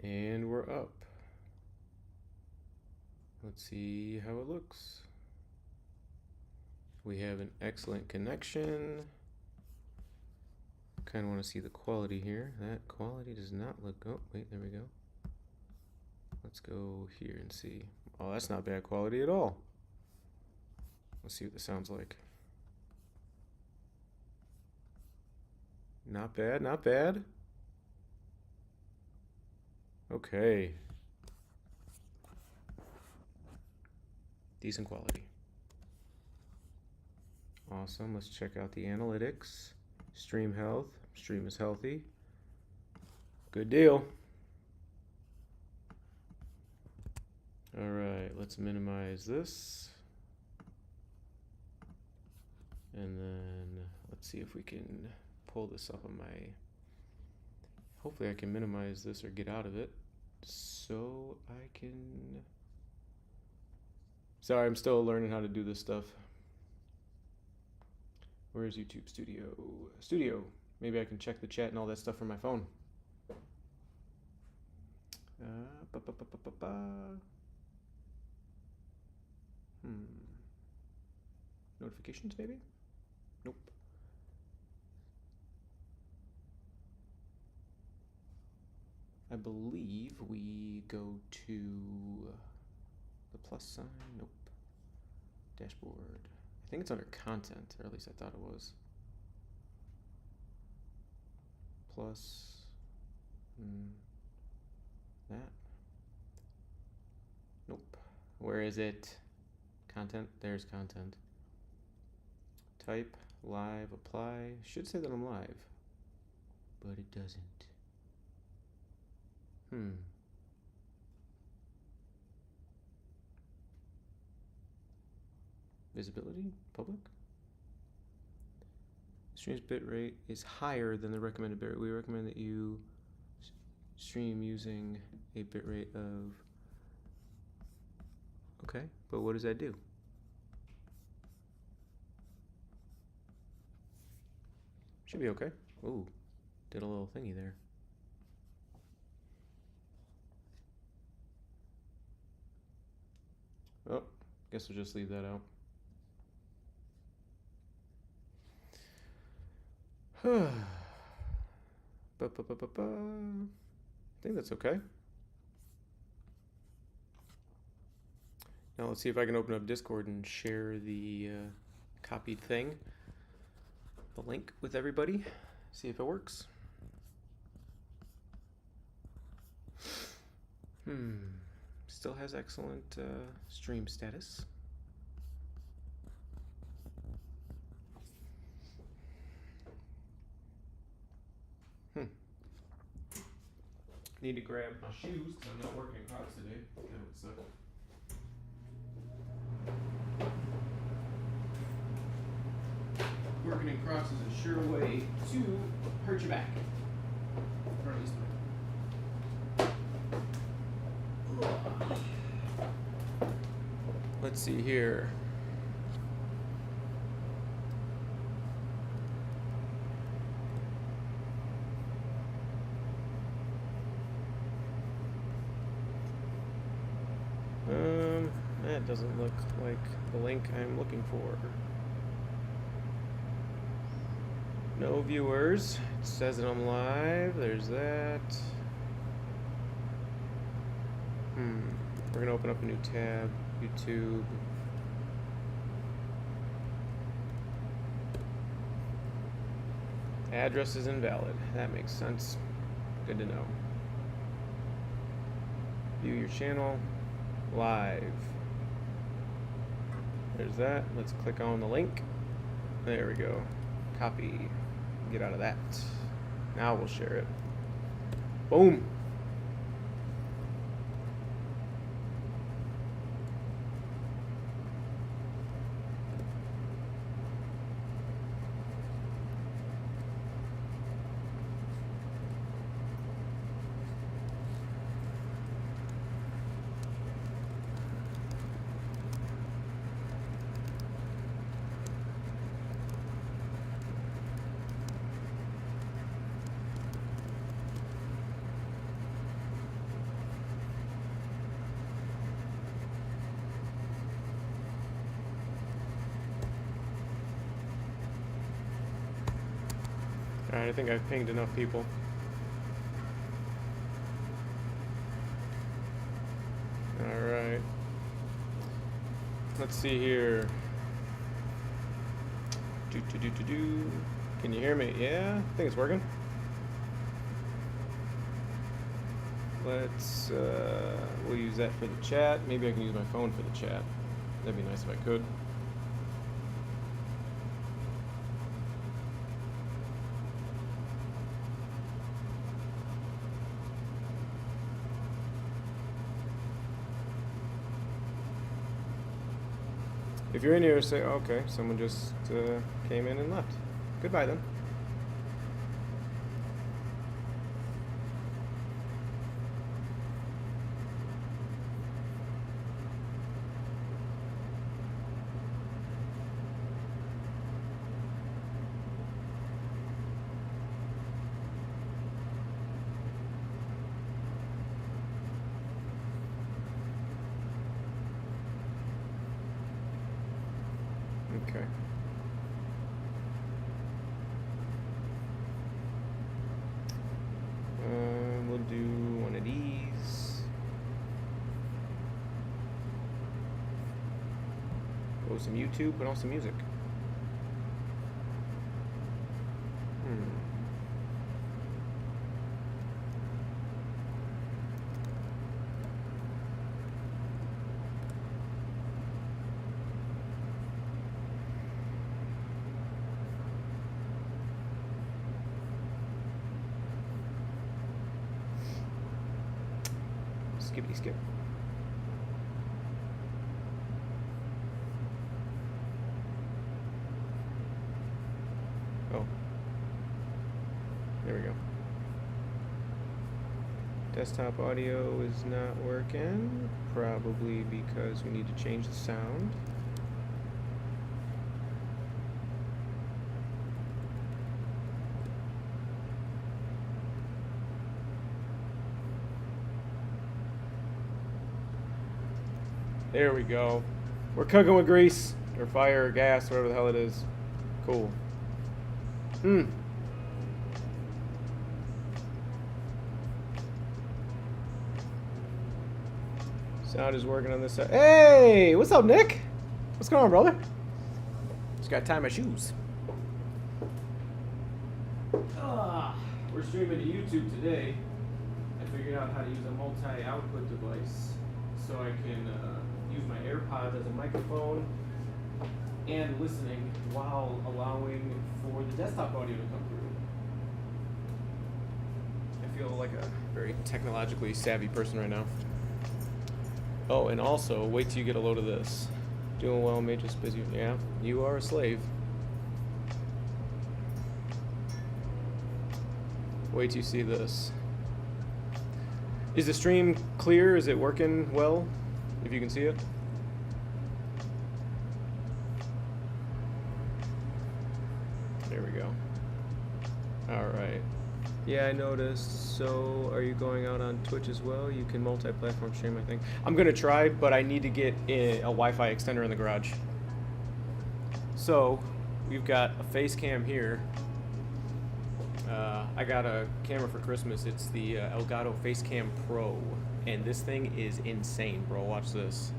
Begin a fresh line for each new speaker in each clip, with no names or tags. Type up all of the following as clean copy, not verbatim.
And we're up. Let's see how it looks. We have an excellent connection. Kind of want to see the quality here. That quality does not look, oh wait, there we go. Let's go here and see. Oh, that's not bad quality at all. Let's see what this sounds like. Not bad, not bad. Okay. Decent quality. Awesome, let's check out the analytics. Stream health, stream is healthy. Good deal. All right, let's minimize this. And then let's see if we can pull this up on my, hopefully I can minimize this or get out of it so I can, sorry, I'm still learning how to do this stuff. Where is YouTube Studio? Studio. Maybe I can check the chat and all that stuff from my phone. Notifications, maybe? Nope. I believe we go to the plus sign. Nope. Dashboard. I think it's under content, or at least I thought it was. Plus that. Nope. Where is it? Content. There's content. Type, live, apply. Should say that I'm live, but it doesn't. Visibility, public. Stream's bitrate is higher than the recommended bitrate. We recommend that you stream using a bitrate of. Okay, but what does that do? Should be okay. Ooh, did a little thingy there. Oh, guess we'll just leave that out. I think that's okay. Now let's see if I can open up Discord and share the copied thing, the link with everybody. See if it works. Still has excellent stream status. Need to grab my shoes because I'm not working in Crocs today. That would suck. Working in Crocs is a sure way to hurt your back. Or at least let's see here. That doesn't look like the link I'm looking for. No viewers. It says that I'm live. There's that. We're gonna open up a new tab. YouTube. Address is invalid. That makes sense. Good to know. View your channel. Live. There's that. Let's click on the link. There we go. Copy. Get out of that. Now we'll share it. Boom. Alright, I think I've pinged enough people. Alright. Let's see here. Can you hear me? Yeah, I think it's working. Let's, we'll use that for the chat. Maybe I can use my phone for the chat. That'd be nice if I could. If you're in here, say, oh, okay, someone just came in and left. Goodbye then. Okay. We'll do one of these. Go some YouTube, put on some music. Skippity skip. Oh. There we go. Desktop audio is not working. Probably because we need to change the sound. There we go. We're cooking with grease, or fire, or gas, whatever the hell it is. Cool. Sound is working on this side. Hey! What's up, Nick? What's going on, brother? Just gotta tie my shoes. We're streaming to YouTube today. I figured out how to use a multi-output device so I can use my AirPods as a microphone and listening while allowing for the desktop audio to come through. I feel like a very technologically savvy person right now. Oh, and also, wait till you get a load of this. Doing well, made just busy. Yeah, you are a slave. Wait till you see this. Is the stream clear? Is it working well? If you can see it. There we go. All right. Yeah, I noticed. So, are you going out on Twitch as well? You can multi-platform stream, I think. I'm gonna try, but I need to get a Wi-Fi extender in the garage. So, we've got a face cam here. I got a camera for Christmas. It's the Elgato Facecam Pro, and this thing is insane, bro. Watch this.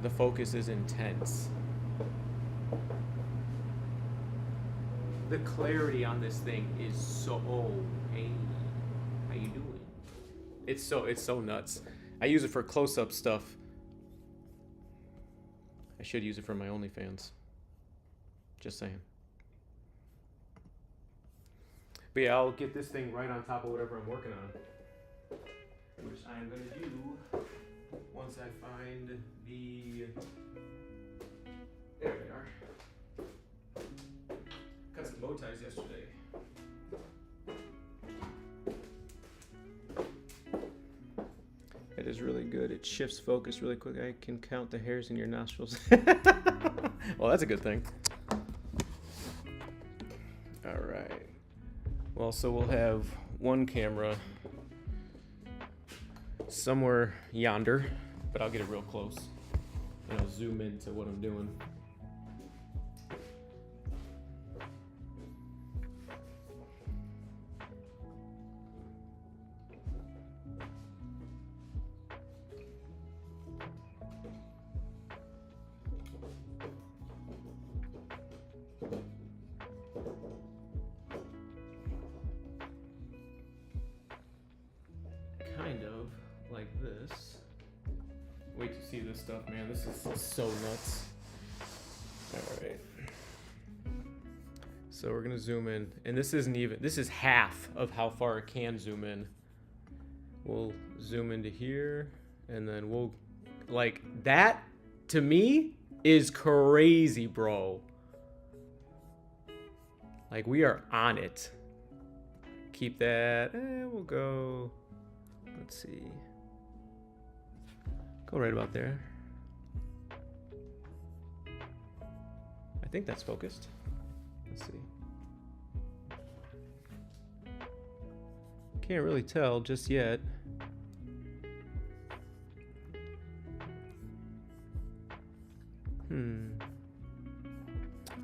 The focus is intense. The clarity on this thing is so. Oh, hey, how you doing? It's so nuts. I use it for close-up stuff. I should use it for my OnlyFans. Just saying. But yeah, I'll get this thing right on top of whatever I'm working on, which I'm gonna do once I find the. There we are. Cut some bow ties yesterday. It is really good. It shifts focus really quick. I can count the hairs in your nostrils. Well, that's a good thing. All right. Well, so we'll have one camera somewhere yonder, but I'll get it real close and I'll zoom into what I'm doing. this. Wait to see this stuff, man. This is so nuts. All right. So we're gonna zoom in, and this isn't even, this is half of how far it can zoom in. We'll zoom into here, and then we'll, like, that to me is crazy, bro. Like, we are on it. Keep that, we'll go, let's see. Go right about there. I think that's focused. Let's see. Can't really tell just yet.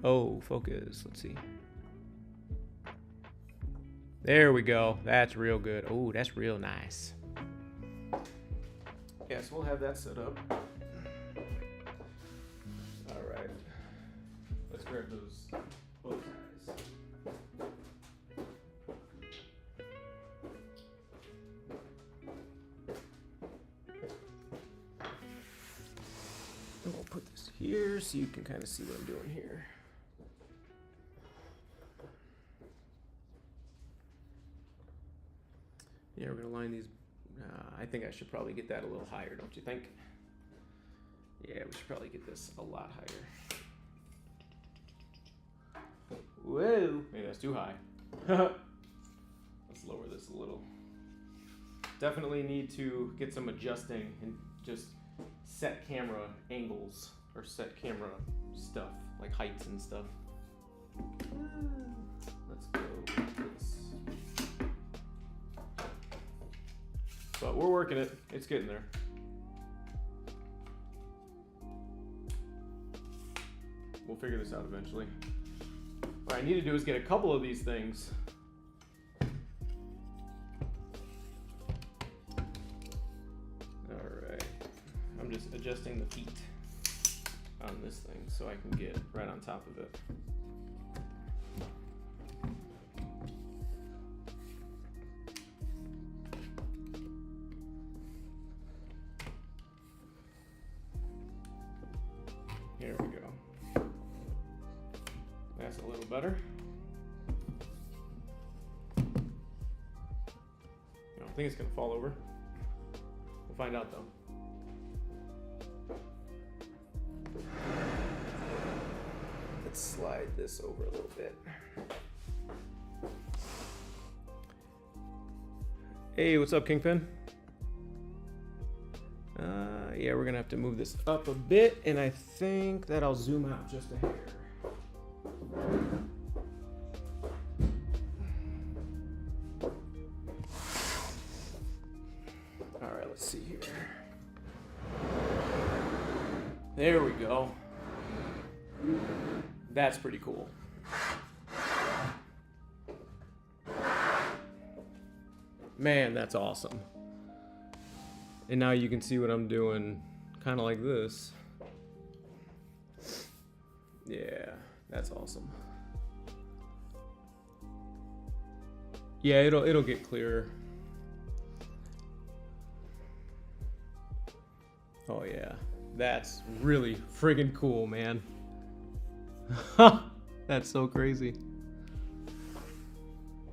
Oh, focus. Let's see. There we go. That's real good. Oh, that's real nice. Yes, we'll have that set up. All right. Let's grab those bow ties. And we'll put this here so you can kind of see what I'm doing here. Yeah, we're gonna line these. I think I should probably get that a little higher, don't you think? Yeah, we should probably get this a lot higher. Whoa, maybe that's too high. Let's lower this a little. Definitely need to get some adjusting and just set camera angles or set camera stuff, like heights and stuff. Let's go with this. But we're working it. It's getting there. We'll figure this out eventually. What I need to do is get a couple of these things. Alright. I'm just adjusting the feet on this thing so I can get right on top of it. Here we go. That's a little better. I don't think it's gonna fall over. We'll find out though. Let's slide this over a little bit. Hey, what's up, Kingpin? Yeah, we're gonna have to move this up a bit, and I think that I'll zoom out just a hair. All right, let's see here. There we go. That's pretty cool. Man, that's awesome. And now you can see what I'm doing, kind of like this. Yeah, that's awesome. Yeah, it'll get clearer. Oh yeah, that's really friggin' cool, man. That's so crazy.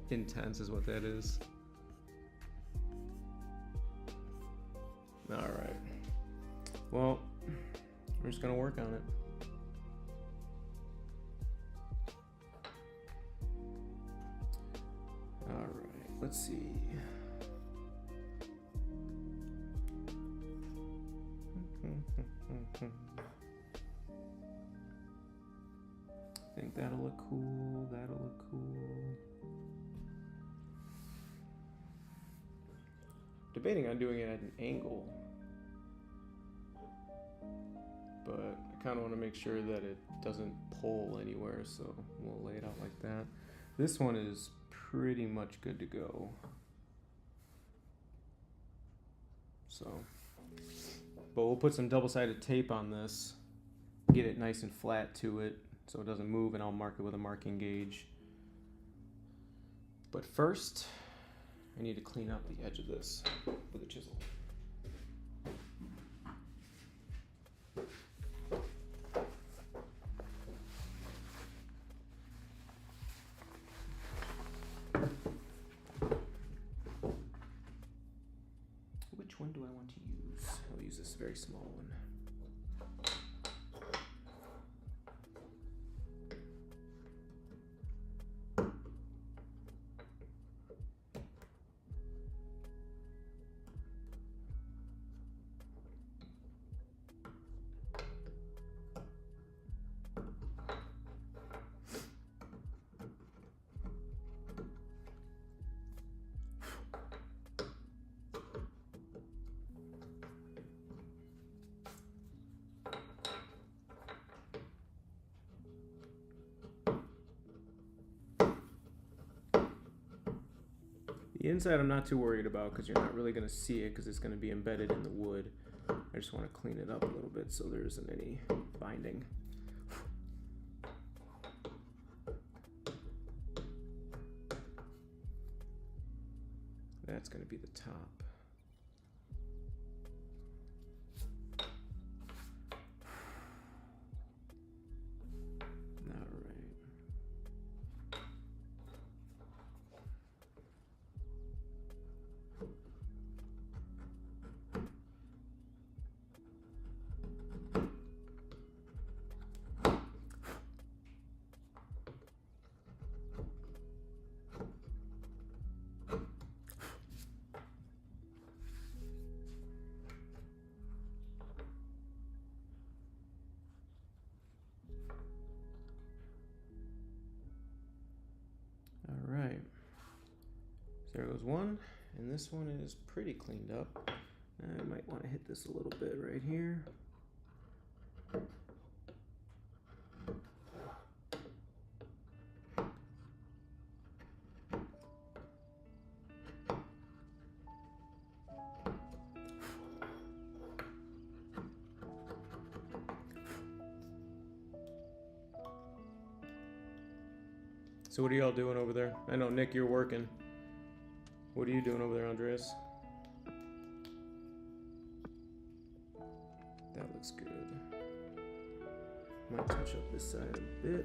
Intense is what that is. All right. Well, we're just gonna work on it. All right. Let's see. I think that'll look cool. That'll look cool. Debating on doing it at an angle, but I kind of want to make sure that it doesn't pull anywhere, so we'll lay it out like that. This one is pretty much good to go. So, but we'll put some double-sided tape on this, get it nice and flat to it so it doesn't move, and I'll mark it with a marking gauge. But first, I need to clean up the edge of this with a chisel. use this very small one. The inside I'm not too worried about because you're not really going to see it because it's going to be embedded in the wood. I just want to clean it up a little bit so there isn't any binding. That's going to be the top. Alright, so there goes one, and this one is pretty cleaned up. I might want to hit this a little bit right here. So what are y'all doing over there? I know, Nick, you're working. What are you doing over there, Andreas? That looks good. Might touch up this side a bit.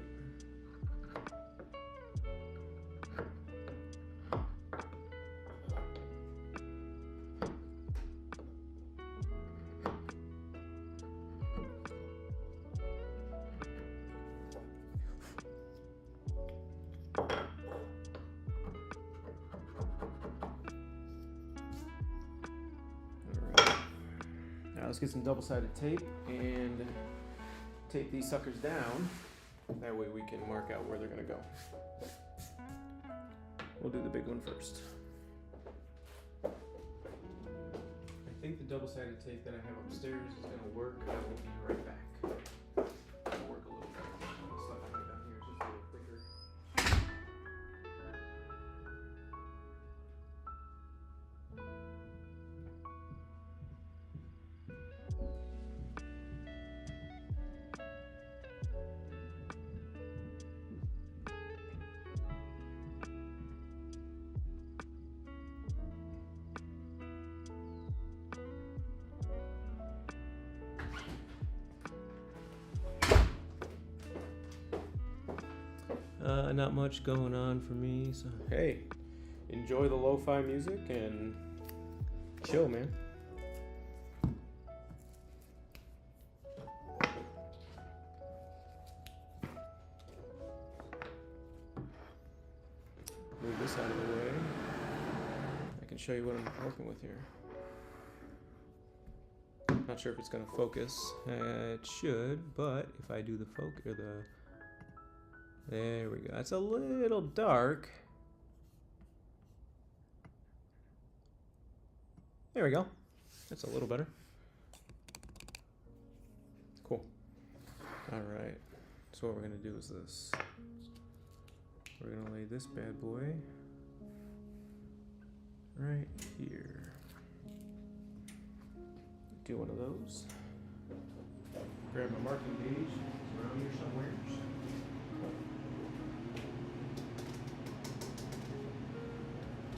Let's get some double-sided tape and tape these suckers down. That way we can mark out where they're gonna go. We'll do the big one first. I think the double-sided tape that I have upstairs is gonna work. I will be right back. It'll work a little better. The stuff I have down here is just a little quicker. Not much going on for me, so hey, enjoy the lo-fi music and chill, man. Move this out of the way. I can show you what I'm working with here. Not sure if it's gonna focus. It should, but if I do the focus or the there we go. It's a little dark. There we go. That's a little better. Cool. All right. So what we're going to do is this. We're going to lay this bad boy right here. Do one of those. Grab my marking gauge. Around here somewhere.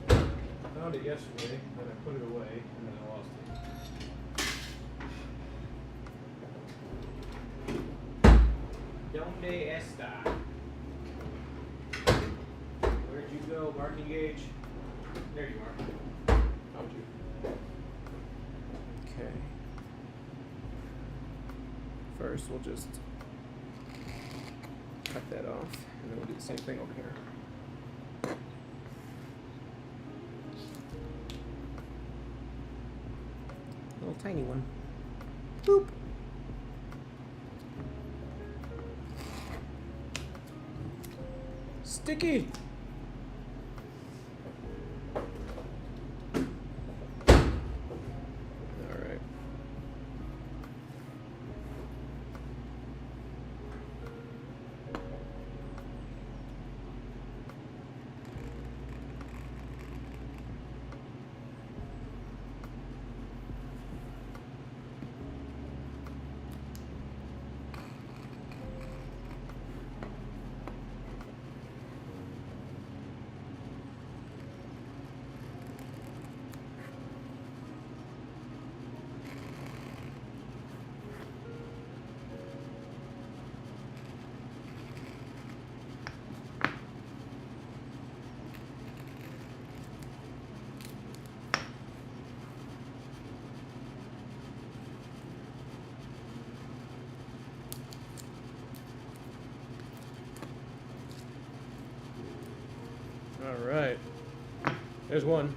I found it yesterday, then I put it away, and then I lost it. Donde está? Where'd you go, marking gauge? There you are. Found you. Okay. first, we'll just cut that off, and then we'll do the same thing over here. Little tiny one. Boop. Sticky. All right. All right, there's one.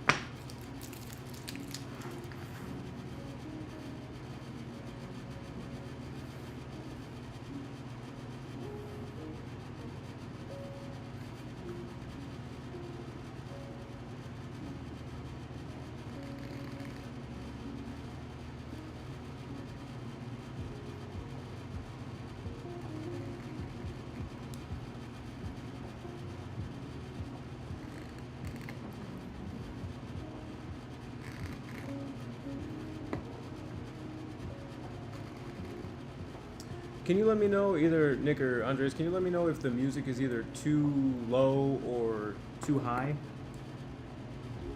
Can you let me know, either Nick or Andres, can you let me know if the music is either too low or too high?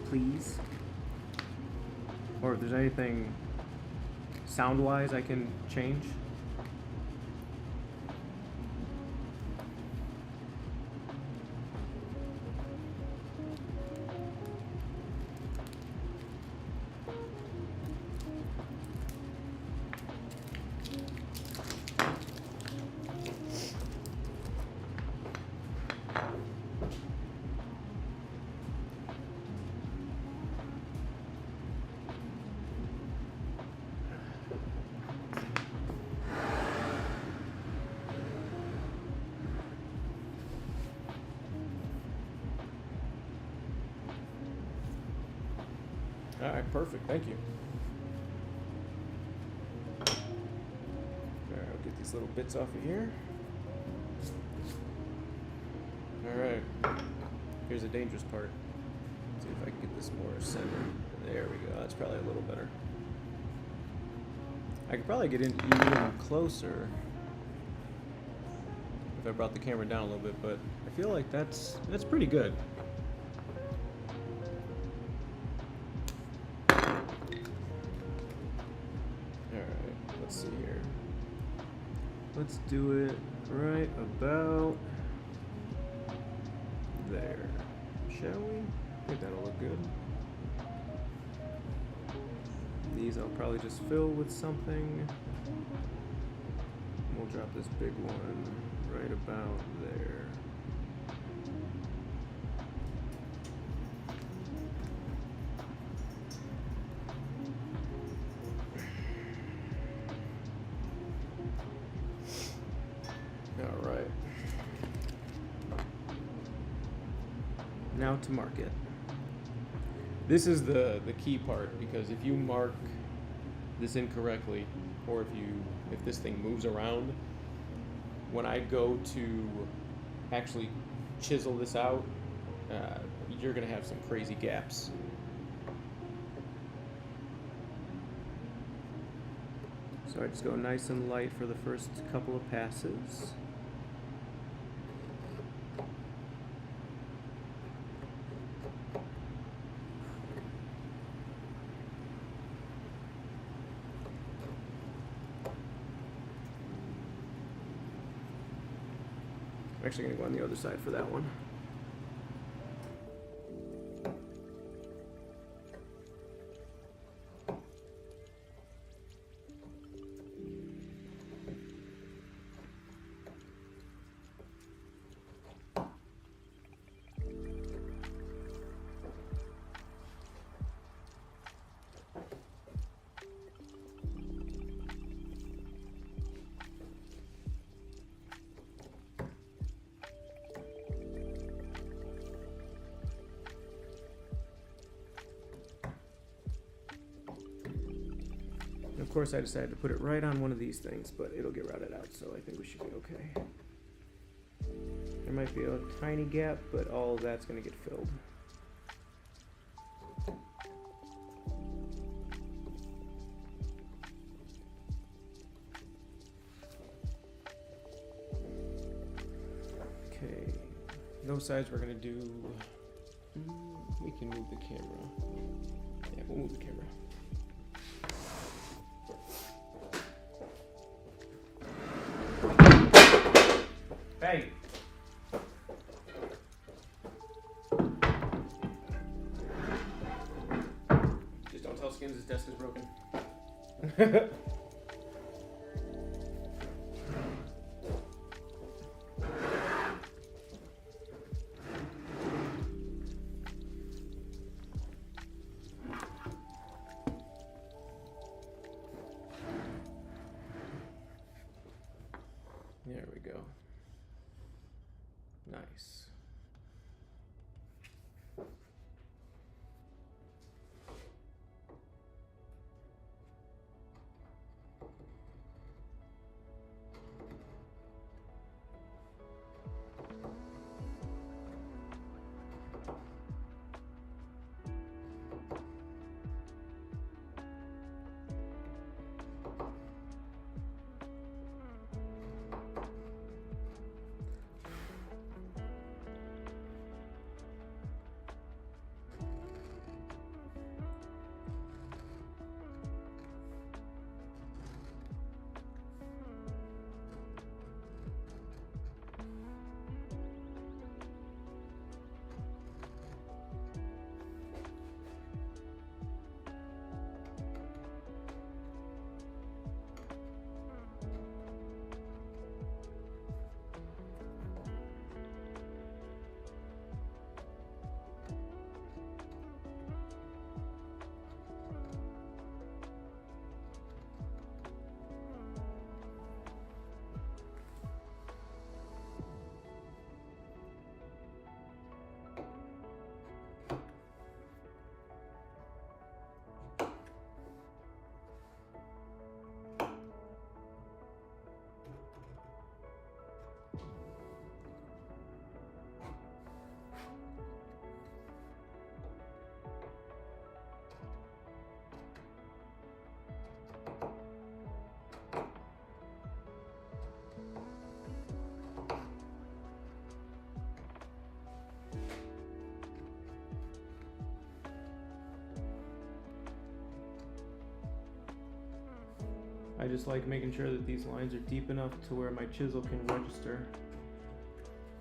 Please. Or if there's anything sound-wise I can change? All right, perfect. Thank you. All right, I'll get these little bits off of here. All right, here's the dangerous part. Let's see if I can get this more centered. There we go. That's probably a little better. I could probably get in even closer if I brought the camera down a little bit, but I feel like that's pretty good. Let's see here. Let's do it right about there. Shall we? I think that'll look good. These I'll probably just fill with something. We'll drop this big one right about there. All right. Now to mark it. This is the key part, because if you mark this incorrectly, or if this thing moves around, when I go to actually chisel this out, you're gonna have some crazy gaps. So I just go nice and light for the first couple of passes. I'm actually going to go on the other side for that one. course, I decided to put it right on one of these things, but it'll get routed out, so I think we should be okay. There might be a tiny gap, but all of that's going to get filled. Okay, those sides we're going to do... we can move the camera. Yeah, we'll move the camera. Hey! Just don't tell Skins his desk is broken. There we go. Nice. I just like making sure that these lines are deep enough to where my chisel can register.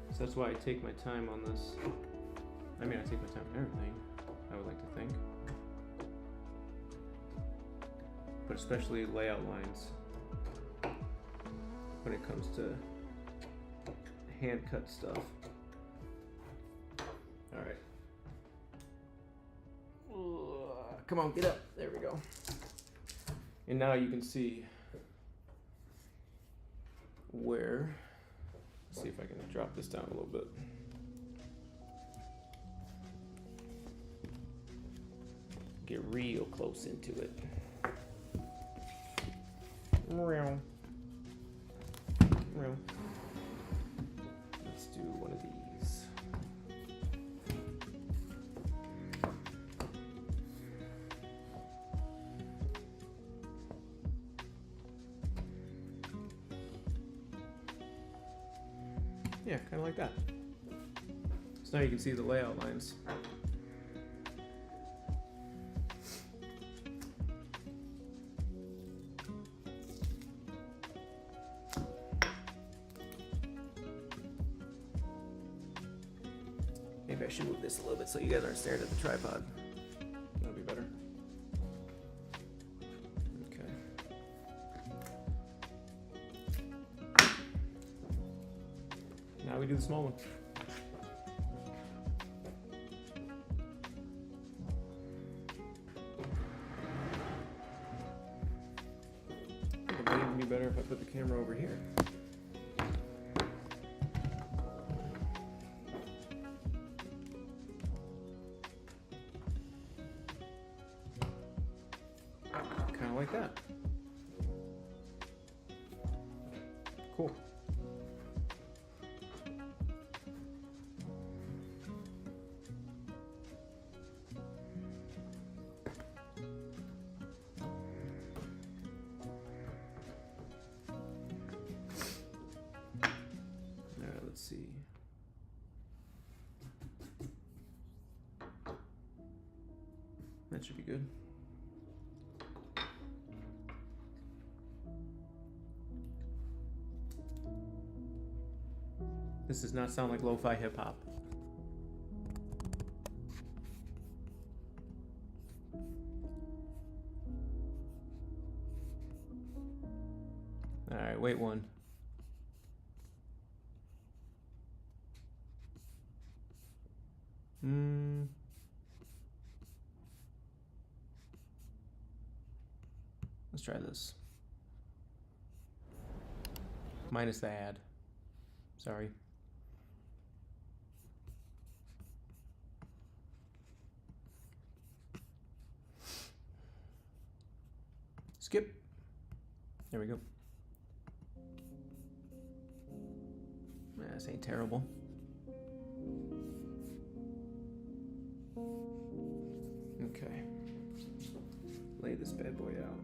So that's why I take my time on this. I mean, I take my time on everything, I would like to think. But especially layout lines. When it comes to hand cut stuff. Alright. Come on, get up. There we go. And now you can see where, let's see if I can drop this down a little bit. Get real close into it. Real. Let's do one of these. Yeah, kind of like that. So now you can see the layout lines. Maybe I should move this a little bit so you guys aren't staring at the tripod. That'll be better. Now we do the small one. I think it might even be better if I put the camera over here. Kind of like that. That should be good. This does not sound like lo-fi hip-hop. Alright, wait one. Let's try this. Minus the ad. Sorry. Skip. There we go. This ain't terrible. Okay. Lay this bad boy out.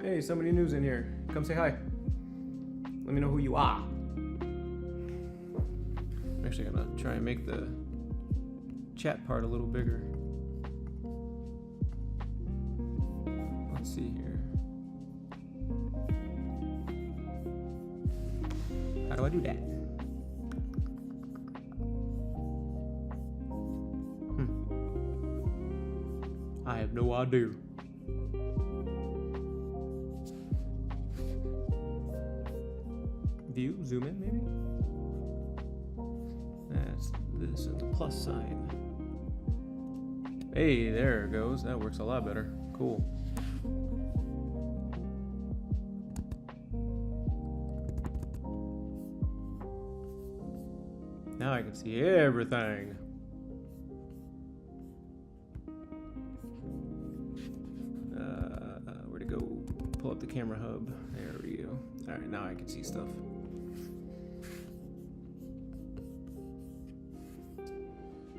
Hey, somebody new's in here. Come say hi. Let me know who you are. I'm actually gonna try and make the chat part a little bigger. Let's see here. How do I do that? I have no idea. View, zoom in maybe? That's this and the plus sign. Hey, there it goes. That works a lot better. Cool. Now I can see everything. Where'd it go? Pull up the camera hub. There we go. Alright, now I can see stuff.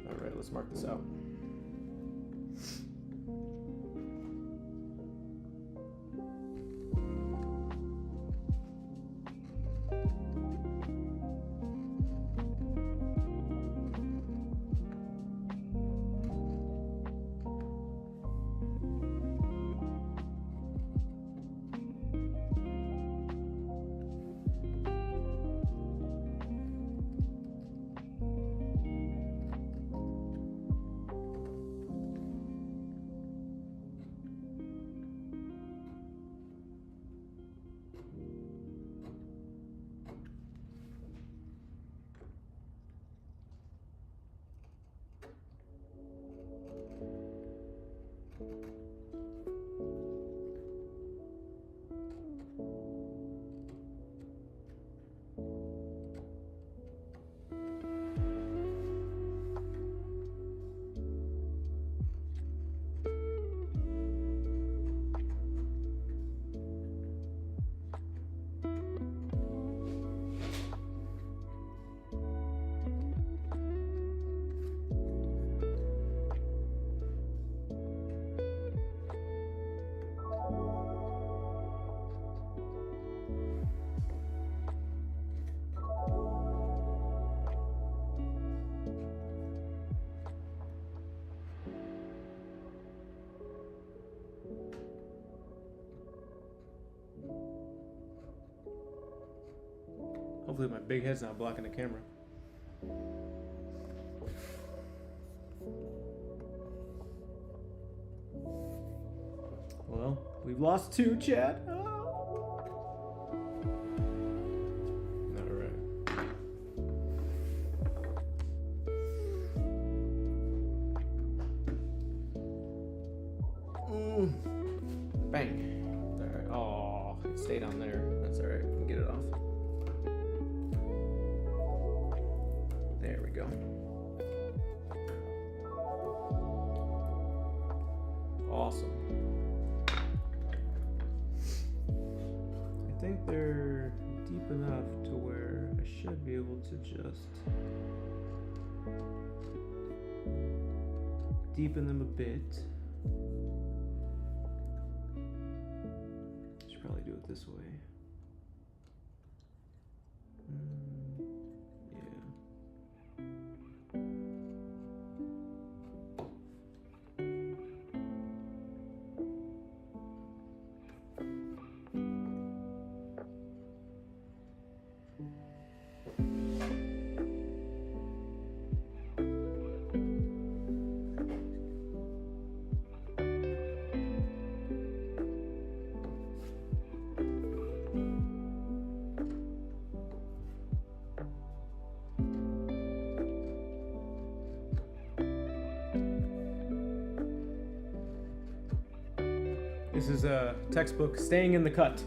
Alright, let's mark this out. Hopefully my big head's not blocking the camera. Well, we've lost two, Chad. Oh. Bang. Alright. Oh, it stayed on there. That's alright. We can get it off. There we go. Awesome. I think they're deep enough to where I should be able to just deepen them a bit. Should probably do it this way. This is a textbook, Staying in the Cut.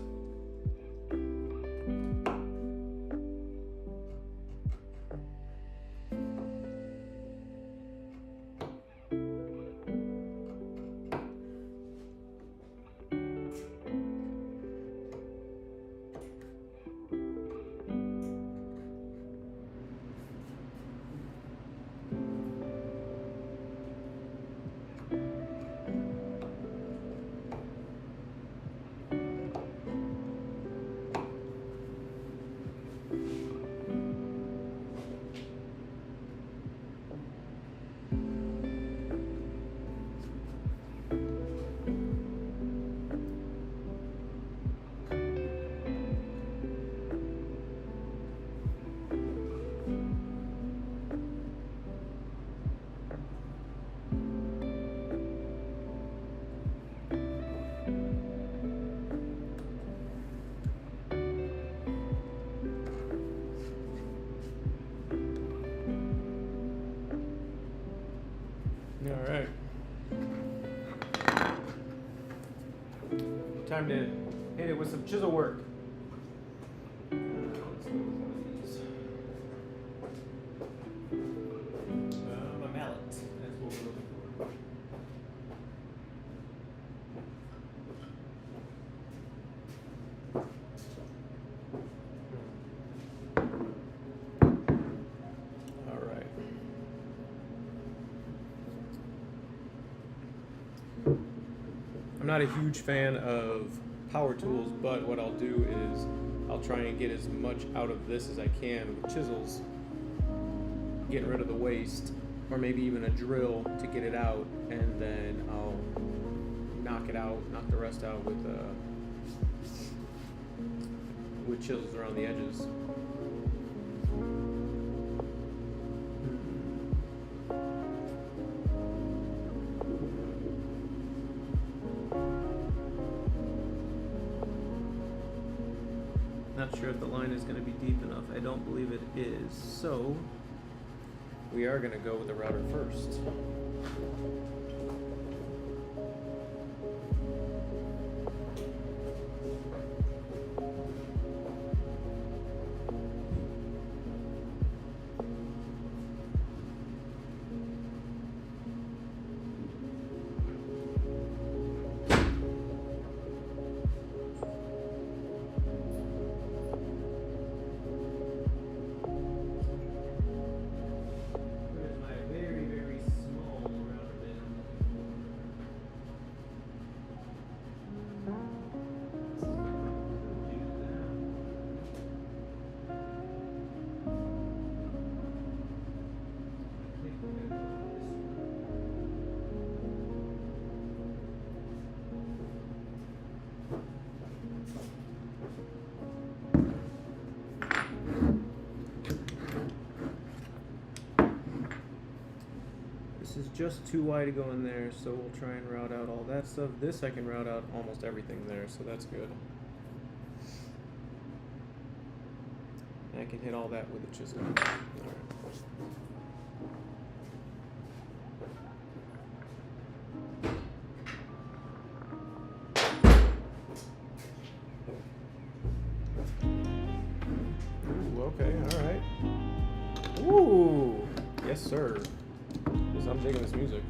All right. Time to hit it with some chisel work. Let's go with one of these. A mallet. That's what we're looking for. All right. I'm not a huge fan of power tools, but what I'll do is I'll try and get as much out of this as I can with chisels, getting rid of the waste, or maybe even a drill to get it out, and then I'll knock the rest out with chisels around the edges. Not sure if the line is going to be deep enough. I don't believe it is. So we are going to go with the router first. This is just too wide to go in there, so we'll try and route out all that stuff. This I can route out almost everything there, so that's good. And I can hit all that with a chisel. All right. Ooh, okay, all right. Ooh, yes, sir. I'm digging this music.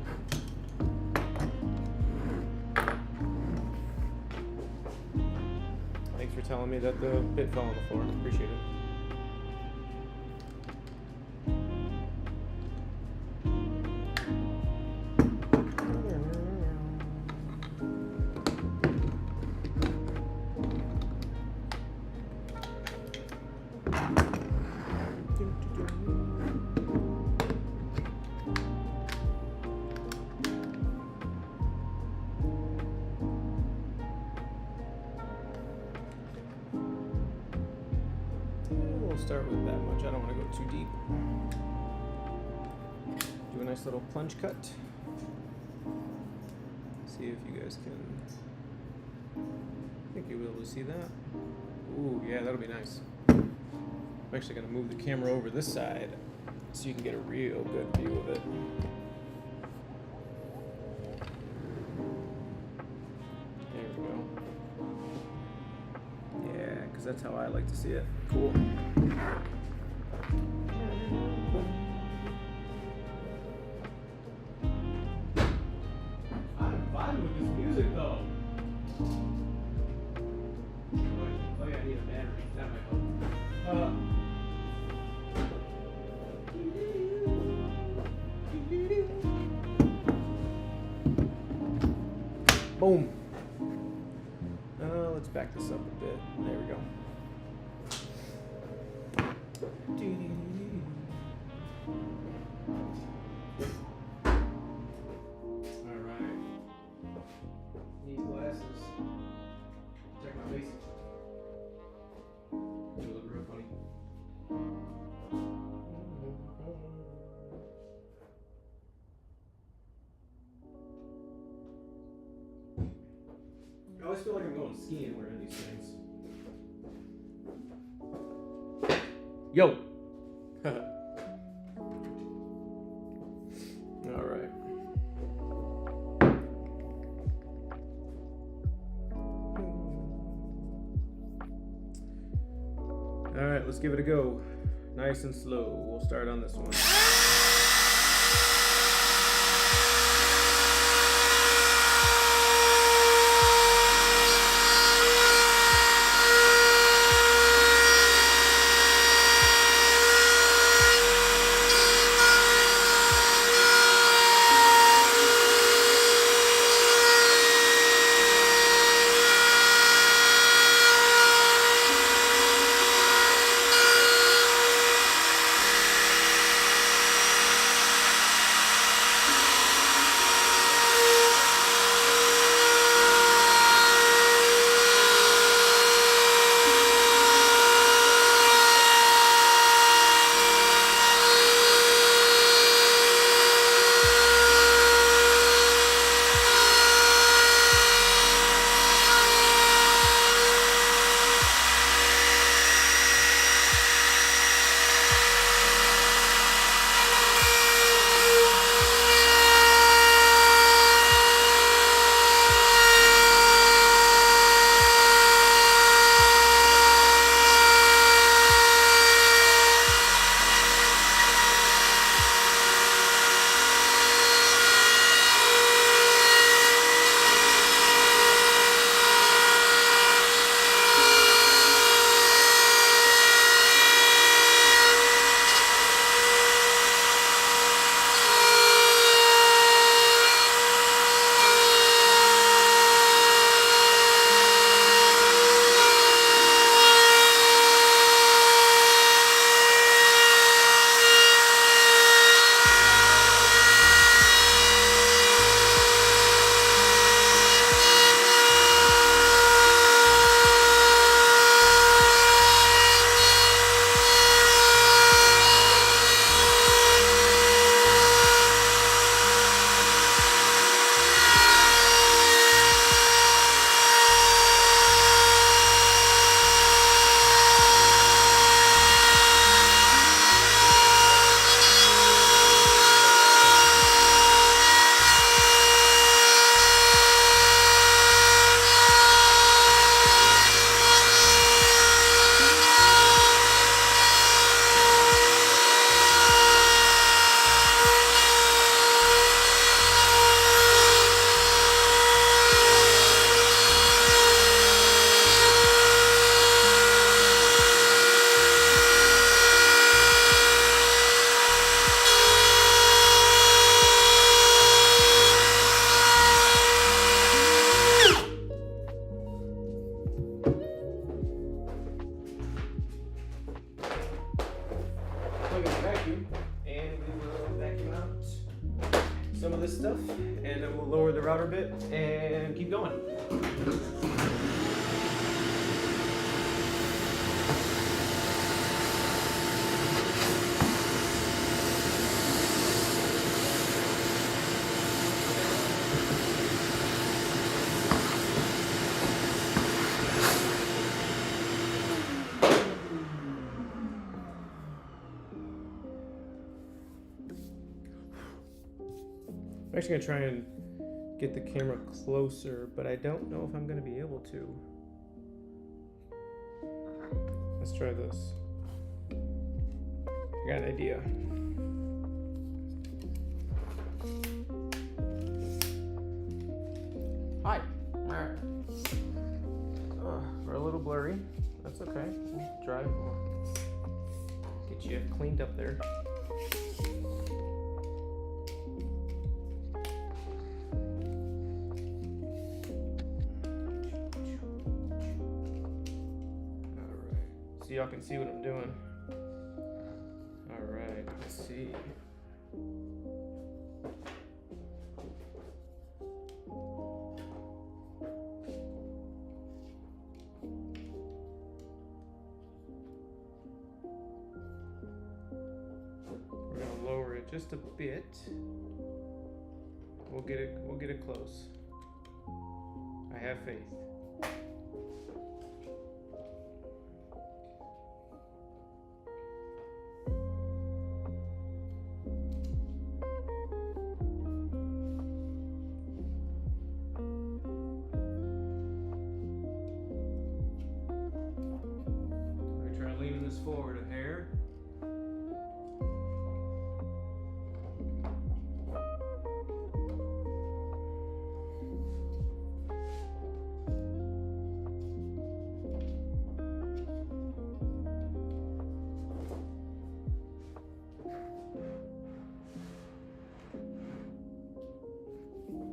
Thanks for telling me that the bit fell on the floor. Appreciate it. Start with that much. I don't want to go too deep. Do a nice little plunge cut. See if you guys can. I think you'll be able to see that. Ooh, yeah, that'll be nice. I'm actually going to move the camera over this side so you can get a real good view of it. There we that's how I like to see it. Cool. I'm fine with this music though. Oh yeah, I need a battery. That might help. Boom. Let's back this up a bit. There we go. All right. Need glasses. Check my face. You look real funny. I always feel like I'm going skiing wearing these things. Yo! Alright. Alright, let's give it a go. Nice and slow. We'll start on this one. some of this stuff, and then we'll lower the router a bit and keep going. I'm actually going to try and get the camera closer, but I don't know if I'm going to be able to. Let's try this. I got an idea. Hi. Alright. We're a little blurry. That's okay. We'll drive. We'll get you cleaned up there. So y'all can see what I'm doing. All right, let's see. We're gonna lower it just a bit. We'll get it close. I have faith. Forward a hair.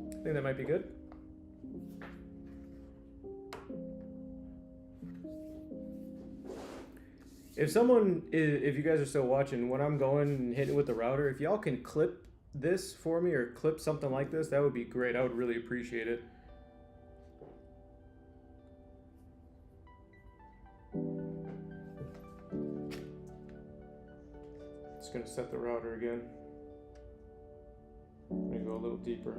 I think that might be good. If you guys are still watching, when I'm going and hitting it with the router, if y'all can clip this for me or clip something like this, that would be great. I would really appreciate it. Just gonna set the router again. I'm gonna go a little deeper.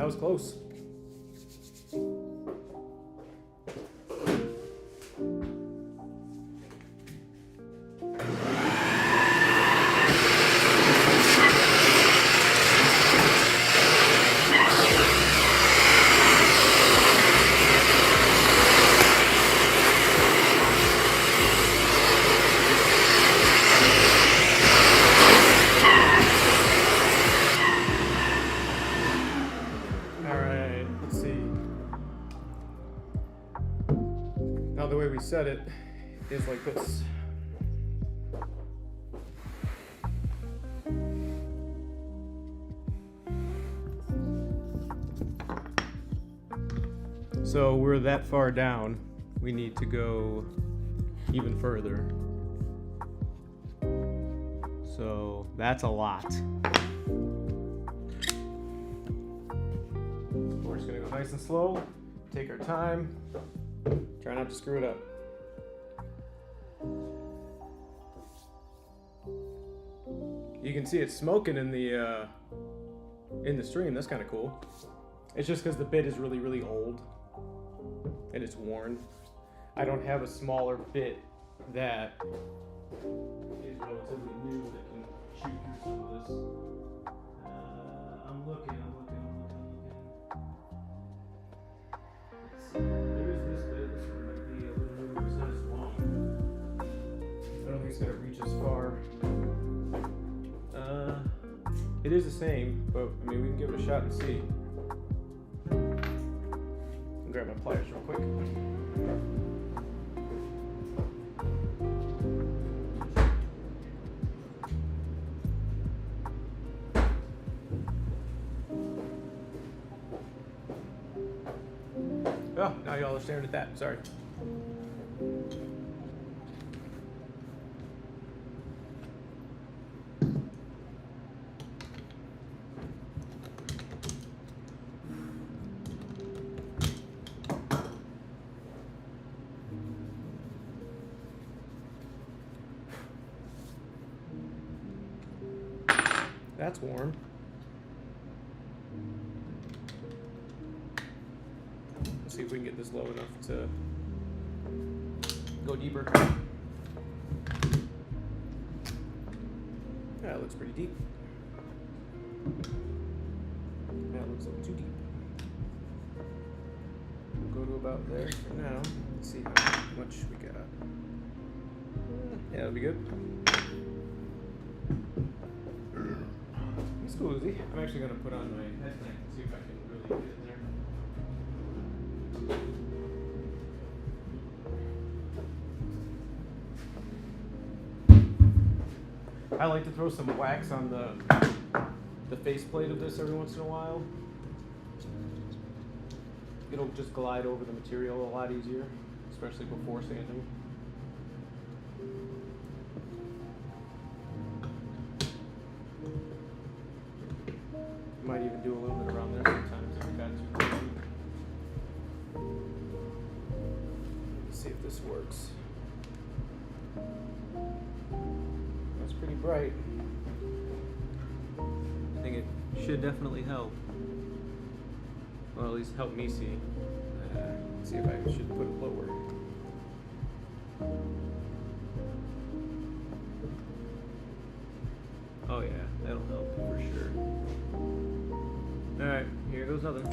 was close. The way we set it is like this. So we're that far down, we need to go even further. So that's a lot. We're just gonna go nice and slow, take our time. Try not to screw it up. You can see it smoking in the stream. That's kind of cool. It's just because the bit is really, really old and it's worn. I don't have a smaller bit that is relatively new that can shoot through some of this. I'm looking. Let's see. There is this bit. This one might be a little newer. It's not as long. I don't think it's gonna reach as far. It is the same, but I mean we can give it a shot and see. I'll grab my pliers real quick. Oh, now y'all are staring at that. Sorry. That's warm. Let's see if we can get this low enough to go deeper. That looks pretty deep. That looks a little too deep. We'll go to about there for now. Let's see how much we got. Yeah, that'll be good. It's cool, Uzi. I'm actually going to put on my headlamp and see if I can really get in there. I like to throw some wax on the faceplate of this every once in a while. It'll just glide over the material a lot easier, especially before sanding. Might even do a little bit around there sometimes if it got too crazy. Let's see if this works. That's pretty bright. I think it should definitely help. Well, at least help me see. Let's see if I should put it lower. Oh yeah, that'll help for sure. Alright, here goes nothing.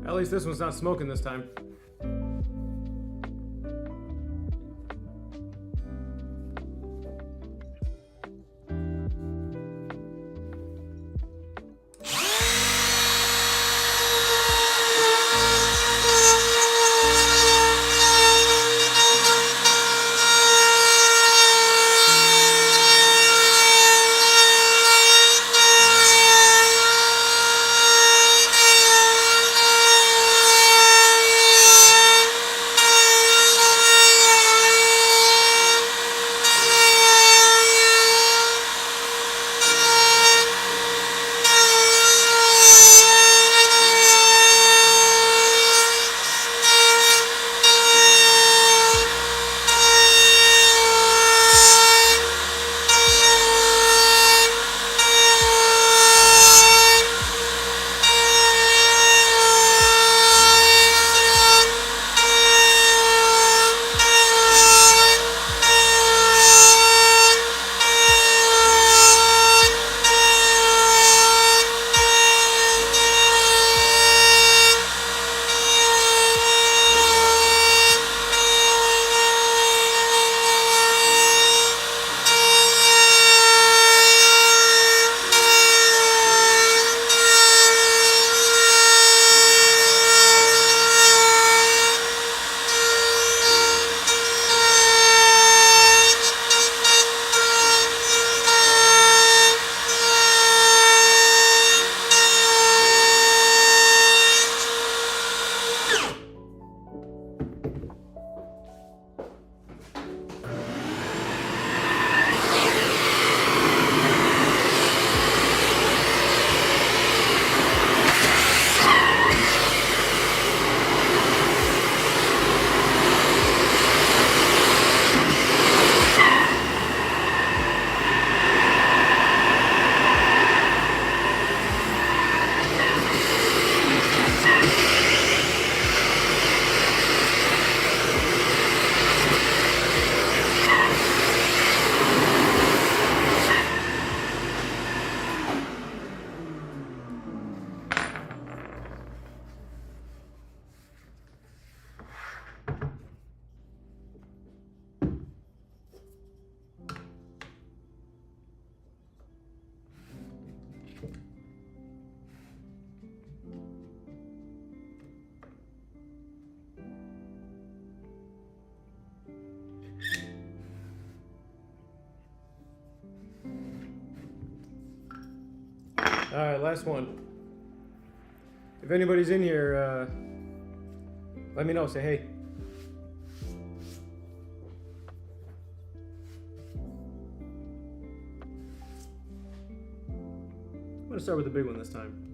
At least this one's not smoking this time. All right, last one. If anybody's in here, let me know. Say hey. going to start with the big one this time.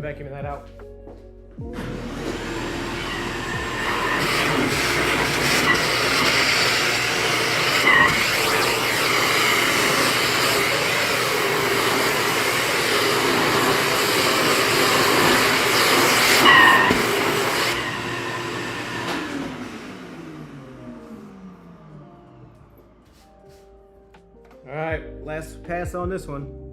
Vacuuming that out. All right, last pass on this one.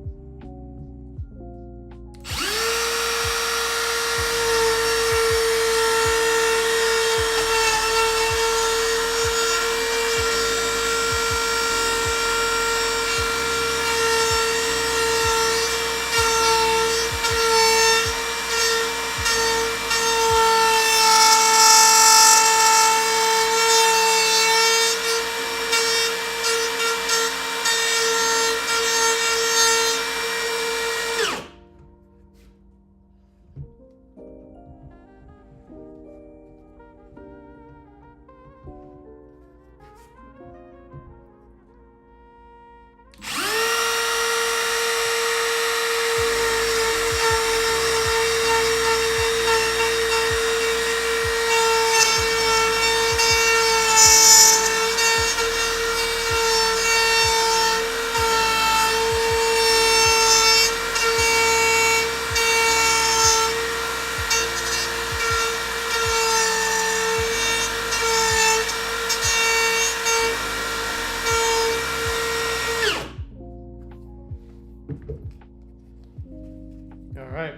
All right.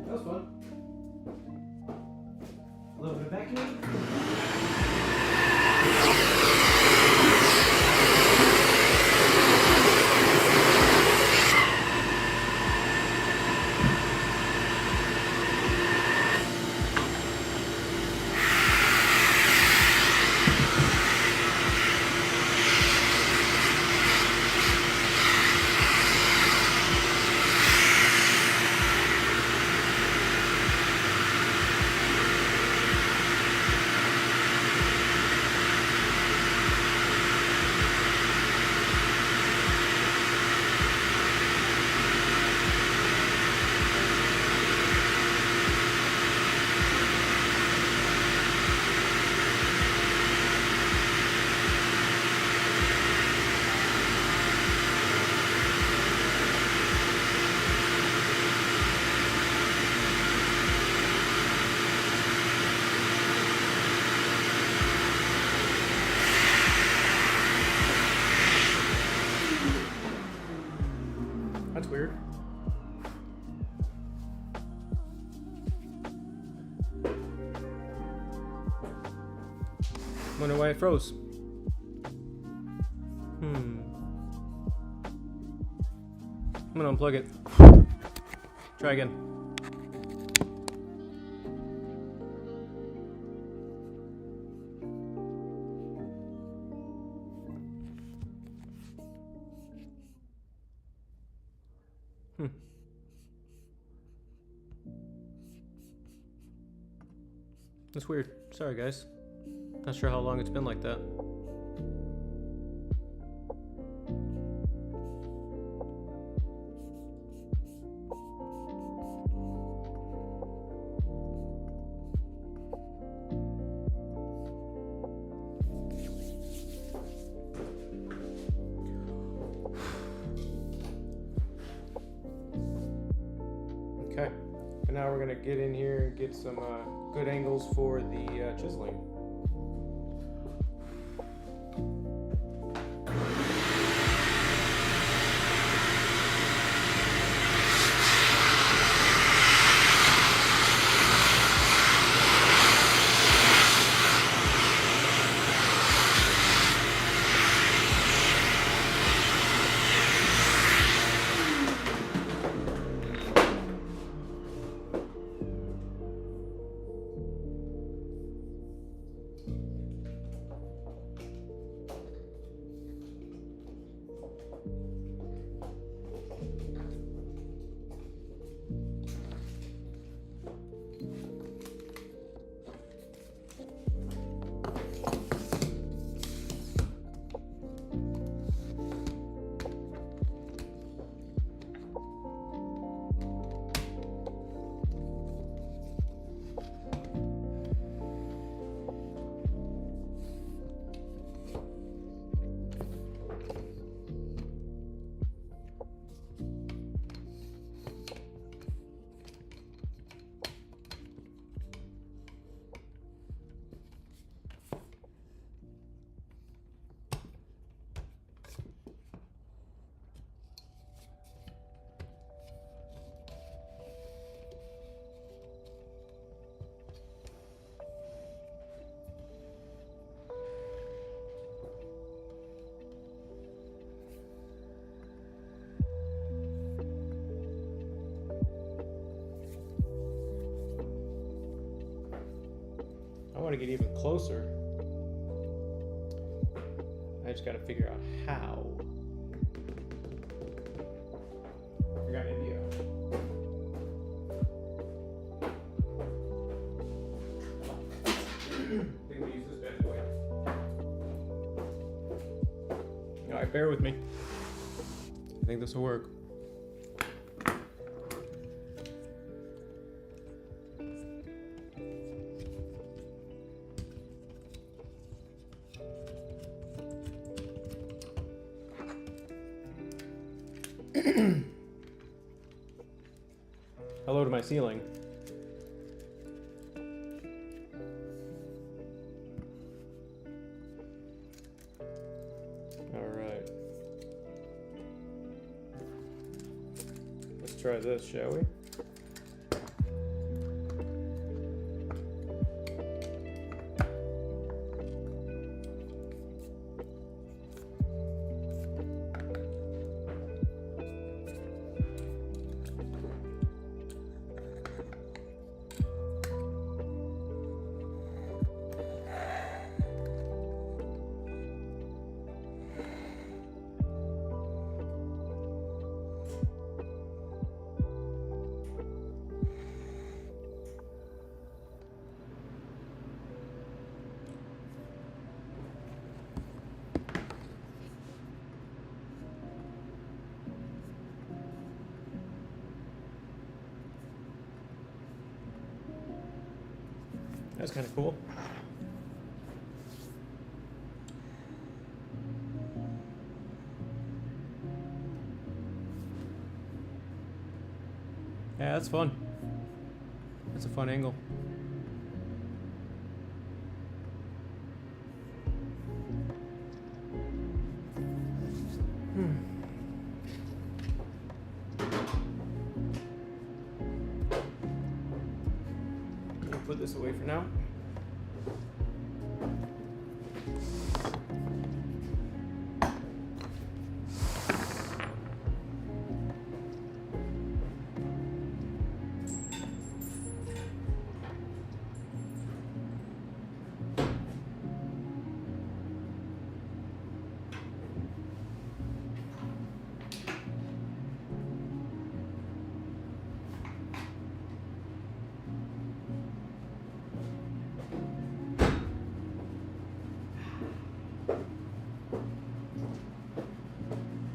That was fun. A little bit of vacuuming. Wonder why it froze. I'm gonna unplug it. Try again. That's weird. Sorry, guys. Not sure how long it's been like that. Okay, and now we're gonna get in here and get some good angles for the chiseling. I want to get even closer. I just got to figure out how. I got an idea. I think we use this bad boy. All right, bear with me. I think this will work. Hello to my ceiling. All right. Let's try this, shall we? That's kind of cool. Yeah, that's fun. That's a fun angle. I'll put this away for now.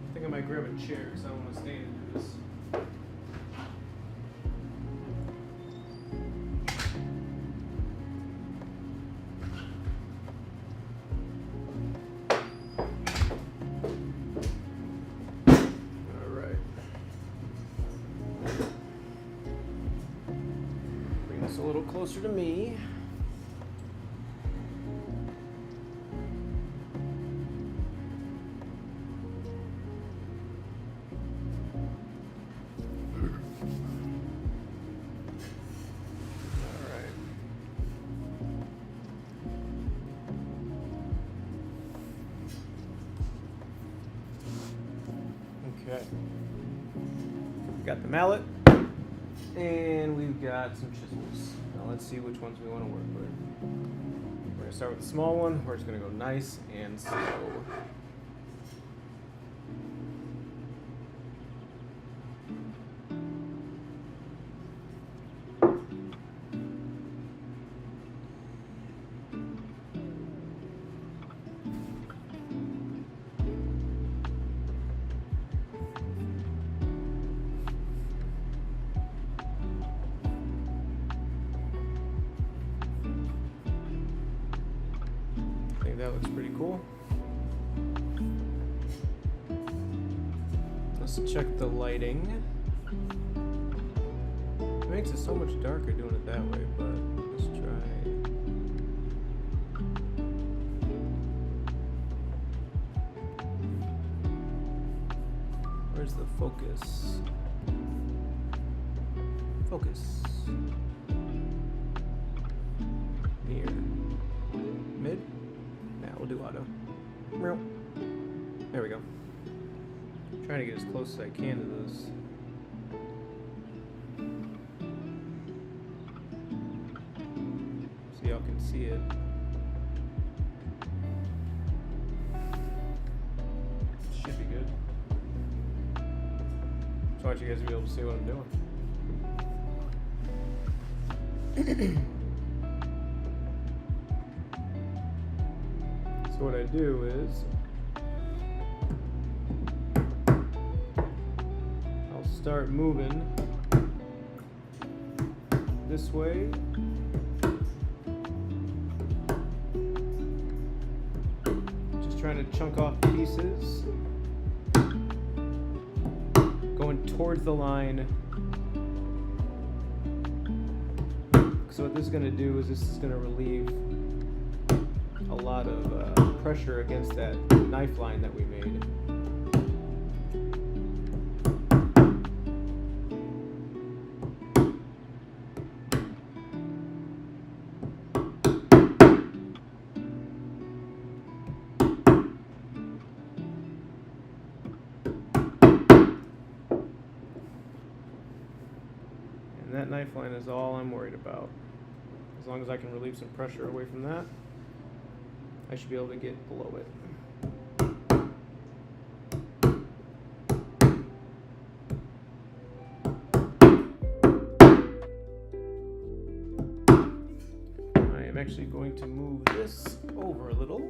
I think I might grab a chair because I don't want to stand and do this. Alright. Bring this a little closer to me. Okay. Got the mallet, and we've got some chisels. Now let's see which ones we want to work with. We're going to start with the small one, where it's going to go nice and slow. That looks pretty cool. Let's check the lighting. It makes it so much darker doing it that way, but let's try. Where's the focus? Focus. Near. Mid? We'll do auto. There we go. I'm trying to get as close as I can to this. So y'all can see it. Should be good. Just want you guys to be able to see what I'm doing. So what I do is I'll start moving this way. Just trying to chunk off pieces. Going towards the line. So what this is going to do is this is going to relieve a lot of pressure against that knife line that we made. And that knife line is all I'm worried about. As long as I can relieve some pressure away from that, I should be able to get below it. I am actually going to move this over a little.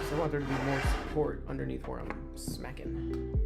So I want there to be more support underneath where I'm smacking.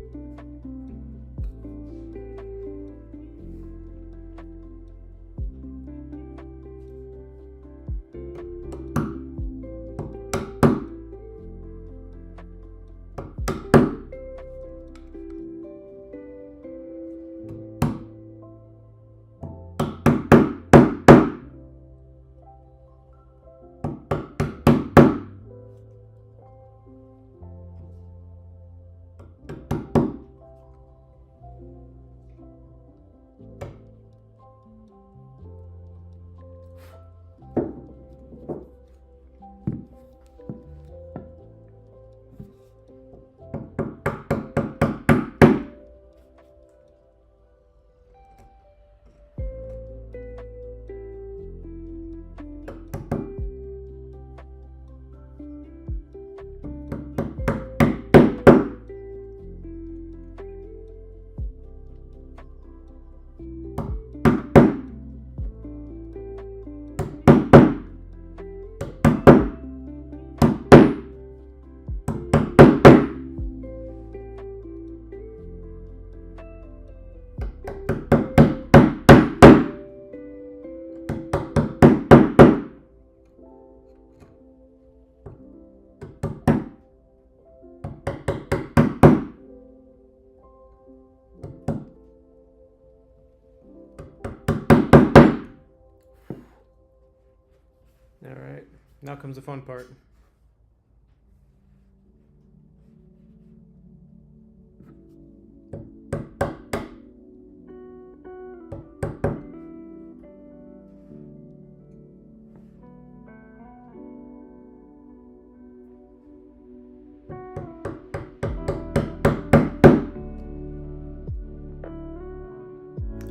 Now comes the fun part.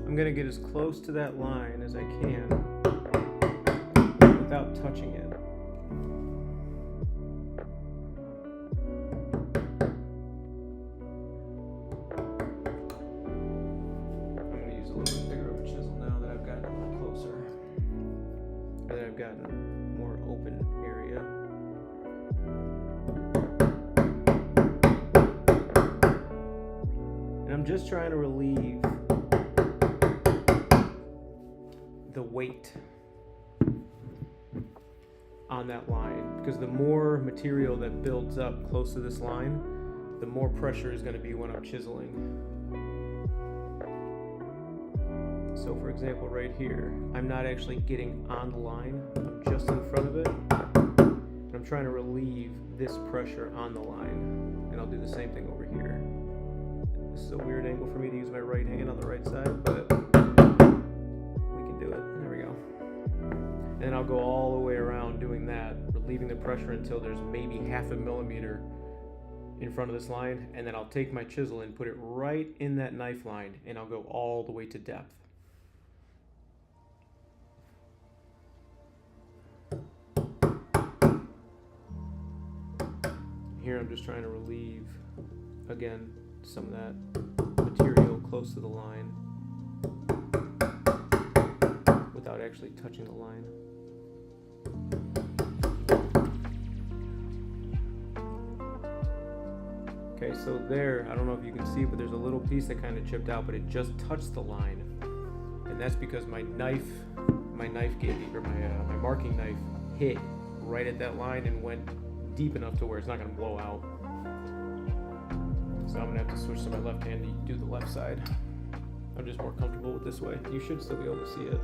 I'm going to get as close to that line as I can without touching it. I'm going to use a little bit bigger of a chisel now that I've gotten a little closer. Or that I've gotten a more open area. And I'm just trying to relieve the weight on that line, because the more material that builds up close to this line, the more pressure is going to be when I'm chiseling. So for example, right here, I'm not actually getting on the line, I'm just in front of it, and I'm trying to relieve this pressure on the line. And I'll do the same thing over here. This is a weird angle for me to use my right hand on the right side, but we can do it. There we go. And then I'll go all the way around doing that, relieving the pressure until there's maybe 0.5 millimeter in front of this line, and then I'll take my chisel and put it right in that knife line, and I'll go all the way to depth. Here I'm just trying to relieve, again, some of that material close to the line without actually touching the line. Okay, so there, I don't know if you can see, but there's a little piece that kind of chipped out, but it just touched the line. And that's because my knife gave me, or my marking knife hit right at that line and went deep enough to where it's not going to blow out. So I'm going to have to switch to my left hand to do the left side. I'm just more comfortable with this way. You should still be able to see it.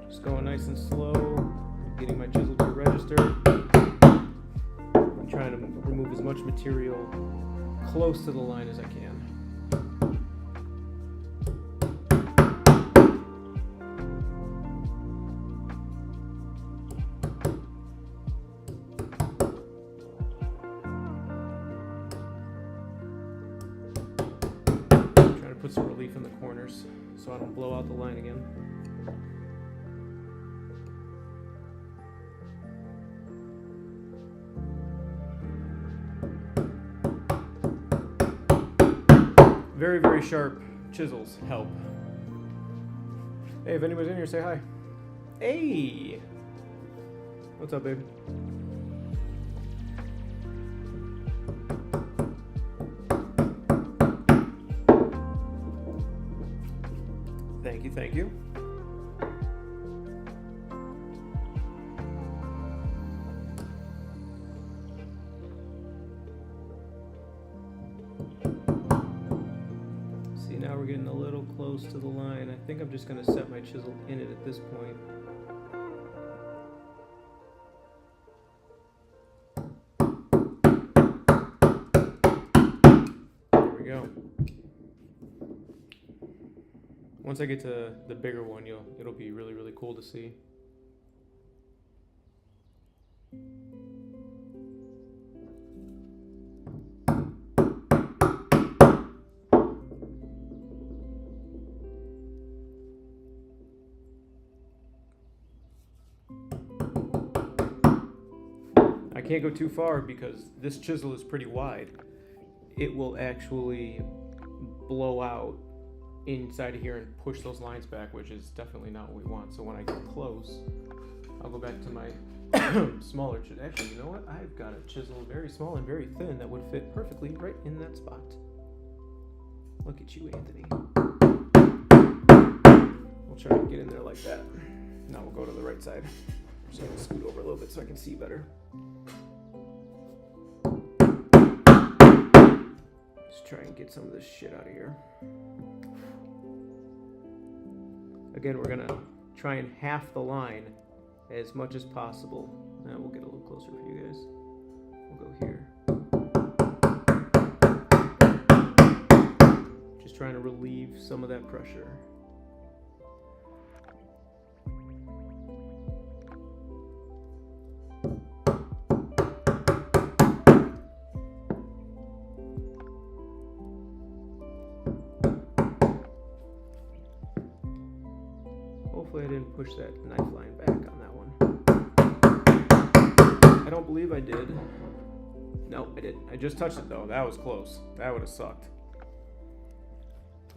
Just going nice and slow, getting my chisel to register. I'm trying to remove as much material close to the line as I can. Put some relief in the corners so I don't blow out the line again. Very, very sharp chisels help. Hey, if anybody's in here, say hi. Hey! What's up, babe? Thank you, thank you. See, now we're getting a little close to the line. I think I'm just going to set my chisel in it at this point. There we go. Once I get to the bigger one, it'll be really, really cool to see. I can't go too far because this chisel is pretty wide. It will actually blow out inside of here and push those lines back, which is definitely not what we want. So when I get close, I'll go back to my smaller chisel. Actually, you know what? I've got a chisel very small and very thin that would fit perfectly right in that spot. Look at you, Anthony. We'll try and get in there like that. Now we'll go to the right side. I'm just gonna scoot over a little bit so I can see better. Just try and get some of this shit out of here. Again, we're gonna try and half the line as much as possible. Now we'll get a little closer for you guys. We'll go here. Just trying to relieve some of that pressure. Hopefully I didn't push that knife line back on that one. I don't believe I did. No, I didn't. I just touched it though. That was close. That would have sucked.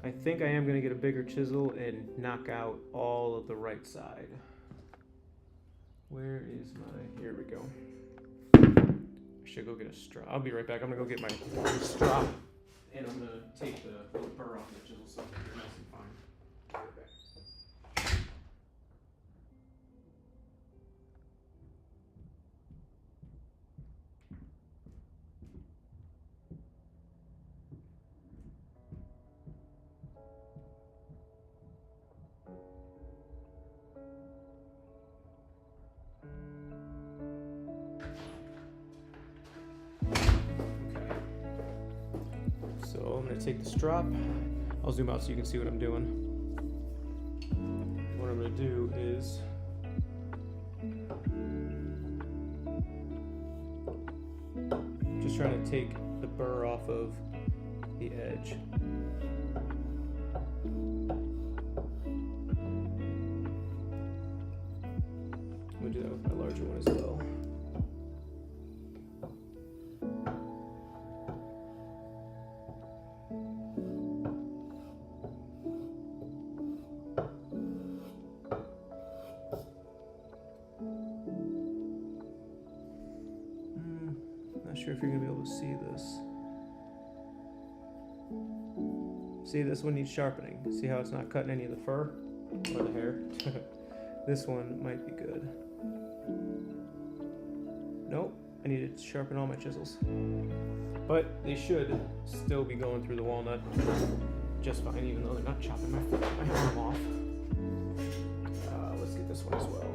I think I am going to get a bigger chisel and knock out all of the right side. Where is my... Here we go. I should go get a straw. I'll be right back. I'm going to go get my straw. And I'm going to take the burr off the chisel so it's nice and fine. Be right back. So I'm going to take the strop. I'll zoom out so you can see what I'm doing. What I'm going to do is just trying to take the burr off of the edge. I'm going to do that with my larger one as well. Not sure if you're going to be able to see this. See, this one needs sharpening. See how it's not cutting any of the fur or the hair? This one might be good. Nope, I need to sharpen all my chisels. But they should still be going through the walnut just fine, even though they're not chopping my arm off. Let's get this one as well.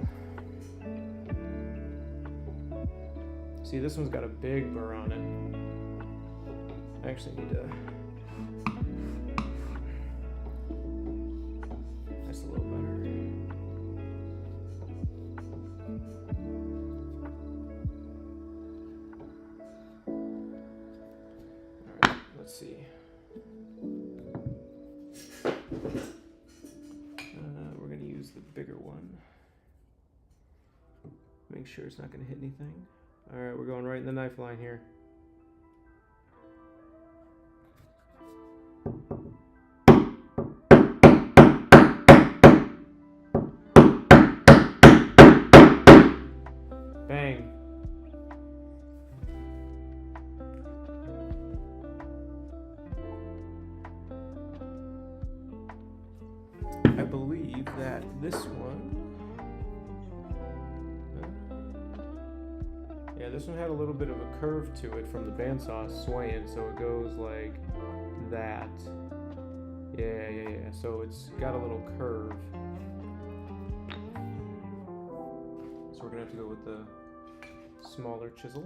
See, this one's got a big burr on it. I actually need to... That's a little better. Alright, let's see. We're going to use the bigger one. Make sure it's not going to hit anything. Alright, we're going right in the knife line here. Bang. I believe that this one... Yeah, this one had a little bit of a curve to it from the bandsaw swaying, so it goes like that. Yeah. So it's got a little curve. So we're gonna have to go with the smaller chisel.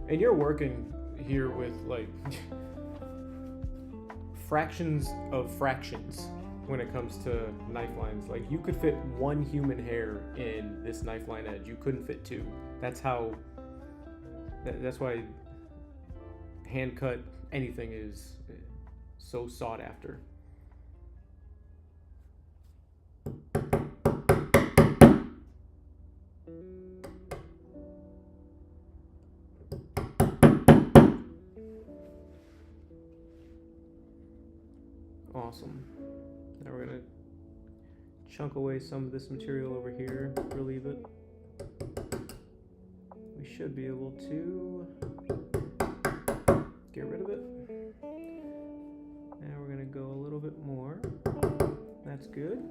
And you're working here with like fractions of fractions when it comes to knife lines. Like you could fit one human hair in this knife line edge. You couldn't fit two. That's how, that's why hand cut anything is so sought after. Awesome. Now we're gonna chunk away some of this material over here, relieve it. We should be able to get rid of it. Now we're gonna go a little bit more. That's good.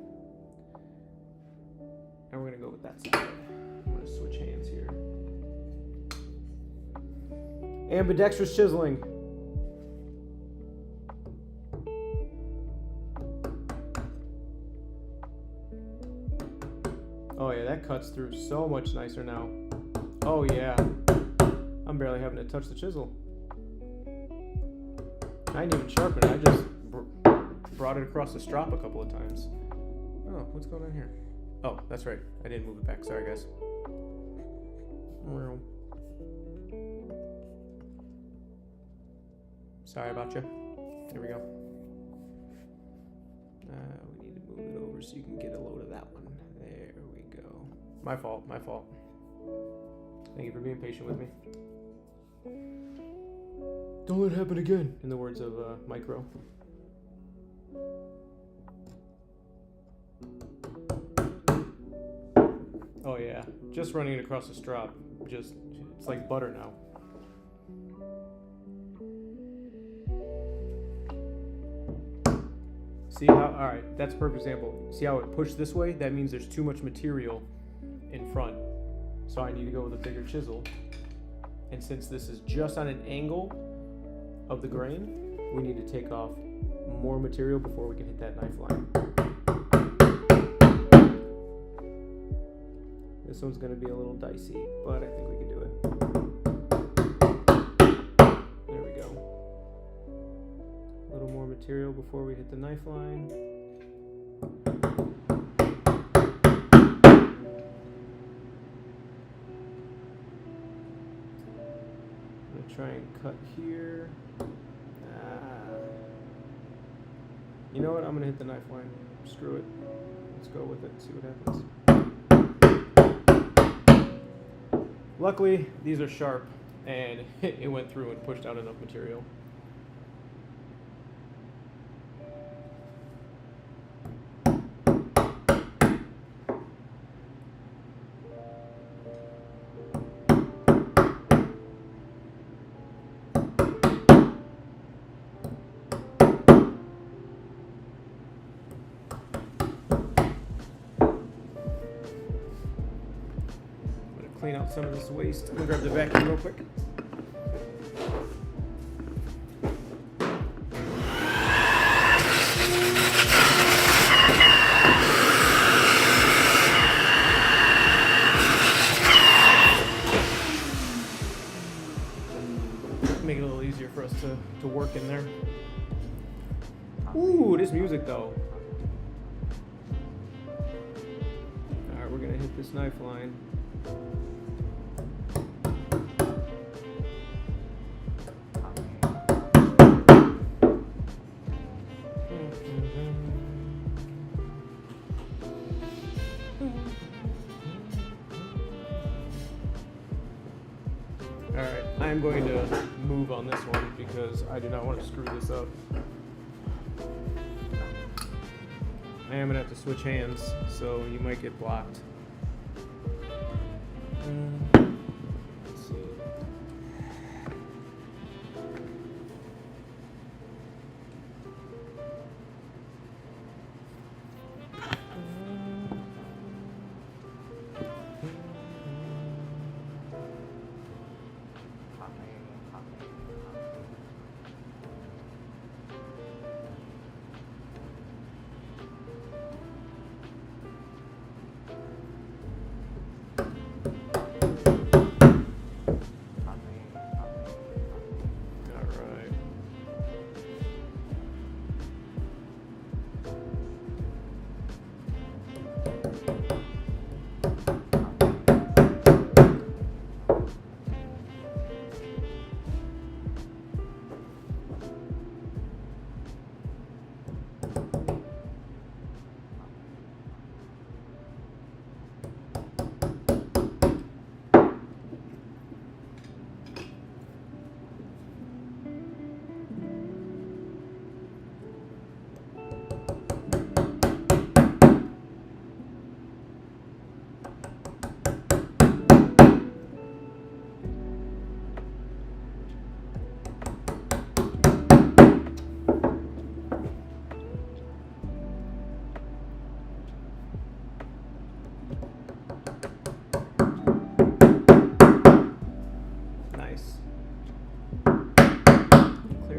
And we're gonna go with that side. I'm gonna switch hands here. Ambidextrous chiseling. Oh yeah, that cuts through so much nicer now. Oh yeah. I'm barely having to touch the chisel. I didn't even sharpen it, I just brought it across the strop a couple of times. Oh, what's going on here? Oh, that's right. I didn't move it back. Sorry, guys. Sorry about you. There we go. We need to move it over so you can get a load of that one. There we go. My fault. My fault. Thank you for being patient with me. Don't let it happen again, in the words of Micro. Oh yeah, just running it across the strop, it's like butter now. See how, alright, that's a perfect example. See how it pushed this way? That means there's too much material in front. So I need to go with a bigger chisel. And since this is just on an angle of the grain, we need to take off more material before we can hit that knife line. This one's going to be a little dicey, but I think we can do it. There we go. A little more material before we hit the knife line. I'm going to try and cut here. You know what? I'm going to hit the knife line. Screw it. Let's go with it and see what happens. Luckily, these are sharp, and it went through and pushed out enough material. Clean out some of this waste. I'm gonna grab the vacuum real quick. Make it a little easier for us to work in there. Ooh, this music though. Alright, we're gonna hit this knife line. Alright, I'm going to move on this one because I do not want to screw this up. I am going to have to switch hands, so you might get blocked. Let's see.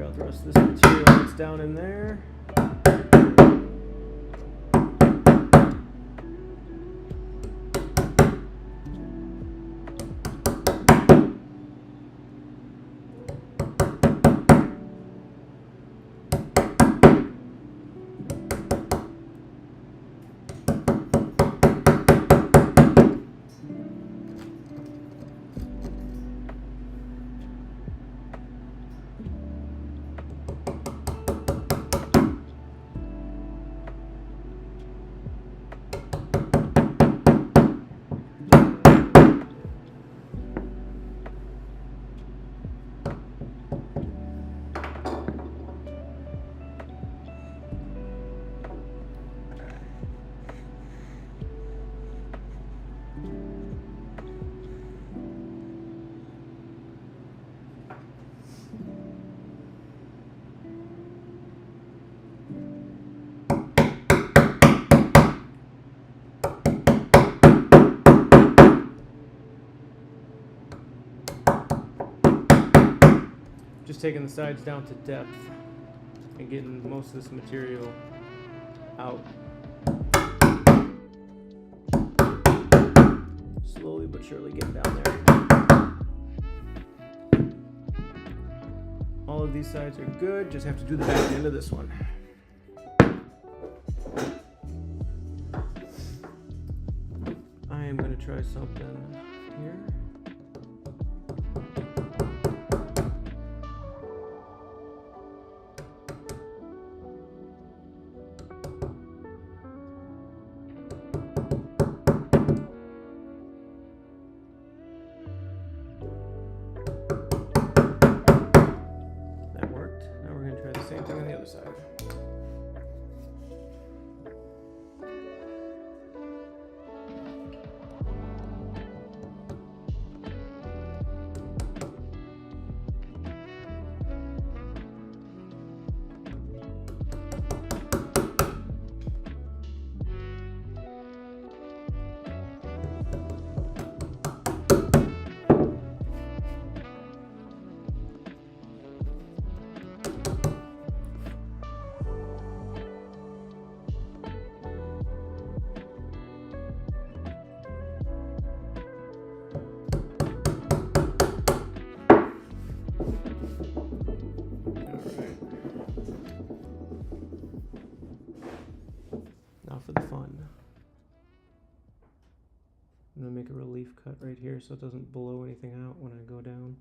out the rest of this material that's down in there. Just taking the sides down to depth and getting most of this material out. Slowly but surely getting down there. All of these sides are good, just have to do the back end of this one. I am going to try something here. Side. For the fun, I'm going to make a relief cut right here so it doesn't blow anything out when I go down.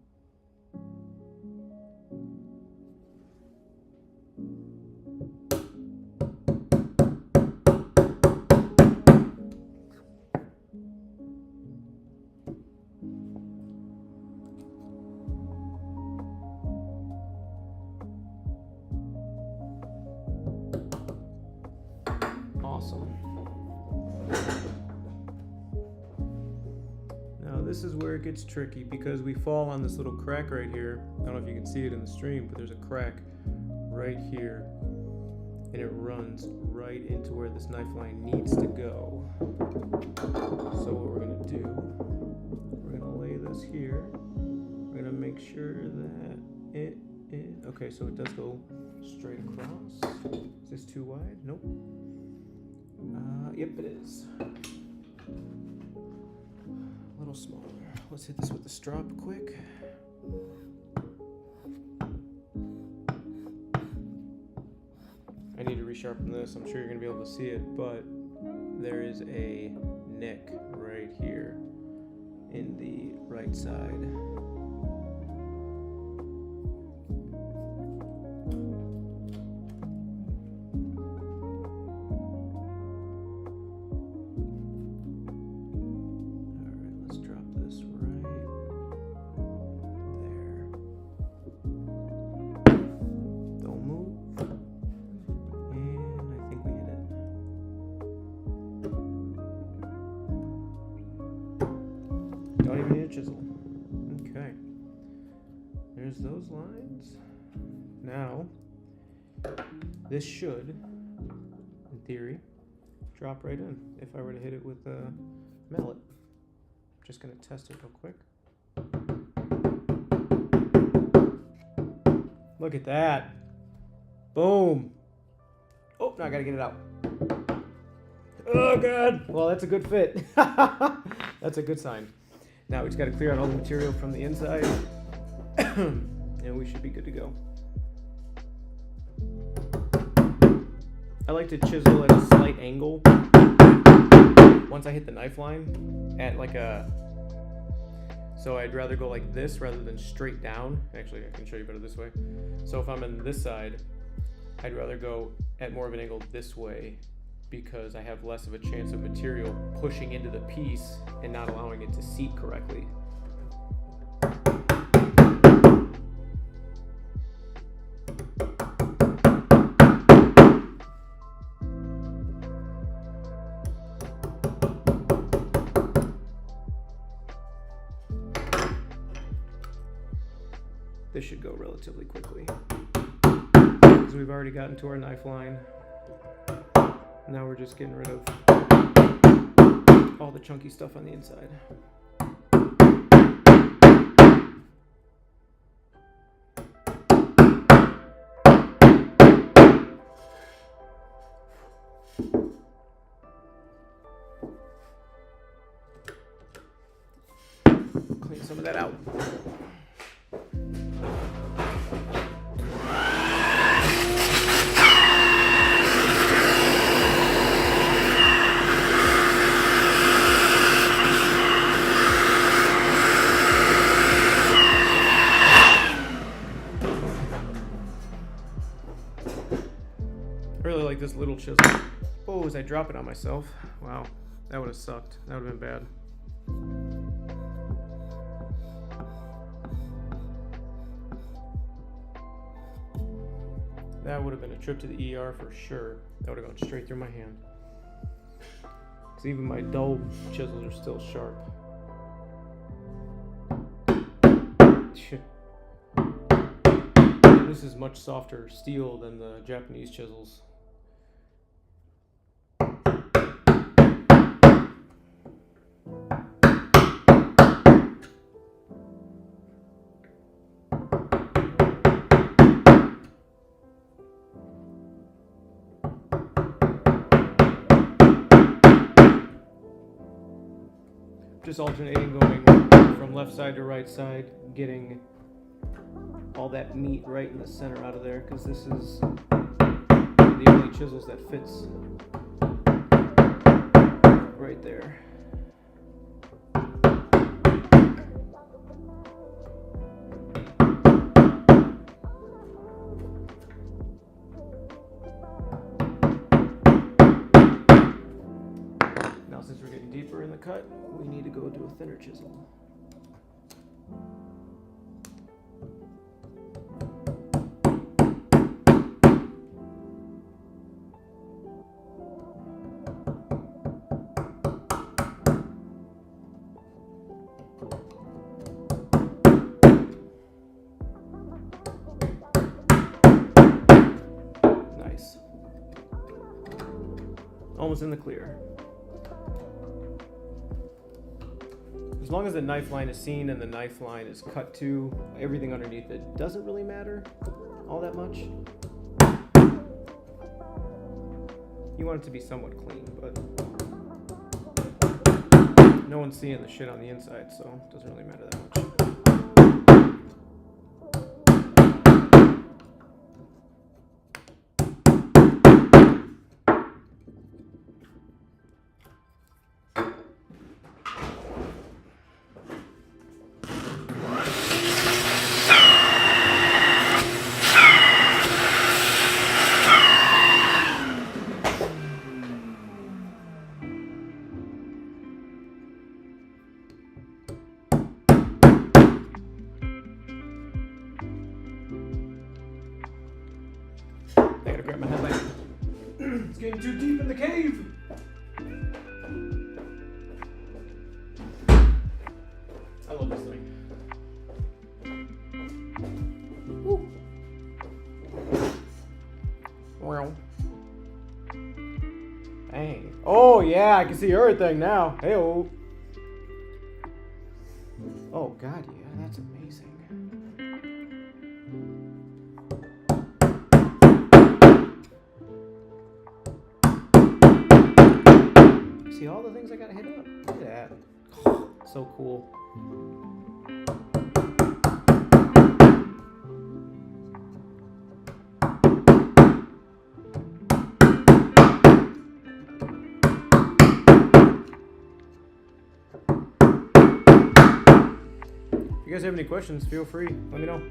Awesome. Now this is where it gets tricky because we fall on this little crack right here. I don't know if you can see it in the stream, but there's a crack right here and it runs right into where this knife line needs to go. So what we're going to do, we're going to lay this here. We're going to make sure that it is, okay, so it does go straight across. Is this too wide? Nope. Yep, it is. A little smaller. Let's hit this with the strop quick. I need to resharpen this. I'm sure you're going to be able to see it, but there is a nick right here in the right side. Don't even need a chisel. Okay. There's those lines. Now, this should, in theory, drop right in if I were to hit it with a mallet. Just going to test it real quick. Look at that. Boom. Oh, now I gotta get it out. Oh, God. Well, that's a good fit. That's a good sign. Now we just gotta clear out all the material from the inside. And we should be good to go. I like to chisel at a slight angle. Once I hit the knife line, at like a... So I'd rather go like this rather than straight down. Actually, I can show you better this way. So if I'm on this side, I'd rather go at more of an angle this way because I have less of a chance of material pushing into the piece and not allowing it to seat correctly. This should go relatively quickly because we've already gotten to our knife line. Now we're just getting rid of all the chunky stuff on the inside. Clean some of that out. I really like this little chisel. Oh, as I drop it on myself. Wow, that would have sucked. That would have been bad. That would have been a trip to the ER for sure. That would have gone straight through my hand. Because even my dull chisels are still sharp. This is much softer steel than the Japanese chisels. Just alternating, going from left side to right side, getting all that meat right in the center out of there, because this is the only chisels that fits right there. Now since we're getting deeper in the cut, we need to go to a thinner chisel. Nice. Almost in the clear. As long as the knife line is seen and the knife line is cut to, everything underneath it doesn't really matter all that much. You want it to be somewhat clean, but no one's seeing the shit on the inside, so it doesn't really matter that much. I gotta grab my headlight. It's getting too deep in the cave. I love this thing. Woo. Well. Dang. Oh yeah, I can see everything now. Hey-oh. Oh god, yeah, that's amazing. See all the things I gotta hit up? Look at that. So cool. If you guys have any questions, feel free. Let me know.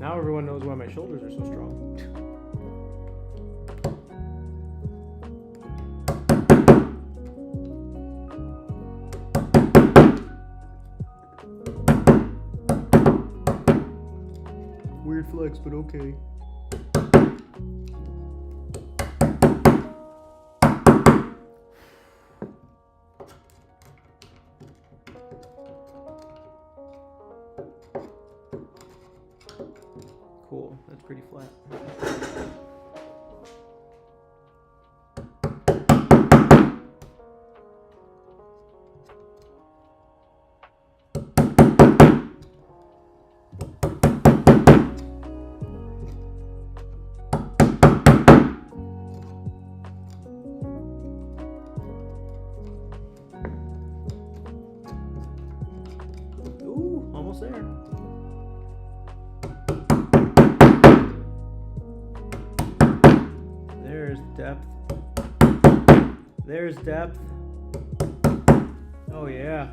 Now everyone knows why my shoulders are so strong. Weird flex, but okay. Cool, that's pretty flat. Ooh, almost there. There's depth. There's depth. Oh yeah.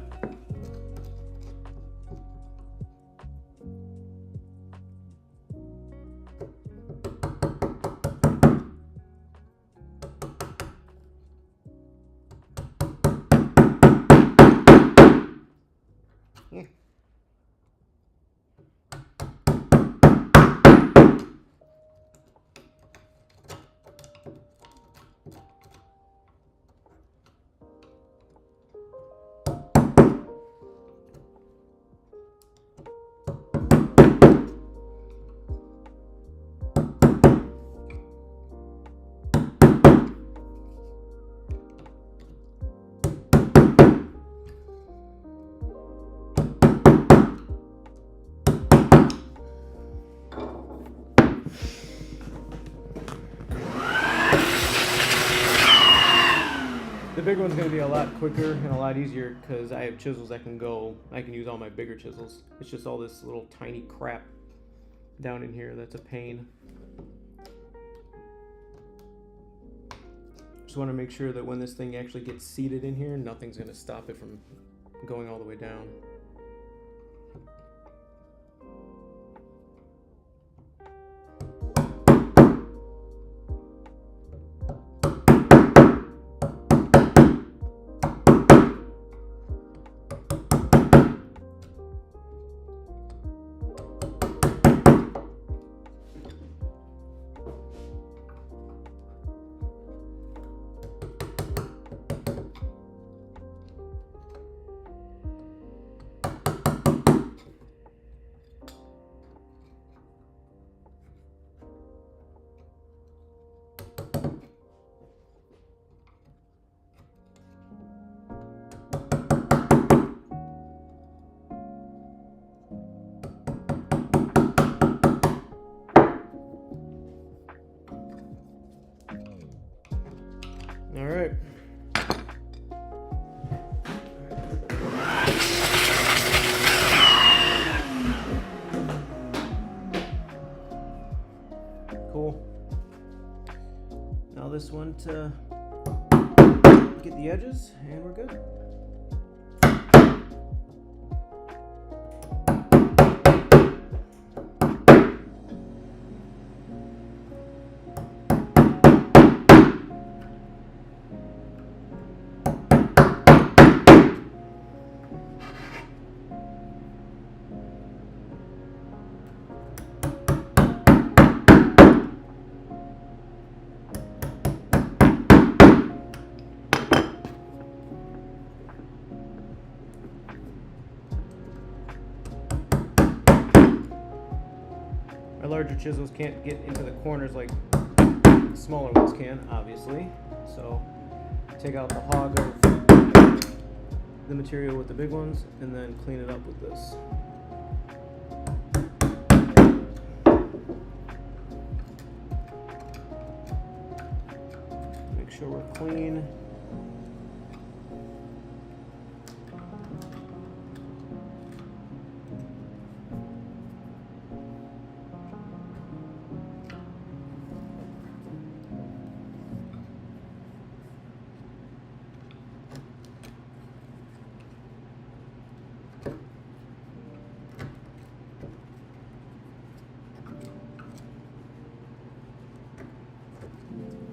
The big one's going to be a lot quicker and a lot easier because I have chisels that can go. I can use all my bigger chisels. It's just all this little tiny crap down in here that's a pain. Just want to make sure that when this thing actually gets seated in here, nothing's going to stop it from going all the way down. All right. Cool. Now this one to get the edges, and we're good. Our larger chisels can't get into the corners like smaller ones can, obviously. So take out the hog of the material with the big ones and then clean it up with this. Make sure we're clean.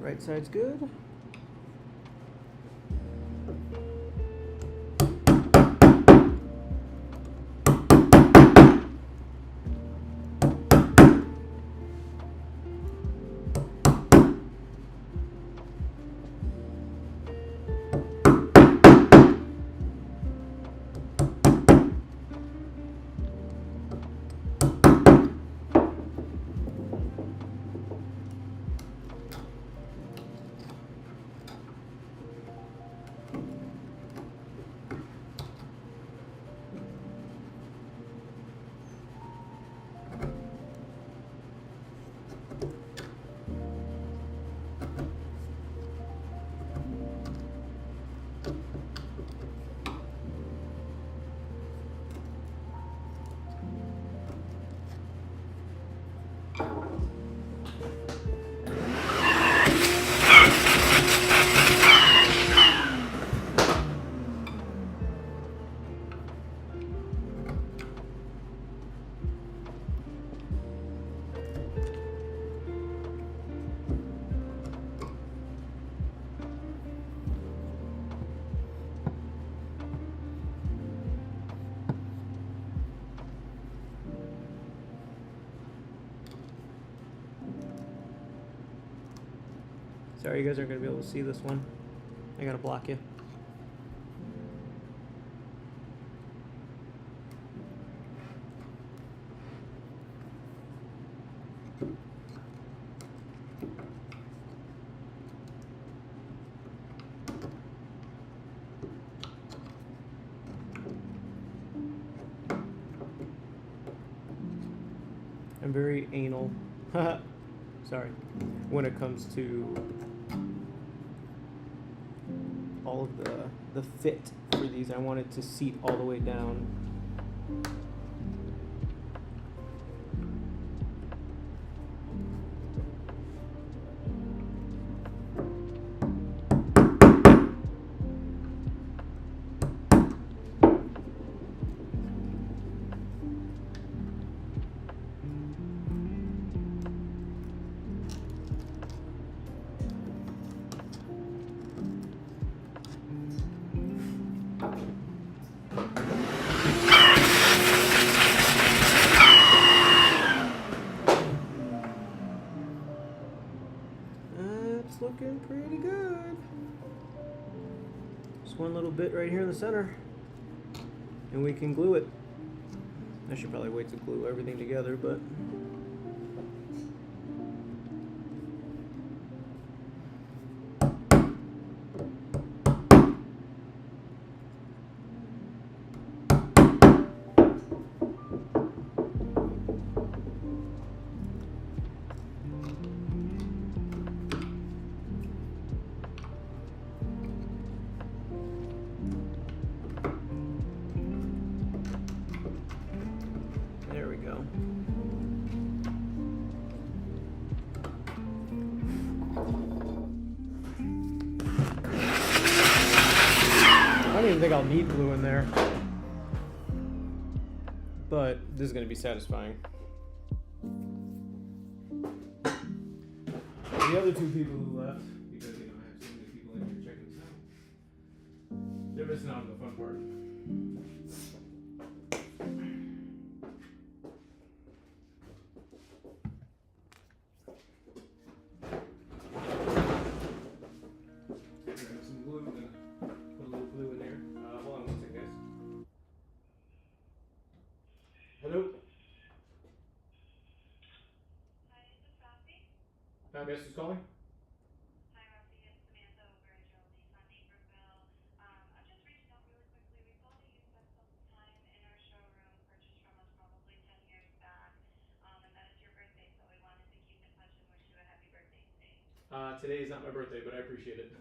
Right side's good. Sorry, you guys aren't going to be able to see this one. I gotta block you. I'm very anal. Sorry. When it comes to all of the fit for these, I want it to seat all the way down. That's looking pretty good. Just one little bit right here in the center, and we can glue it. I should probably wait to glue everything together, but don't even think I'll need glue in there. But this is going to be satisfying. The other two people who left, because I have so many people in here checking this out, they're missing out on the fun part. Grab some glue, I'm gonna put a little glue in there. Hold on one second, guys. Hello?
Hi, this is Roxy.
Guess who's calling?
Hi, Roxy. It's Samantha over at Jolie's on Naperville. I'm just reaching out really quickly. We saw that you spent some time in our showroom, purchased from us probably 10 years back, and that it's your birthday, so we wanted to keep in touch and wish you a happy birthday today.
Today is not my birthday, but I appreciate it.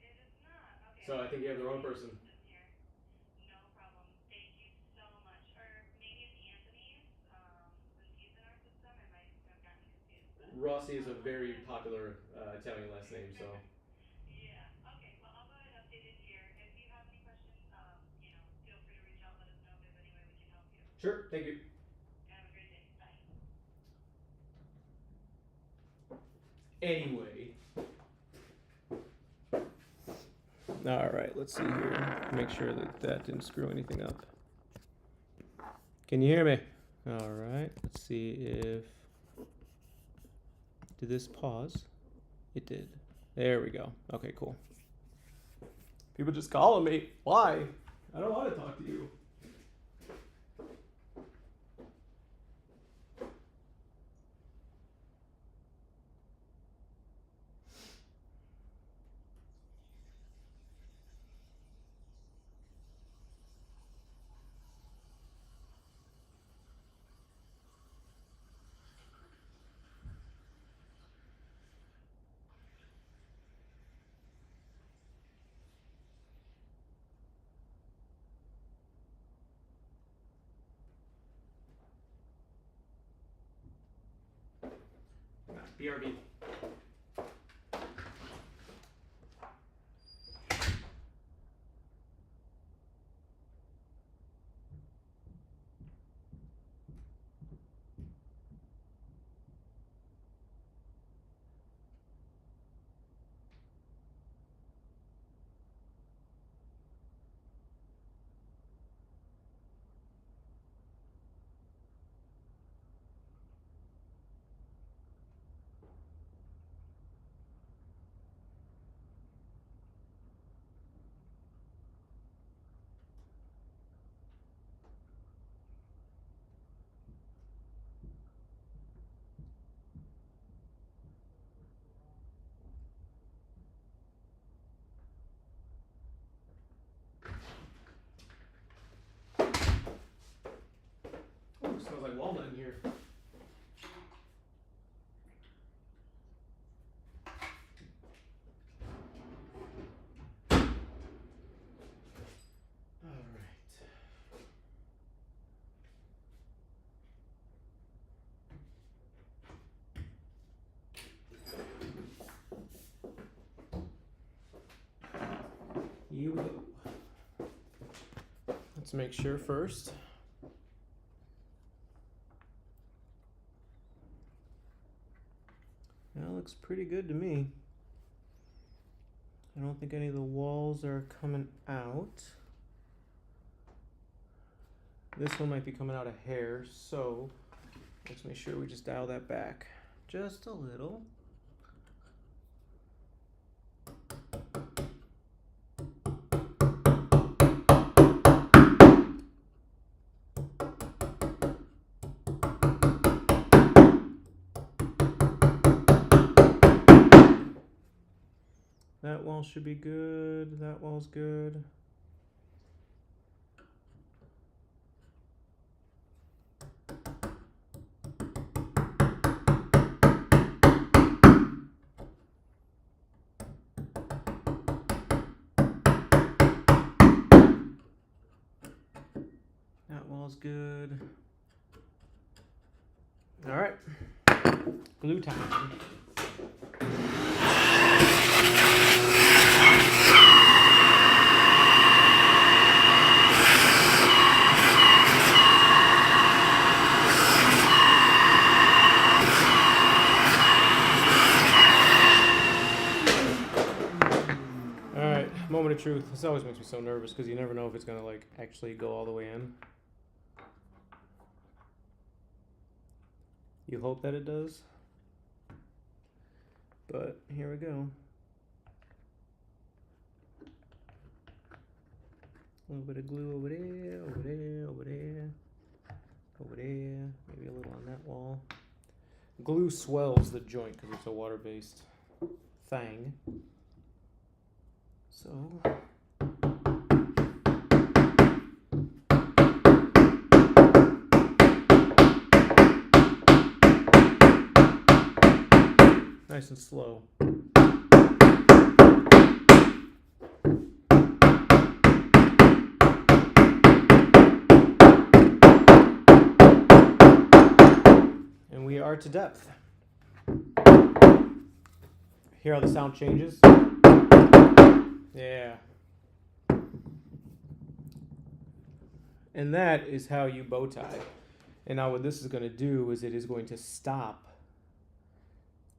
It is not. Okay.
So I think you have the wrong person.
Here. No problem. Thank you so much. Or maybe it's Anthony's. Since he's in our system, I might have gotten confused. But,
Rossi is a very popular Italian last name, so.
Yeah. Okay. Well, I'll go ahead and update it here. If you have any questions, feel free to reach out. Let us know if there's any way we can help you.
Sure, thank you.
Have a great day. Bye.
Anyway. All right, let's see here. Make sure that that didn't screw anything up. Can you hear me? All right, let's see if. Did this pause? It did. There we go. Okay, cool. People just calling me. Why? I don't want to talk to you. BRB. Oh, smells like walnut in here. All right. Here we go. Let's make sure first. That looks pretty good to me. I don't think any of the walls are coming out. This one might be coming out a hair, so let's make sure we just dial that back just a little. That wall should be good. That wall's good. That wall's good. All right. Glue time. Moment of truth. This always makes me so nervous because you never know if it's gonna like actually go all the way in. You hope that it does. But here we go. A little bit of glue over there, over there, over there, over there. Maybe a little on that wall. Glue swells the joint because it's a water-based thing. So nice and slow. And we are to depth. Hear how the sound changes? Yeah. And that is how you bow tie. And now what this is going to do is it is going to stop,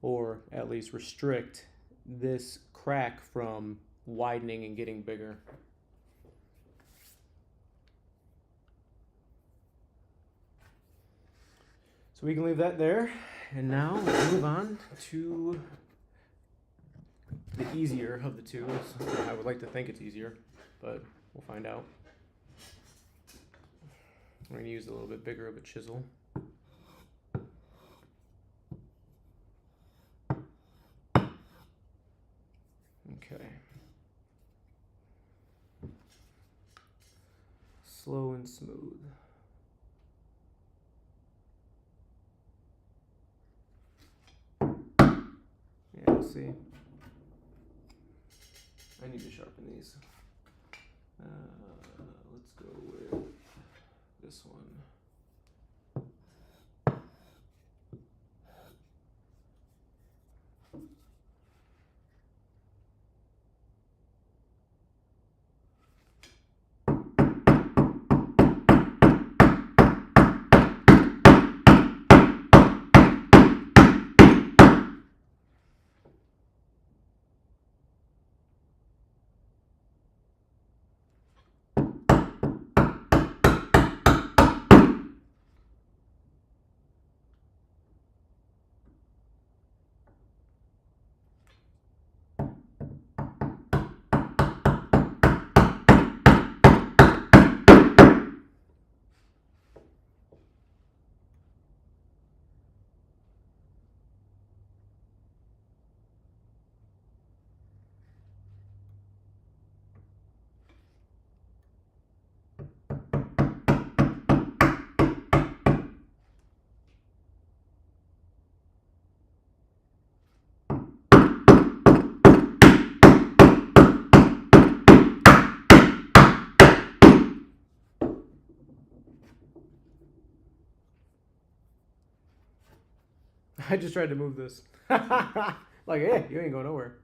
or at least restrict, this crack from widening and getting bigger. So we can leave that there. And now let's move on to the easier of the two. I would like to think it's easier, but we'll find out. We're going to use a little bit bigger of a chisel. Okay. Slow and smooth. Yeah, see. I need to sharpen these. Let's go with this one. I just tried to move this. Like, hey, you ain't going nowhere.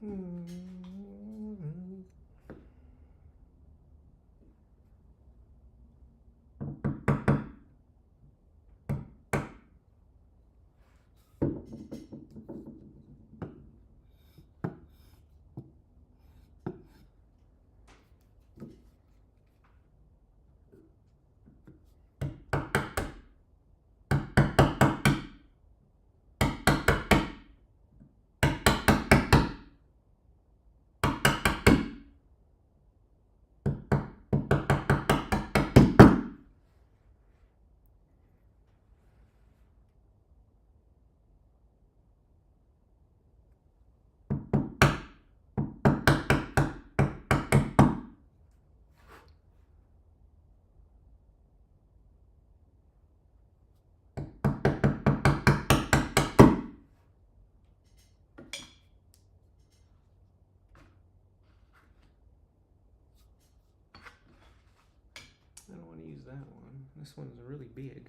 I don't want to use that one. This one's really big.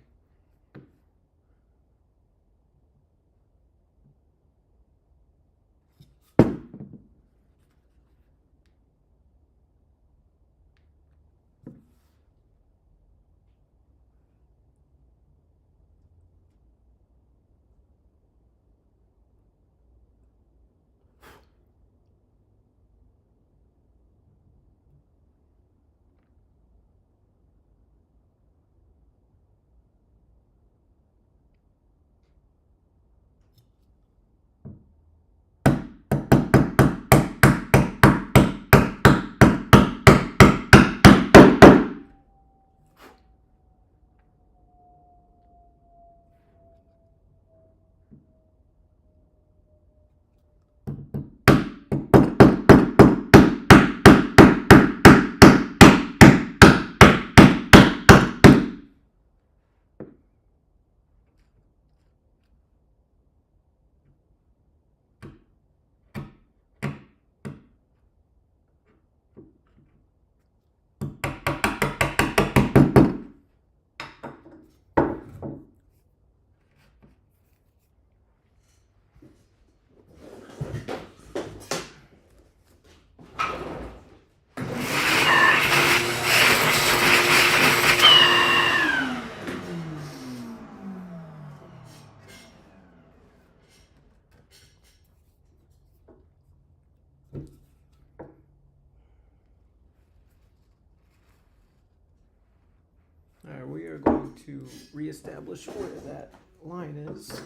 Alright, we are going to reestablish where that line is,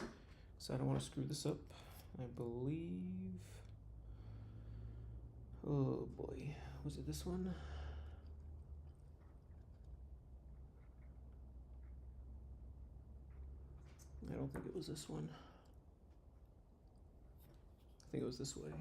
so I don't want to screw this up. I believe... Oh boy, was it this one? I don't think it was this one. I think it was this way.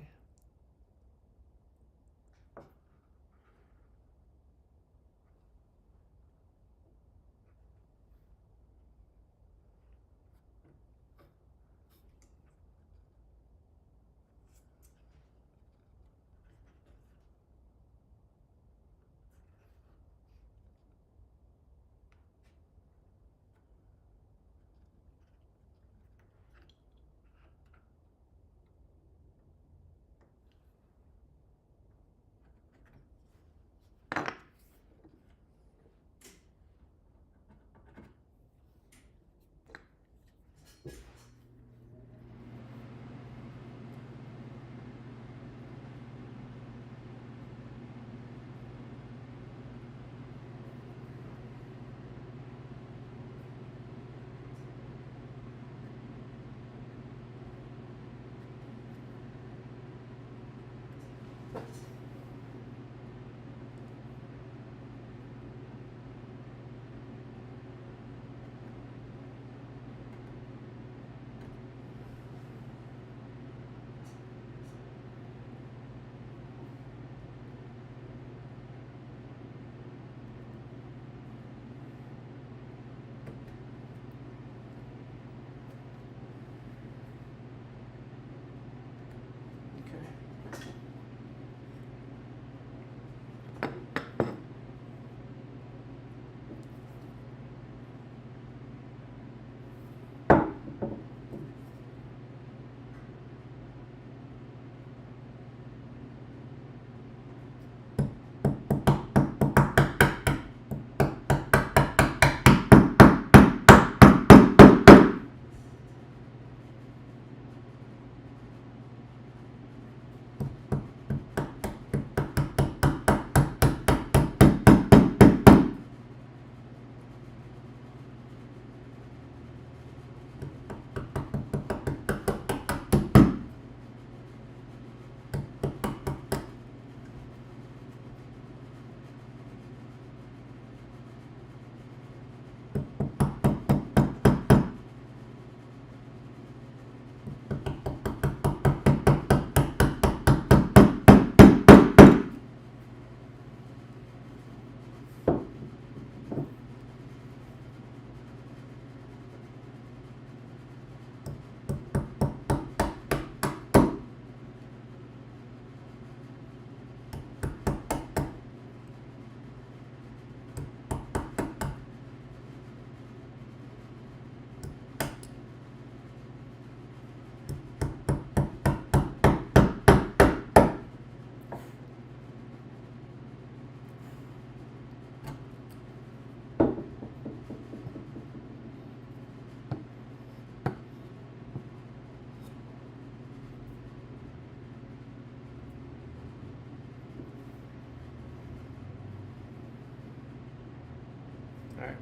All right,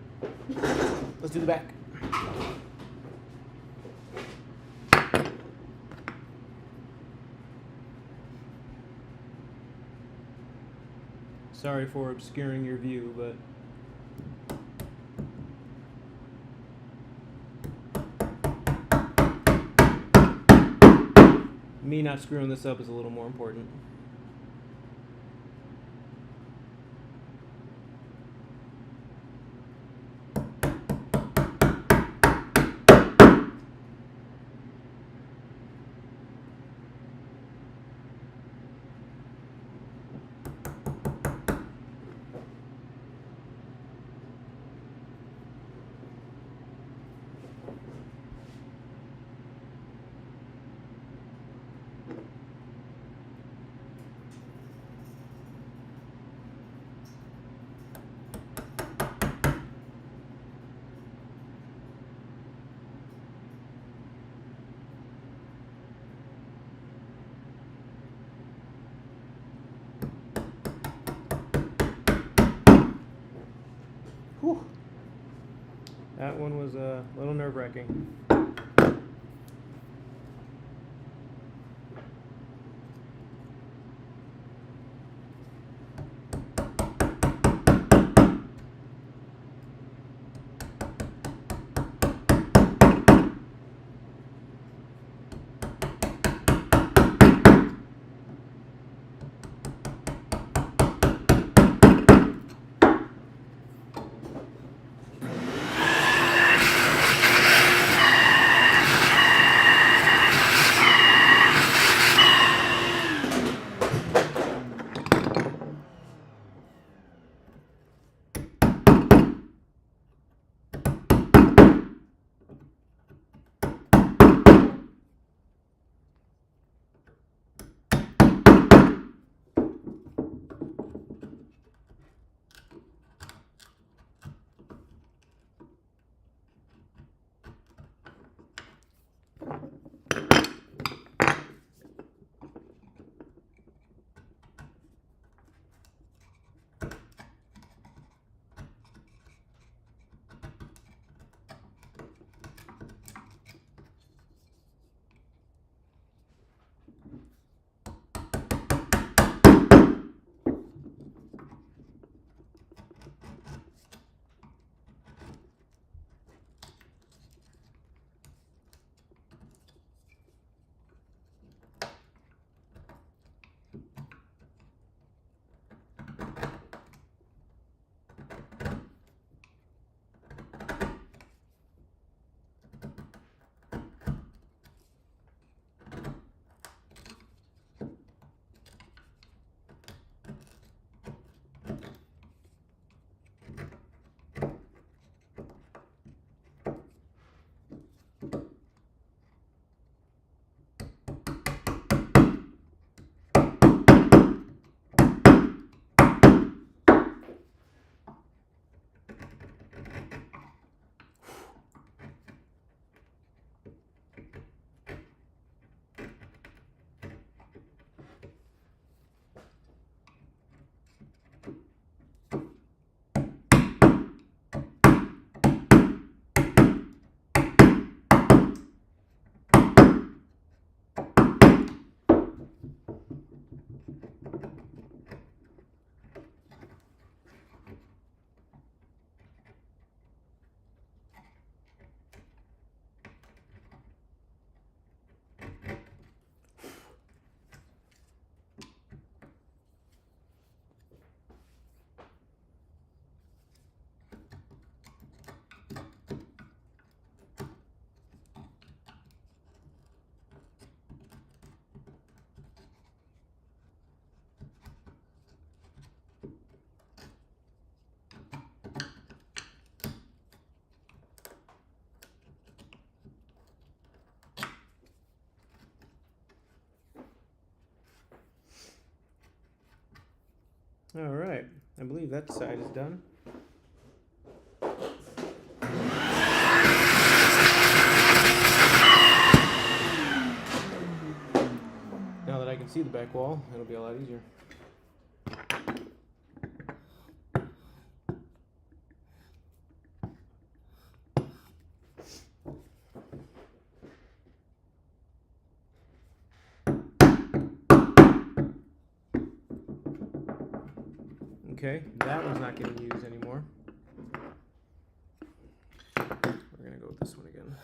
let's do the back. Sorry for obscuring your view, but me not screwing this up is a little more important. Whew. That one was a little nerve-wracking. All right, I believe that side is done. Now that I can see the back wall, it'll be a lot easier. Okay, that one's not getting used anymore. We're gonna go with this one again.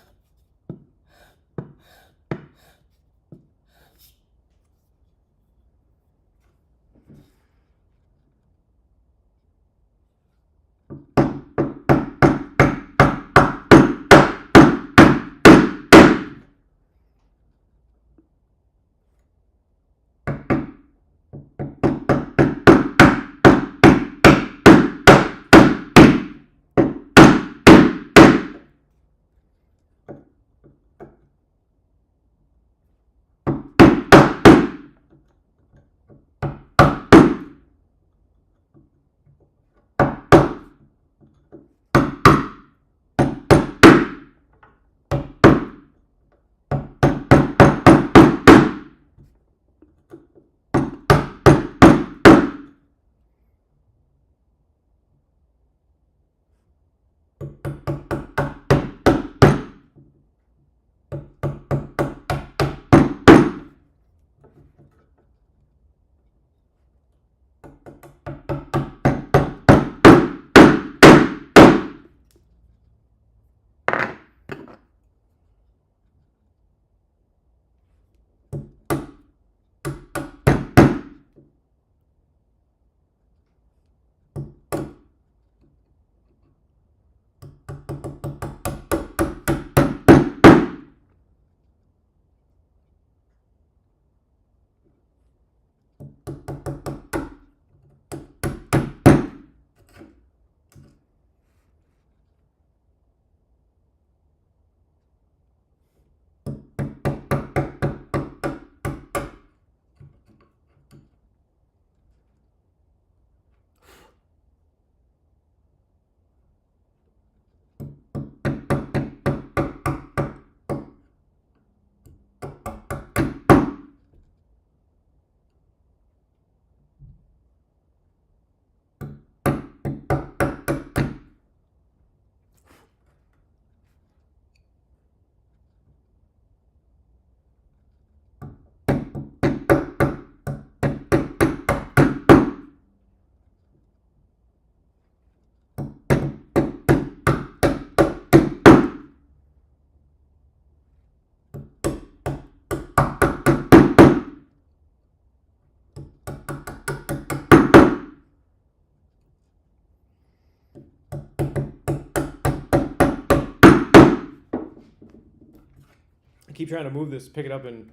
I keep trying to move this, pick it up and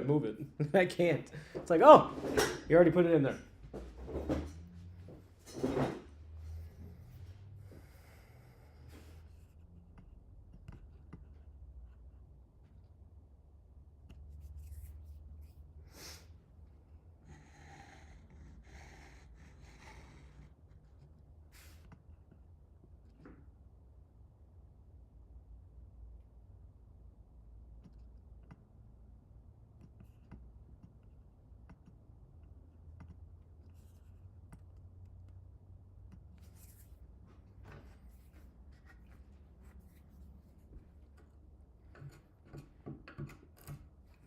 move it. I can't. It's like, oh, you already put it in there.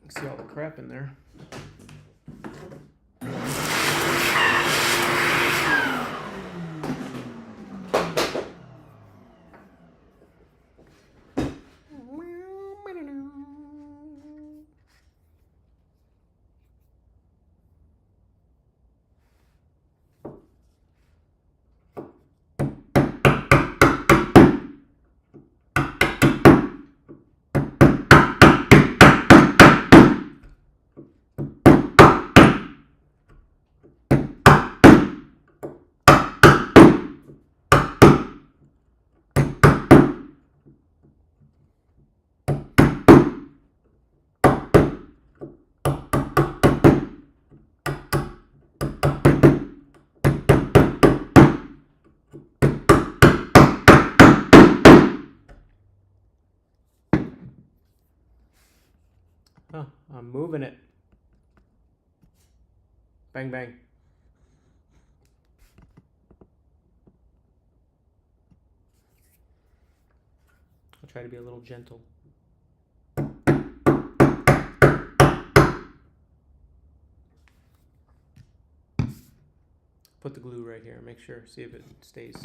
See all the crap in there. I'm moving it. Bang, bang. I'll try to be a little gentle. Put the glue right here. Make sure. See if it stays.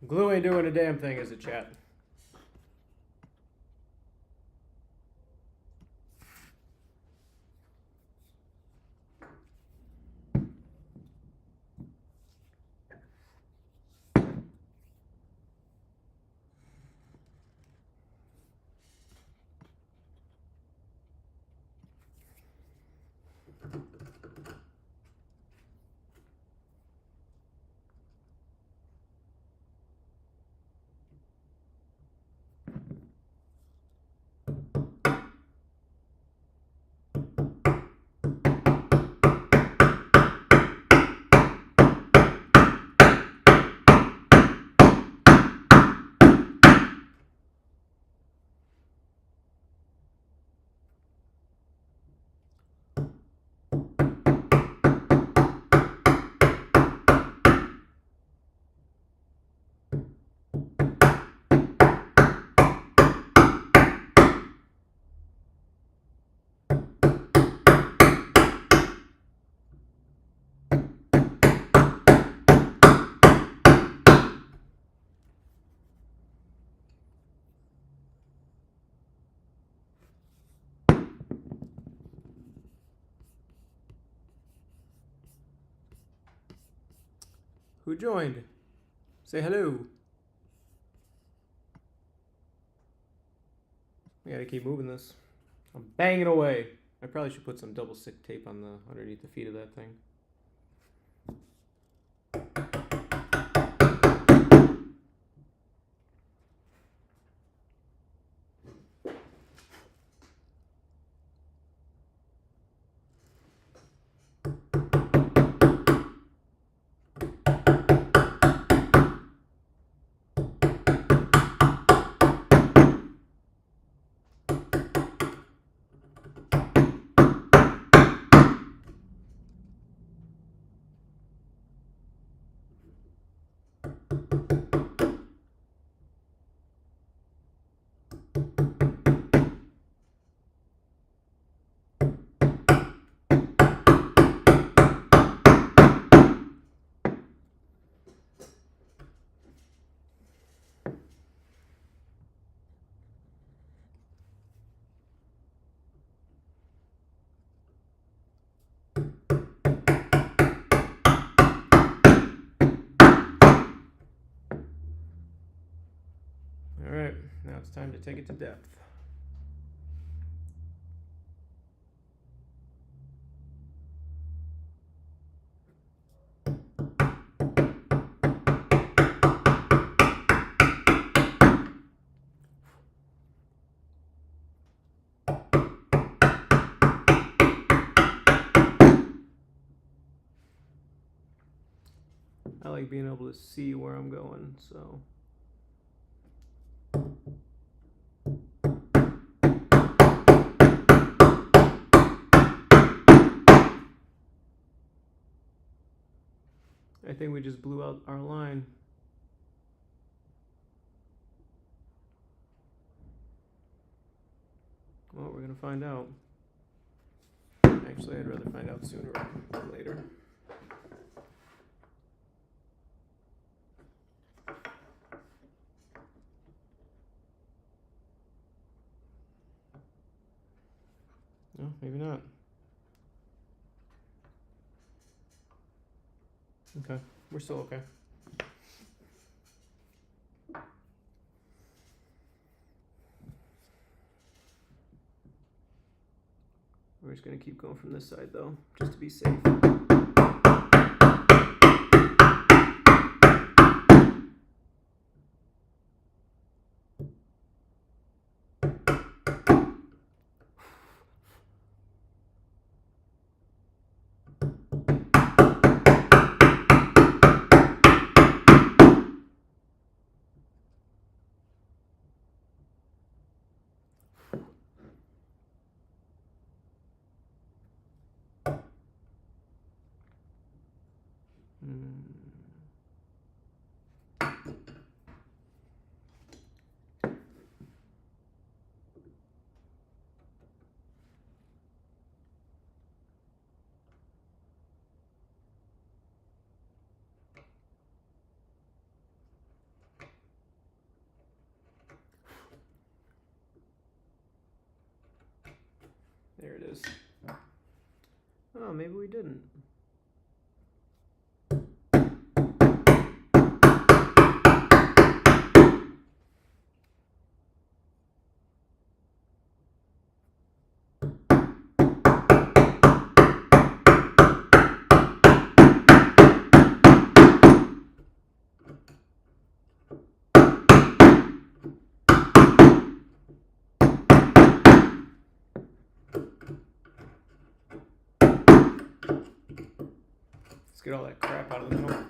Glue ain't doing a damn thing, is it, chat? Who joined? Say hello. We gotta keep moving this. I'm banging away. I probably should put some double stick tape on the underneath the feet of that thing. Alright, now it's time to take it to depth. I like being able to see where I'm going, so. I think we just blew out our line. Well, we're gonna find out. Actually, I'd rather find out sooner than later. No, maybe not. Okay, we're still okay. We're just gonna keep going from this side though, just to be safe. is. Oh, maybe we didn't. Let's get all that crap out of the middle.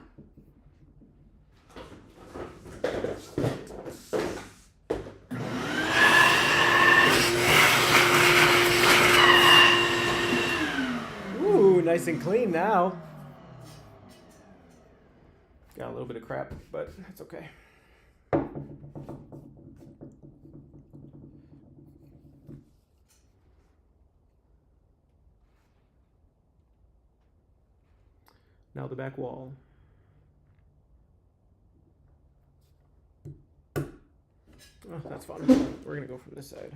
Ooh, nice and clean now. Got a little bit of crap, but that's okay. Now the back wall. Oh, that's fun. We're gonna go from this side.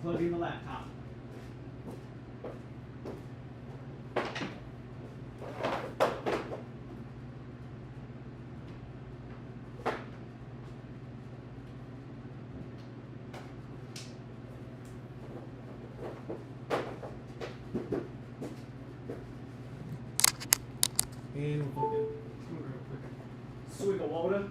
Plug in the laptop. And we'll do a swig of water.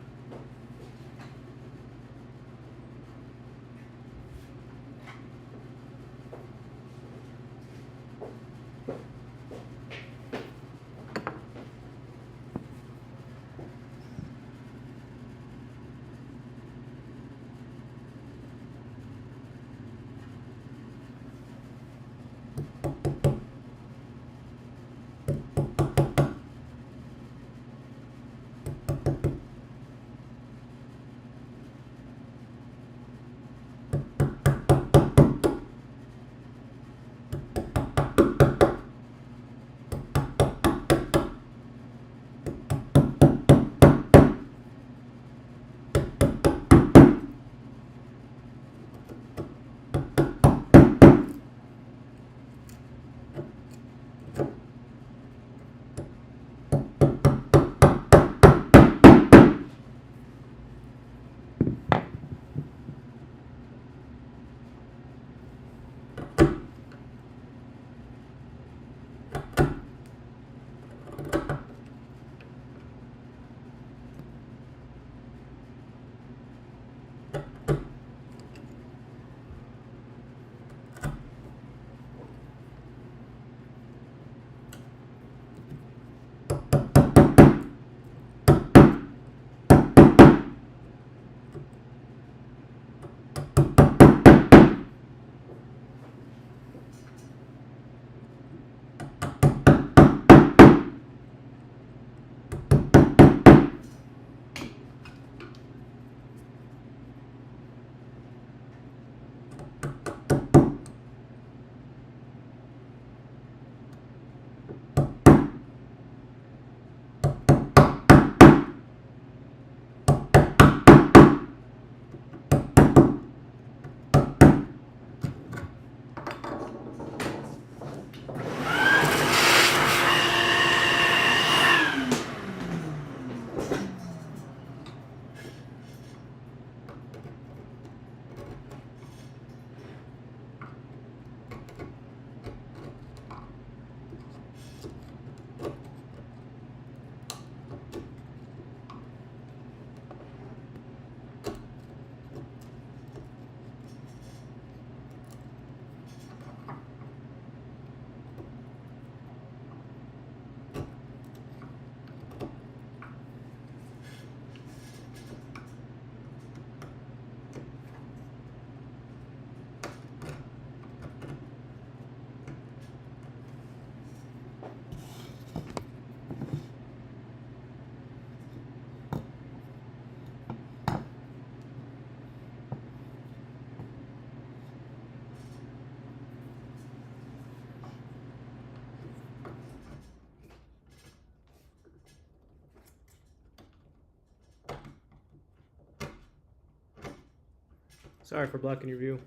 Sorry for blocking your view.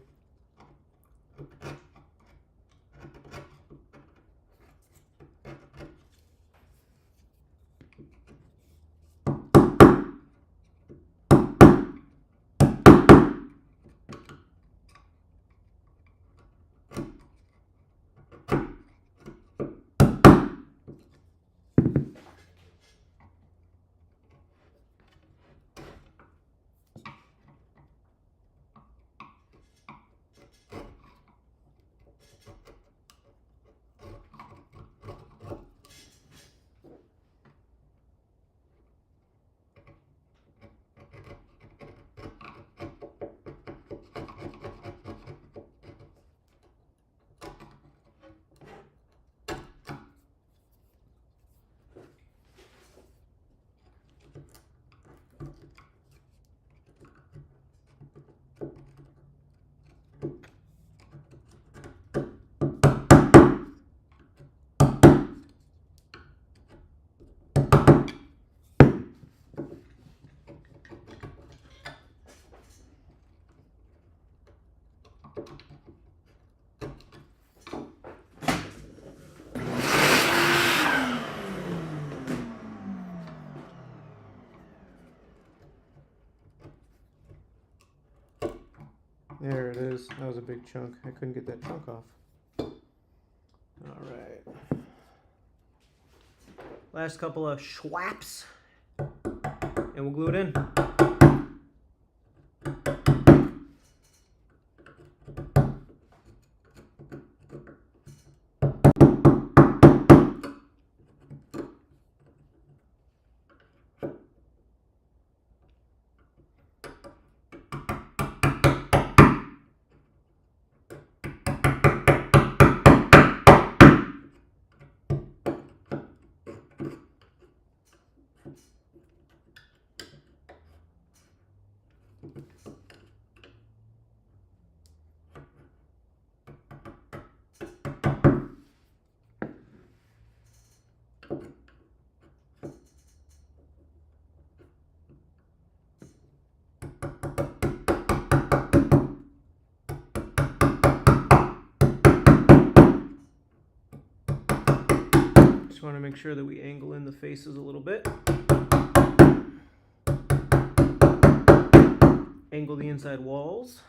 There it is. That was a big chunk. I couldn't get that chunk off. All right. Last couple of schwaps, and we'll glue it in. Just want to make sure that we angle in the faces a little bit. Angle the inside walls.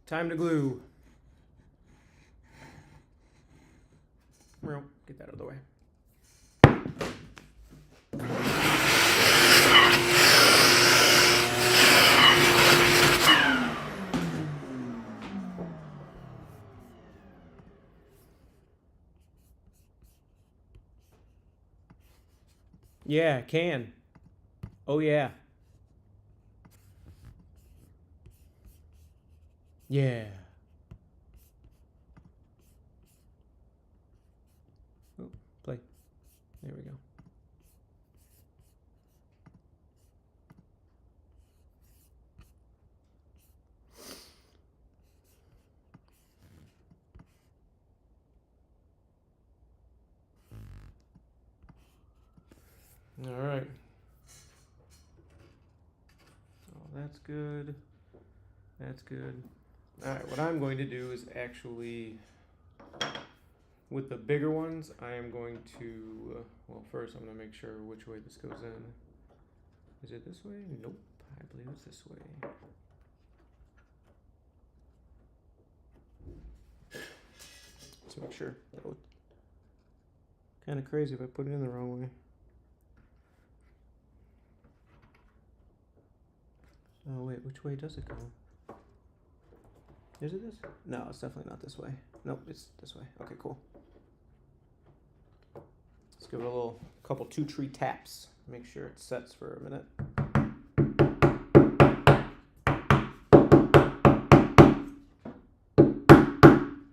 Time to glue. Well, get that out of the way. Yeah, can. Oh, yeah. Yeah. Oh, play. There we go. All right. Oh, that's good. That's good. All right, what I'm going to do is actually, with the bigger ones, I am going to, well, first I'm going to make sure which way this goes in. Is it this way? Nope, I believe it's this way. Let's make sure. That would kind of crazy if I put it in the wrong way. Oh wait, which way does it go? Is it this? No, it's definitely not this way. Nope, it's this way. Okay, cool. Let's give it a little couple 2-tree taps. Make sure it sets for a minute.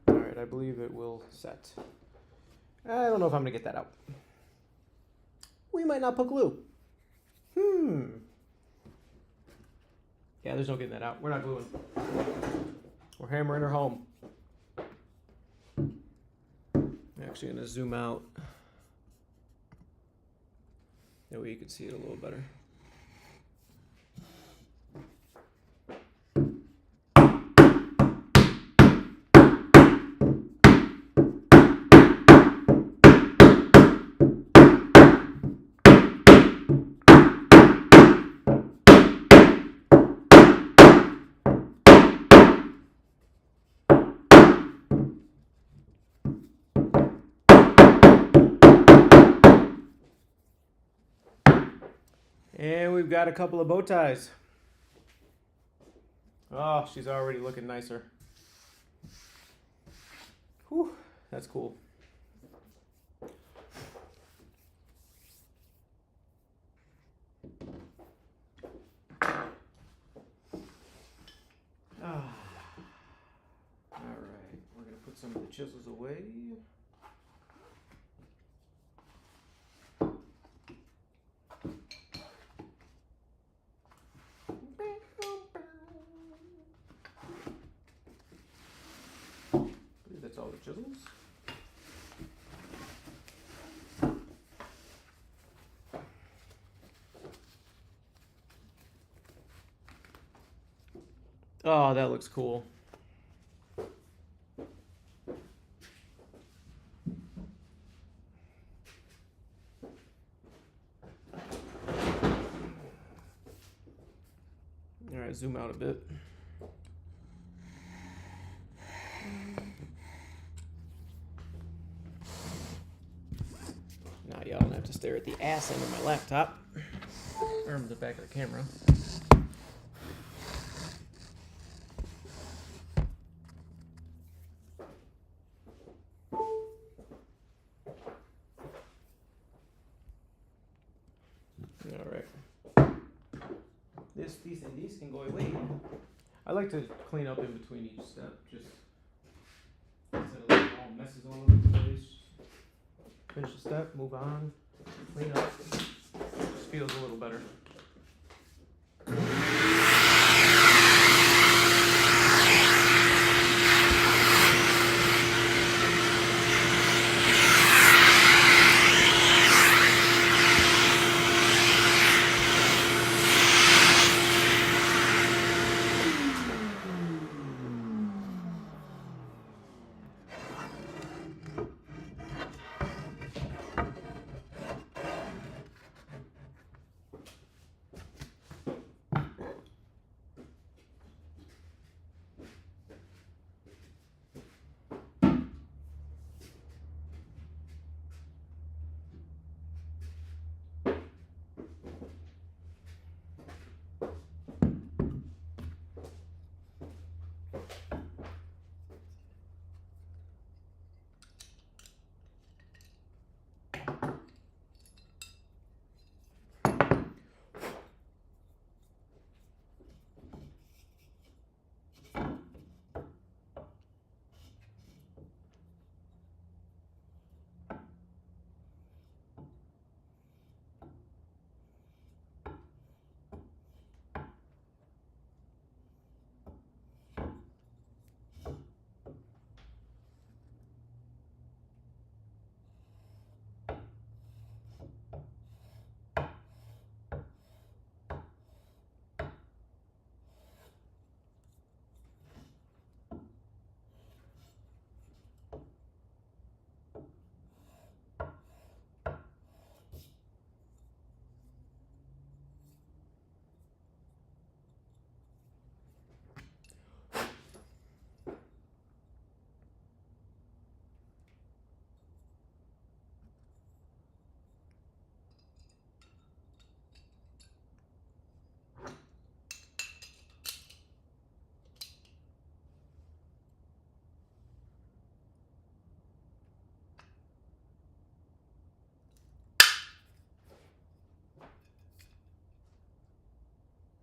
Alright, I believe it will set. I don't know if I'm gonna get that out. We might not put glue. Yeah, there's no getting that out. We're not gluing. We're hammering her home. I'm actually going to zoom out. That way you can see it a little better. And we've got a couple of bow ties. Oh, she's already looking nicer. Whew, that's cool. Alright, we're going to put some of the chisels away. That's all the chisels. Oh, that looks cool. All right, zoom out a bit. Now y'all don't have to stare at the ass end of my laptop or the back of the camera. All right. These can go away. I like to clean up in between each step, just instead of letting all messes all over the place. Finish the step, move on, clean up. Just feels a little better.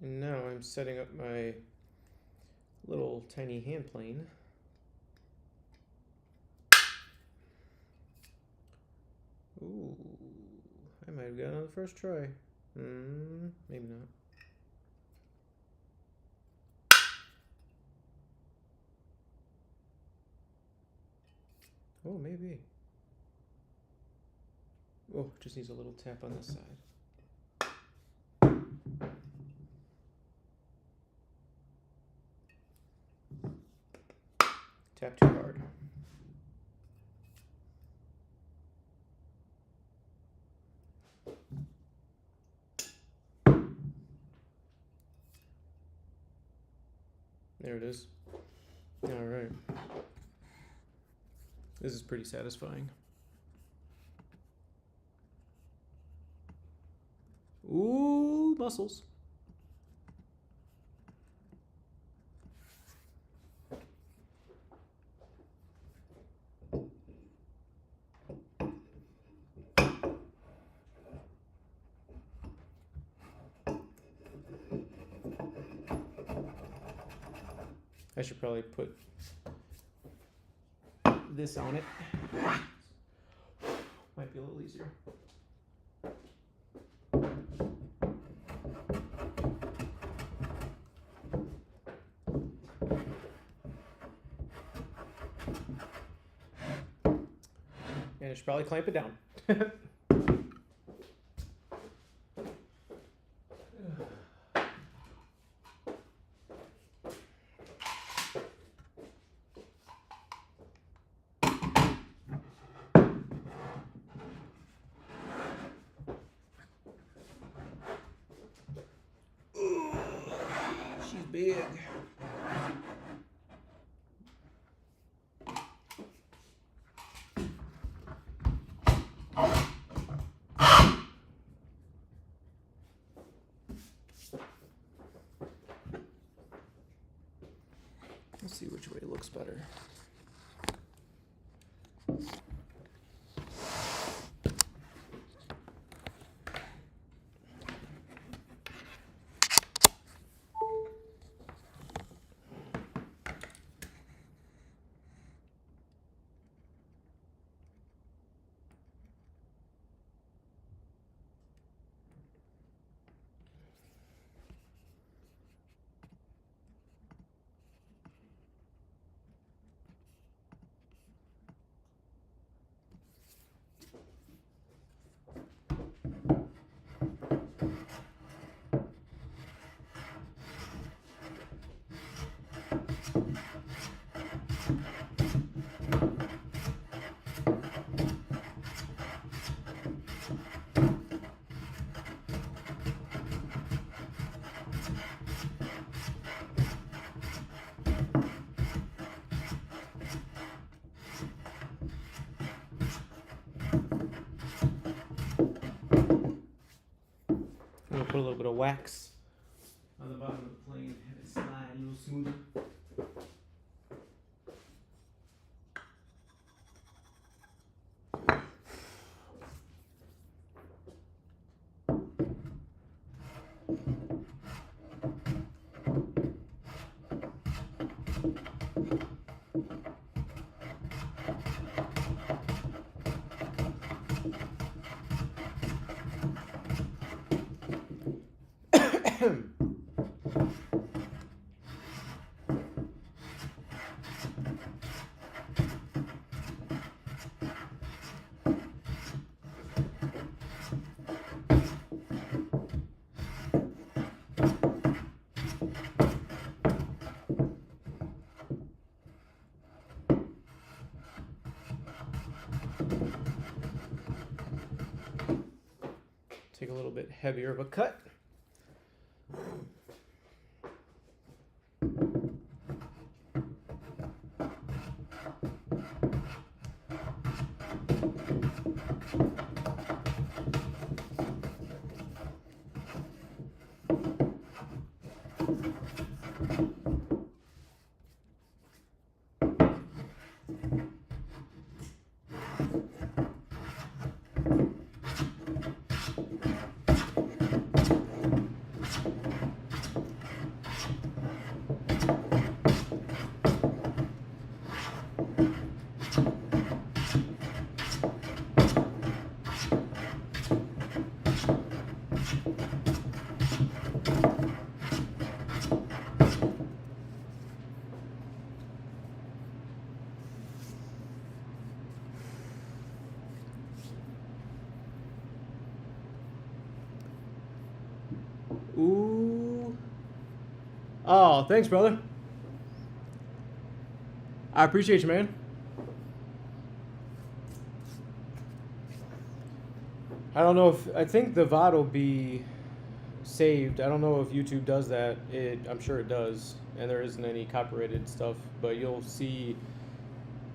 And now I'm setting up my little tiny hand plane. Ooh, I might have gotten on the first try. Maybe not. Oh, maybe. Oh, just needs a little tap on this side. Tap too hard. There it is. All right. This is pretty satisfying. Ooh, muscles. I should probably put this on it. Might be a little easier. And I should probably clamp it down. She's big. Let's see which way looks better. I'm gonna put a little bit of wax on the bottom of the plane, have it slide a little smoother. Take a little bit heavier of a cut. Ooh. Oh, thanks, brother. I appreciate you, man. I don't know if I think the VOD will be saved. I don't know if YouTube does that. I'm sure it does, and there isn't any copyrighted stuff. But you'll see.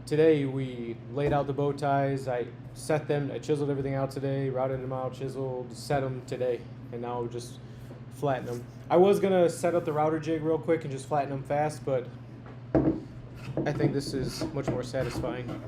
Today we laid out the bow ties. I set them. I chiseled everything out today. Routed them out. Chiseled. Set them today, and now we'll just flatten them. I was gonna set up the router jig real quick and just flatten them fast, but I think this is much more satisfying.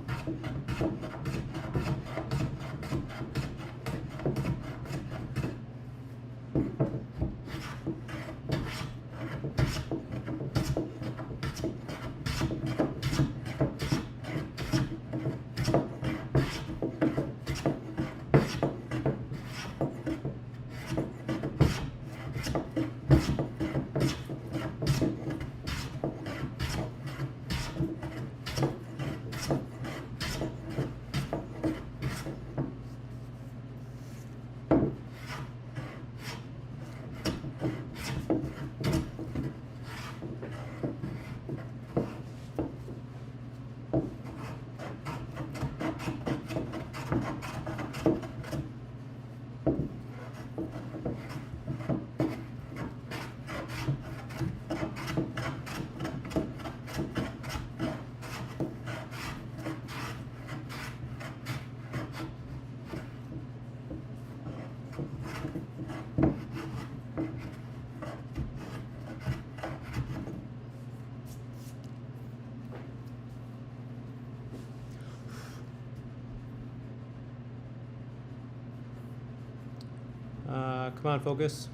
Come on, focus.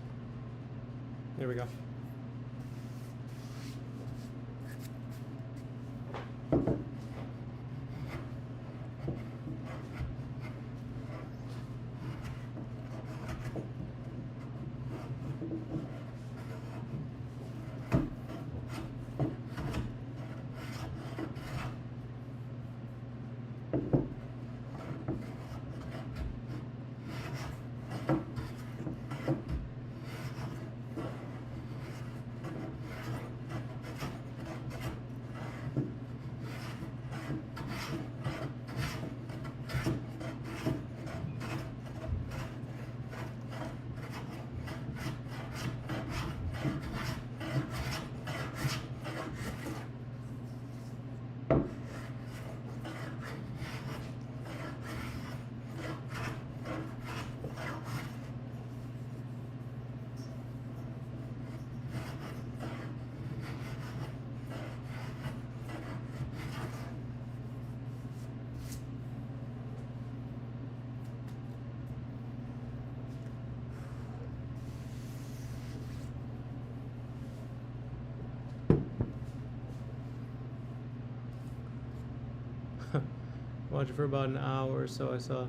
There we go. Watch it for about an hour or so. I saw.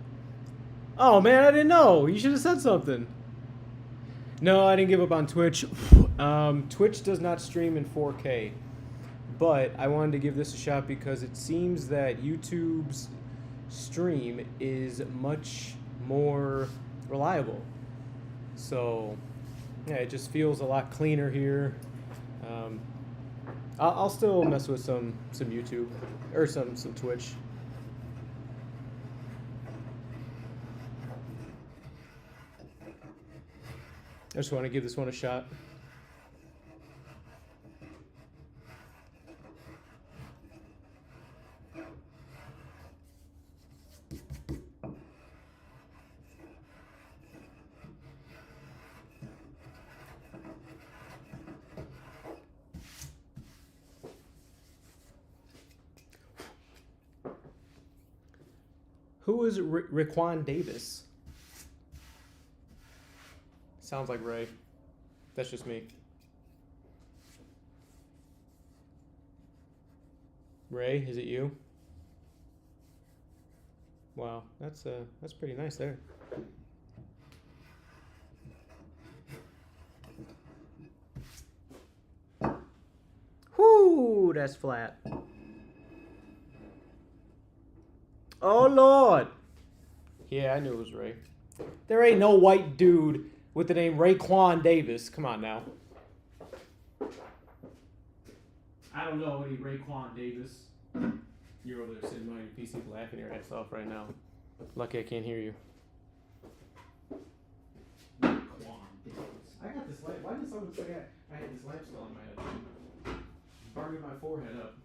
Oh man, I didn't know. You should have said something. No, I didn't give up on Twitch. Twitch does not stream in 4K, but I wanted to give this a shot because it seems that YouTube's stream is much more reliable. So, yeah, it just feels a lot cleaner here. I'll still mess with some YouTube or some Twitch. I just want to give this one a shot. Who is Raquan Davis? Sounds like Ray. That's just me. Ray, is it you? Wow, that's pretty nice there. Whoo, that's flat. Oh Lord. Yeah, I knew it was Ray. There ain't no white dude with the name Raekwon Davis. Come on now. I don't know any Raekwon Davis. You're over there sitting behind your PC laughing your ass off right now. Lucky I can't hear you. Raekwon Davis. I got this light. Why did someone say I had this lamp still on my head? Burning my forehead up.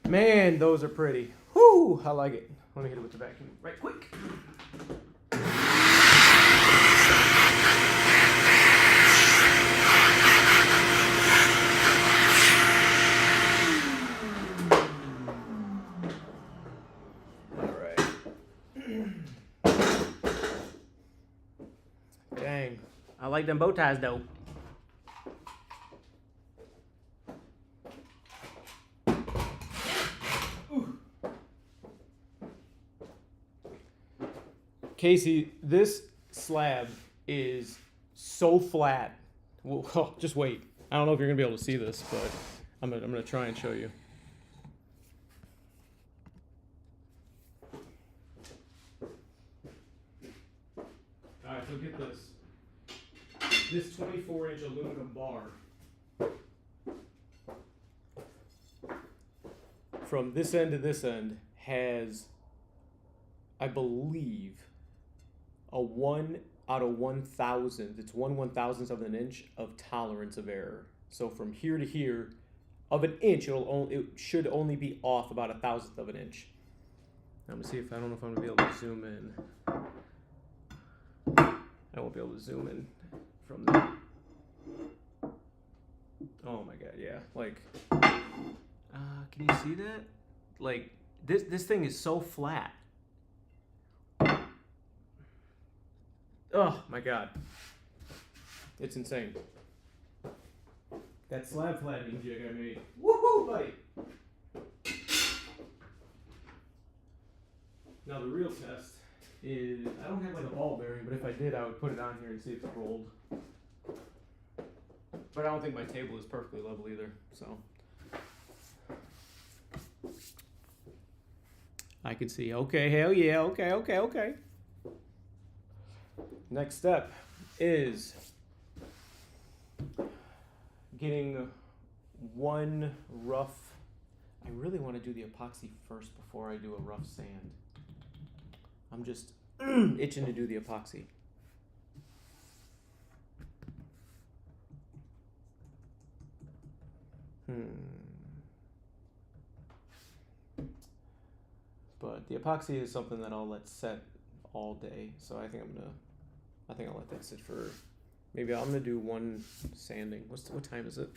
Man, those are pretty. Whoo! I like it. Let me hit it with the vacuum right quick. Dang. I like them bow ties though. Casey, this slab is so flat. Well, just wait. I don't know if you're gonna be able to see this, but I'm gonna try and show you. All right, so get this. This 24-inch aluminum bar, from this end to this end, has, I believe, a 1 out of 1,000. It's 1/1000th of an inch of tolerance of error. So from here to here, of an inch, it should only be off about 1,000th of an inch. I'm gonna see if I don't know if I'm gonna be able to zoom in. I won't be able to zoom in from there. Oh my god, yeah. Like, can you see that? Like, this thing is so flat. Oh my god. It's insane. That slab flattening jig I made. Woohoo, buddy! Now the real test is, I don't have like a ball bearing, but if I did, I would put it on here and see if it rolled. But I don't think my table is perfectly level either, so. I can see, okay, hell yeah, okay. Next step is getting one rough, I really want to do the epoxy first before I do a rough sand. I'm just itching to do the epoxy. But the epoxy is something that I'll let set all day, so I think I'll let that sit for, maybe I'm gonna do one sanding. What time is it?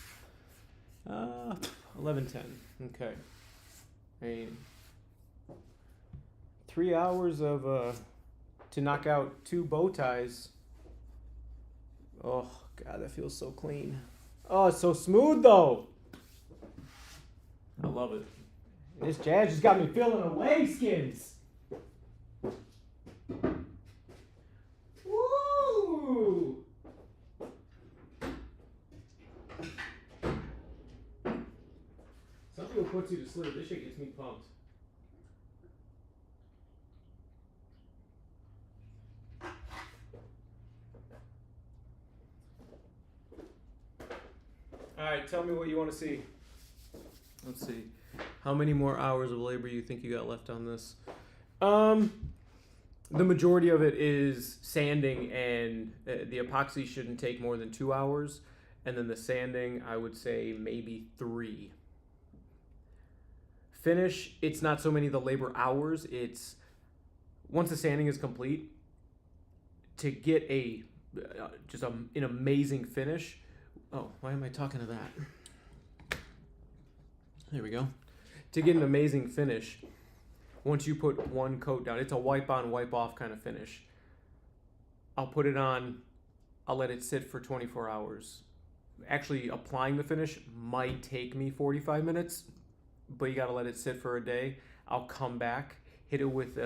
11:10. Okay. I mean, 3 hours of to knock out 2 bow ties. Oh god, that feels so clean. Oh, it's so smooth though. I love it. This jazz just got me feeling away, skins. Woo! Something that puts you to sleep. This shit gets me pumped. Alright, tell me what you want to see. Let's see. How many more hours of labor you think you got left on this? The majority of it is sanding, and the epoxy shouldn't take more than 2 hours. And then the sanding, I would say maybe 3. Finish, it's not so many of the labor hours. It's once the sanding is complete, to get an amazing finish. Oh, why am I talking to that? There we go. To get an amazing finish, once you put one coat down, it's a wipe on, wipe off kind of finish. I'll put it on, I'll let it sit for 24 hours. Actually, applying the finish might take me 45 minutes, but you gotta let it sit for a day. I'll come back, hit it with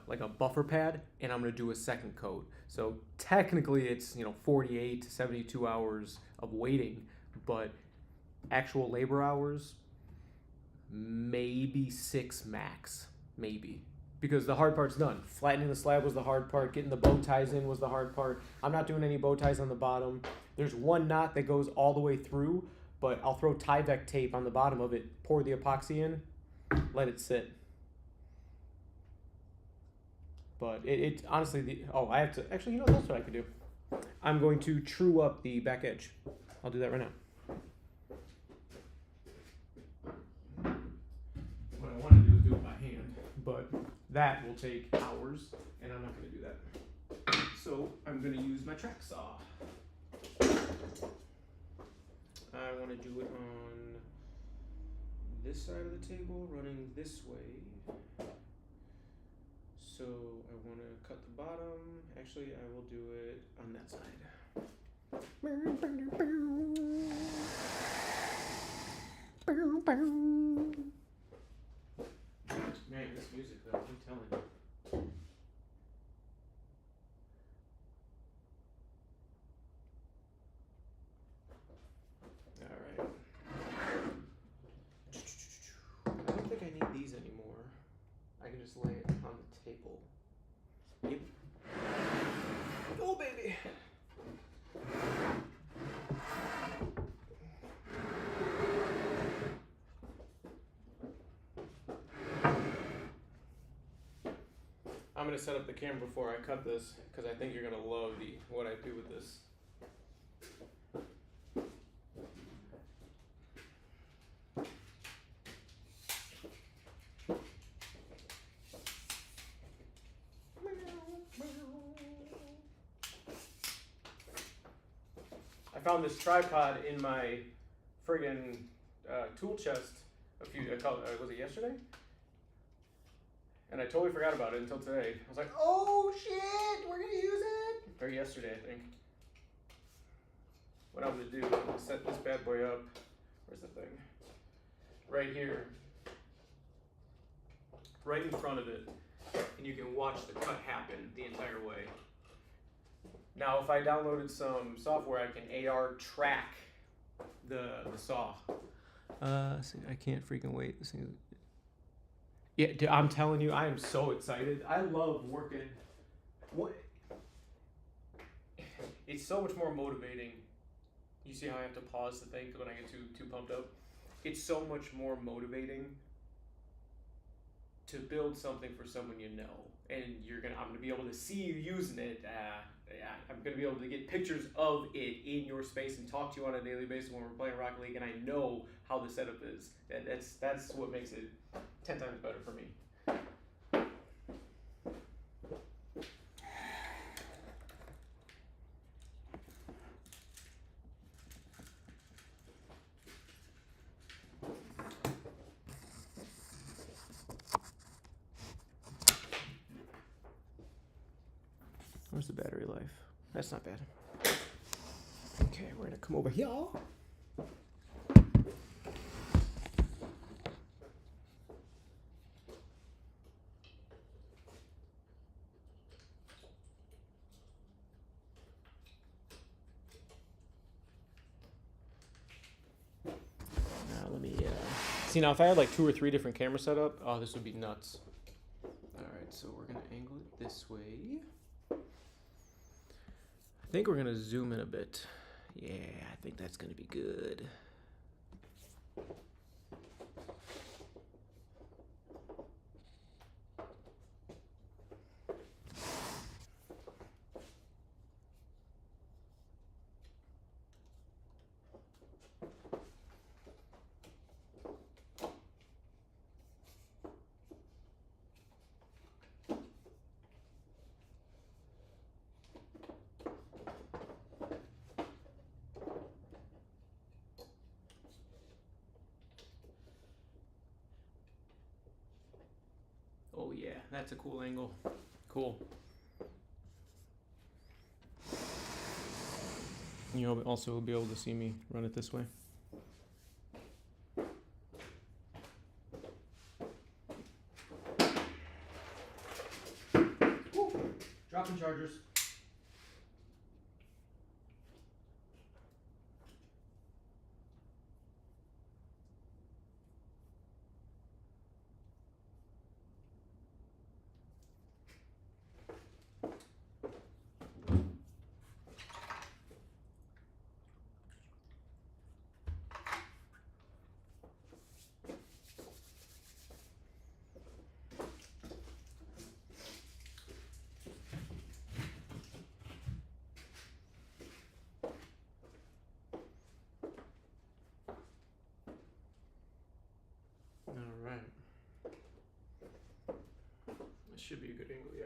like a buffer pad, and I'm gonna do a second coat. So technically it's 48 to 72 hours of waiting, but actual labor hours, maybe 6 max, maybe. because the hard part's done. Flattening the slab was the hard part. Getting the bow ties in was the hard part. I'm not doing any bow ties on the bottom. There's one knot that goes all the way through, but I'll throw Tyvek tape on the bottom of it, pour the epoxy in, let it sit. But it honestly, I have to, actually, you know, that's what I could do. I'm going to true up the back edge. I'll do that right now. What I want to do is do it by hand, but that will take hours, and I'm not going to do that. So I'm going to use my track saw. I want to do it on this side of the table, running this way. So I want to cut the bottom. Actually, I will do it on that side. Man, this music though, I'm telling you. Alright. I don't think I need these anymore. I can just lay it on the table. Yep. Oh, baby! I'm gonna set up the camera before I cut this because I think you're gonna love what I do with this. I found this tripod in my friggin' tool chest was it yesterday? And I totally forgot about it until today. I was like, oh shit, we're gonna use it! Or yesterday, I think. What I'm gonna do, I'm gonna set this bad boy up. Where's the thing? Right here. Right in front of it. And you can watch the cut happen the entire way. Now, if I downloaded some software, I can AR track the saw. See, I can't freaking wait. This thing. Yeah, dude, I'm telling you, I am so excited. I love working. It's so much more motivating. You see how I have to pause to think when I get too pumped up? It's so much more motivating to build something for someone you know, and I'm gonna be able to see you using it. I'm gonna be able to get pictures of it in your space and talk to you on a daily basis when we're playing Rocket League, and I know how the setup is. That's what makes it 10 times better for me. Where's the battery life? That's not bad. Okay, we're gonna come over here. Now let me see. Now if I had like 2 or 3 different cameras set up, oh, this would be nuts. All right, so we're gonna angle it this way. I think we're gonna zoom in a bit. Yeah, I think that's gonna be good. Oh yeah, that's a cool angle. Cool. You'll also be able to see me run it this way. Woo. Dropping chargers. should be a good angle, yeah.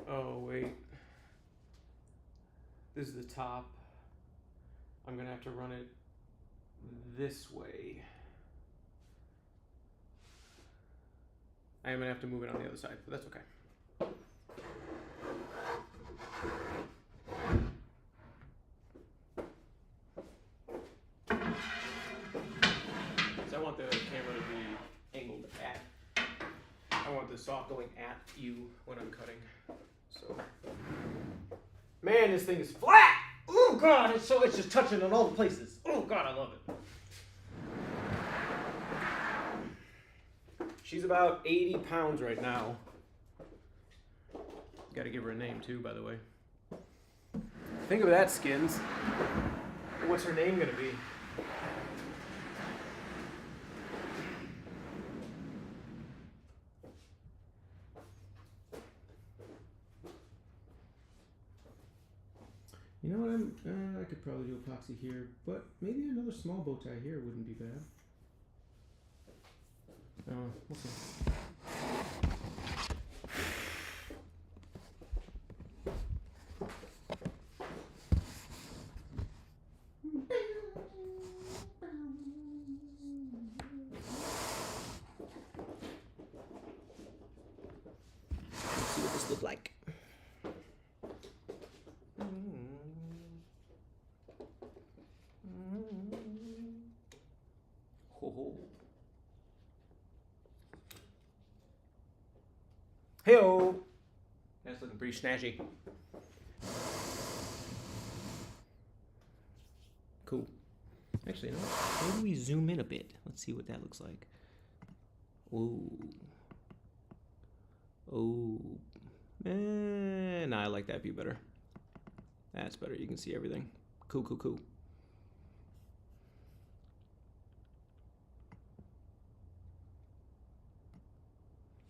Oh, wait. This is the top. I'm gonna have to run it this way. I am gonna have to move it on the other side, but that's okay. So I want the camera to be angled at. I want the saw going at you when I'm cutting. So, man, this thing is flat. Oh God, it's just touching in all the places. Oh God, I love it. She's about 80 pounds right now. Got to give her a name too, by the way. Think of that, Skins. What's her name gonna be? You know what? I could probably do epoxy here, but maybe another small bow tie here wouldn't be bad. We'll see. Let's see what this looks like. Hey-o! That's looking pretty snazzy. Cool. Actually, you know what? Maybe we zoom in a bit. Let's see what that looks like. Ooh. Oh. Nah, I like that view better. That's better. You can see everything. Cool, cool, cool.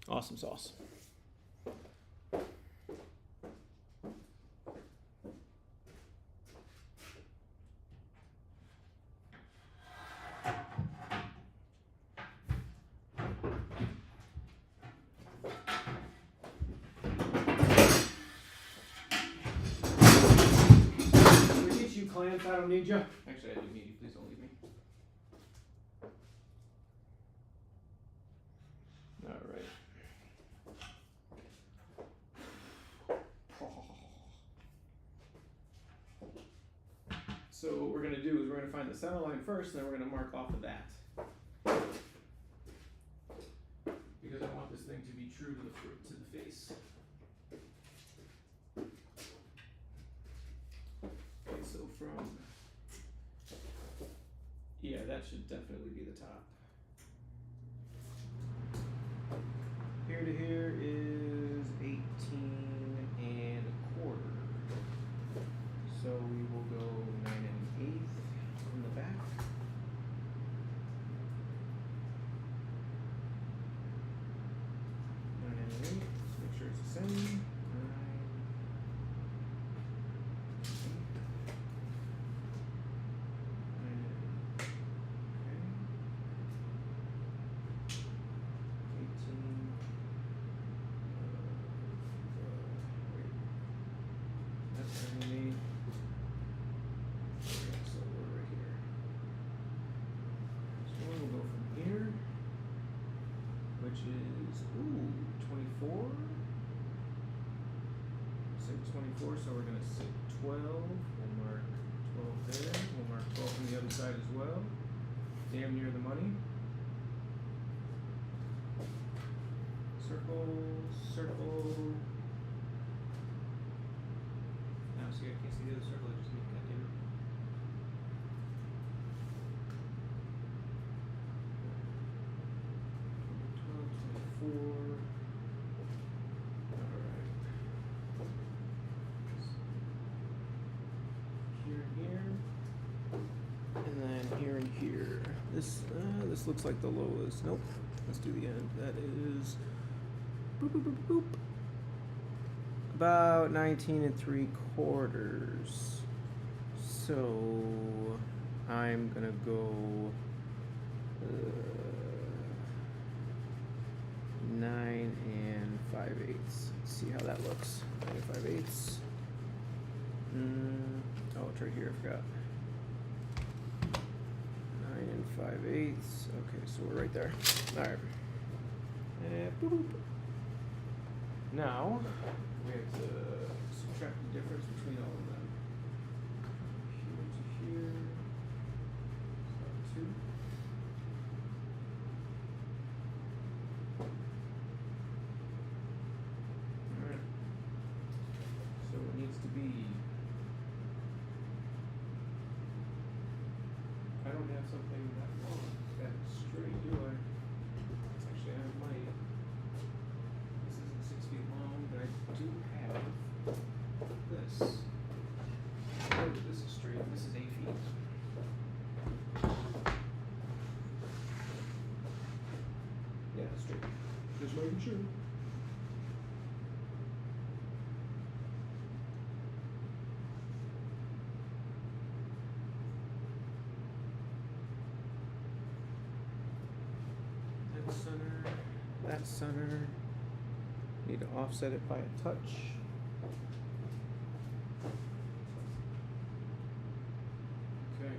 Awesome sauce. Clamps, I don't need you. Actually, I do need you. Please don't leave me. All right. So what we're going to do is we're going to find the center line first, and then we're going to mark off of that. Because I want this thing to be true to the face. Okay, so from, yeah, that should definitely be the top. Here to here is 18 1/4. So we will go 9 1/8 from the back. 9 1/8. Make sure it's the same. 24, so we're going to sit 12. We'll mark 12 there. We'll mark 12 from the other side as well. Damn near the money. Circle, circle. Now, see, I can't see the other circle. I just need to cut in. here? This looks like the lowest. Nope. Let's do the end. That is boop, boop, boop, boop. About 19 3/4. So I'm gonna go 9 5/8. Let's see how that looks. 9 5/8. Oh, it's right here. I forgot. 9 5/8. Okay, so we're right there. All right. Boop, boop. Now we have to subtract the difference between all of them. Here to here. So 2. Alright. So it needs to be. I don't have something that long, that straight, do I? It's actually, I might. This isn't 6 feet long, but I do have this. Oh, this is straight. This is 8 feet. Yeah, that's straight. Just making sure. That center. Need to offset it by a touch. Okay.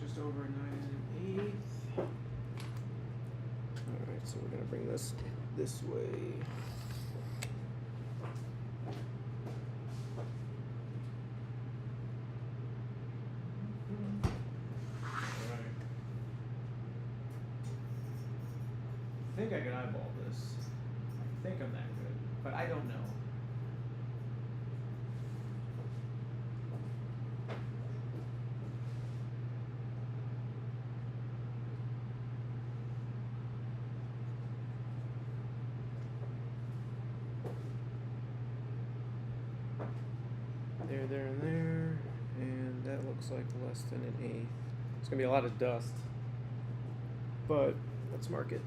Just over 9 1/8. Alright, so we're gonna bring this way. I think I can eyeball this. I think I'm that good, but I don't know. There, and there, and that looks like less than 1/8. It's gonna be a lot of dust, but let's mark it.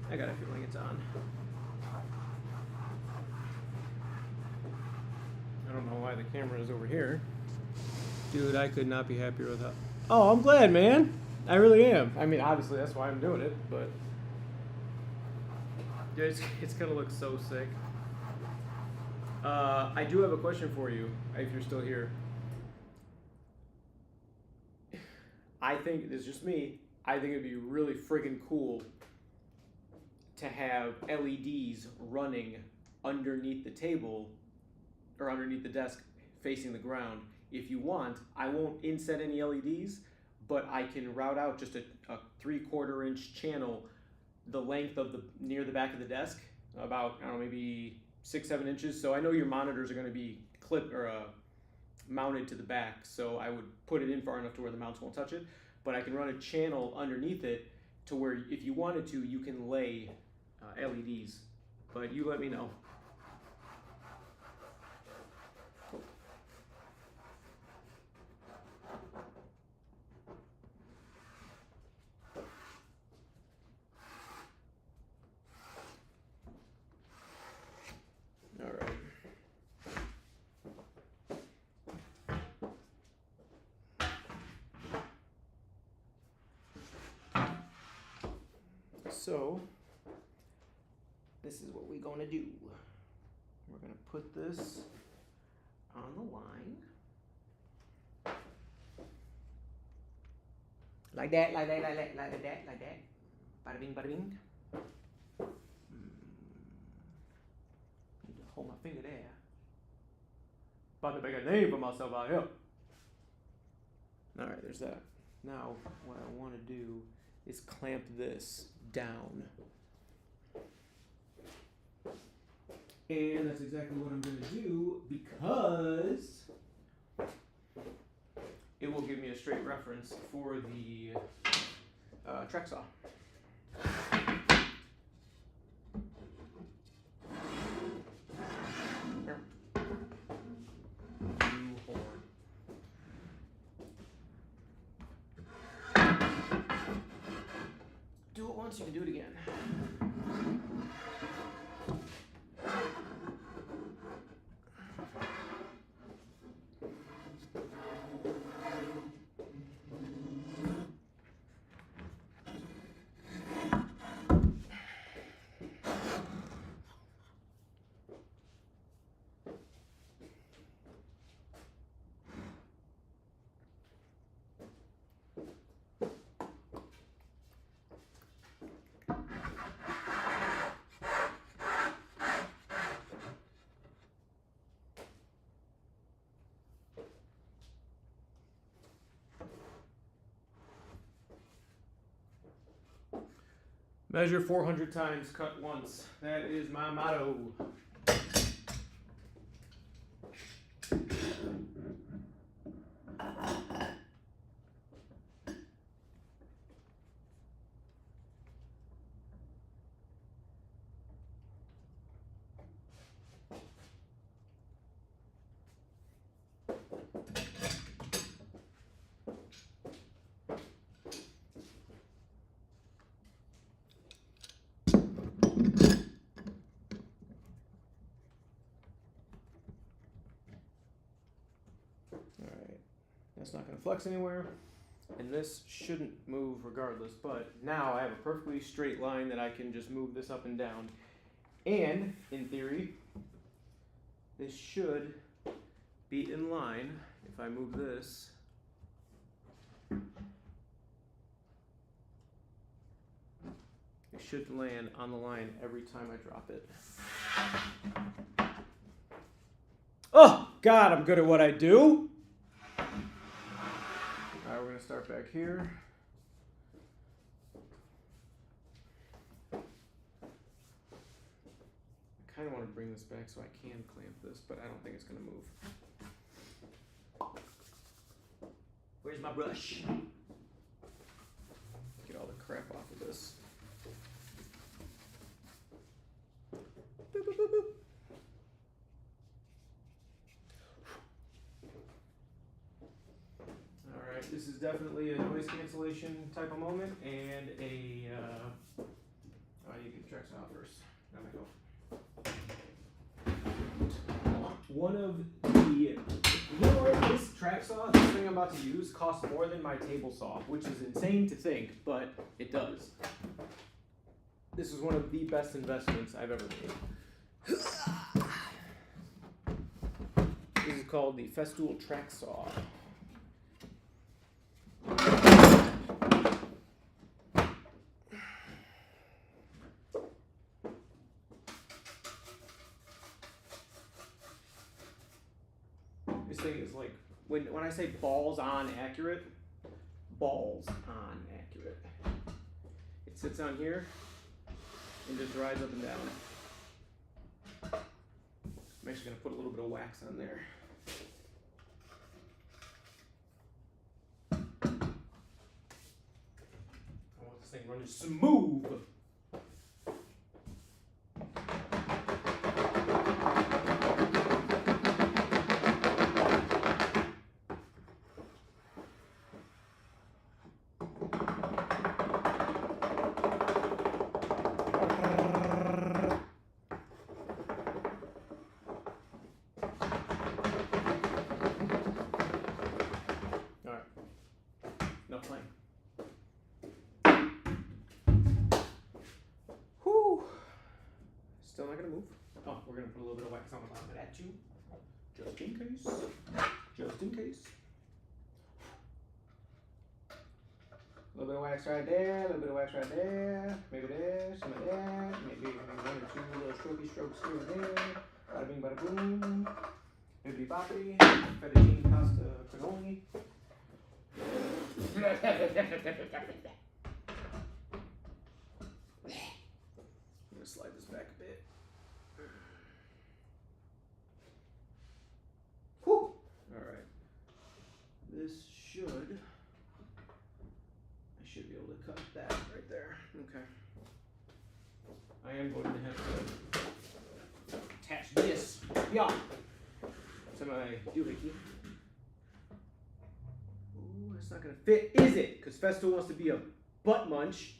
I got a feeling it's on. I don't know why the camera is over here. Dude, I could not be happier with that. Oh, I'm glad, man. I really am. I mean, obviously, that's why I'm doing it, but dude, it's gonna look so sick. I do have a question for you, if you're still here. I think, this is just me, I think it'd be really friggin' cool to have LEDs running underneath the table or underneath the desk facing the ground. If you want, I won't inset any LEDs, but I can route out just a 3/4 inch channel the length of the near the back of the desk, about, I don't know, maybe 6-7 inches. So I know your monitors are going to be clipped or mounted to the back, so I would put it in far enough to where the mounts won't touch it, but I can run a channel underneath it to where if you wanted to, you can lay LEDs, but you let me know. All right. So this is what we're gonna do. We're gonna put this on the line. Like that, like that, like that, like that, like that. Bada bing, bada bing. Need to hold my finger there. About to make a name for myself out here. Alright, there's that. Now, what I want to do is clamp this down. And that's exactly what I'm going to do because it will give me a straight reference for the track saw. Here. You whore. Do it once, you can do it again. Measure 400 times, cut once. That is my motto. It's not going to flex anywhere, and this shouldn't move regardless, but now I have a perfectly straight line that I can just move this up and down, and in theory this should be in line if I move this. It should land on the line every time I drop it. Oh God, I'm good at what I do. Alright, we're going to start back here. I kind of want to bring this back so I can clamp this, but I don't think it's going to move. Where's my brush? Get all the crap off of this. Boop, boop, boop, boop. Alright, this is definitely a noise cancellation type of moment, and a, I need to get the tracks out first. There we go. One of the, you know what, this track saw, this thing I'm about to use, costs more than my table saw, which is insane to think, but it does. This is one of the best investments I've ever made. This is called the Festool track saw. This thing is like, when I say balls on accurate, balls on accurate. It sits on here and just rides up and down. I'm actually going to put a little bit of wax on there. I want this thing running smooth. Still not gonna move. Oh, we're gonna put a little bit of wax on the bottom of that too. Just in case. Just in case. A little bit of wax right there, a little bit of wax right there. Maybe there, some of that. Maybe 1 or 2 little strokey strokes here and there. Bada bing, bada boom. Bibbidi boppity. Fettuccine pasta cannoli. I'm gonna slide this back a bit. Whew! Alright. This should. I should be able to cut that right there. Okay. I am going to have to attach this, yeah, to my doohickey. Ooh, that's not gonna fit, is it? Because Festo wants to be a butt munch.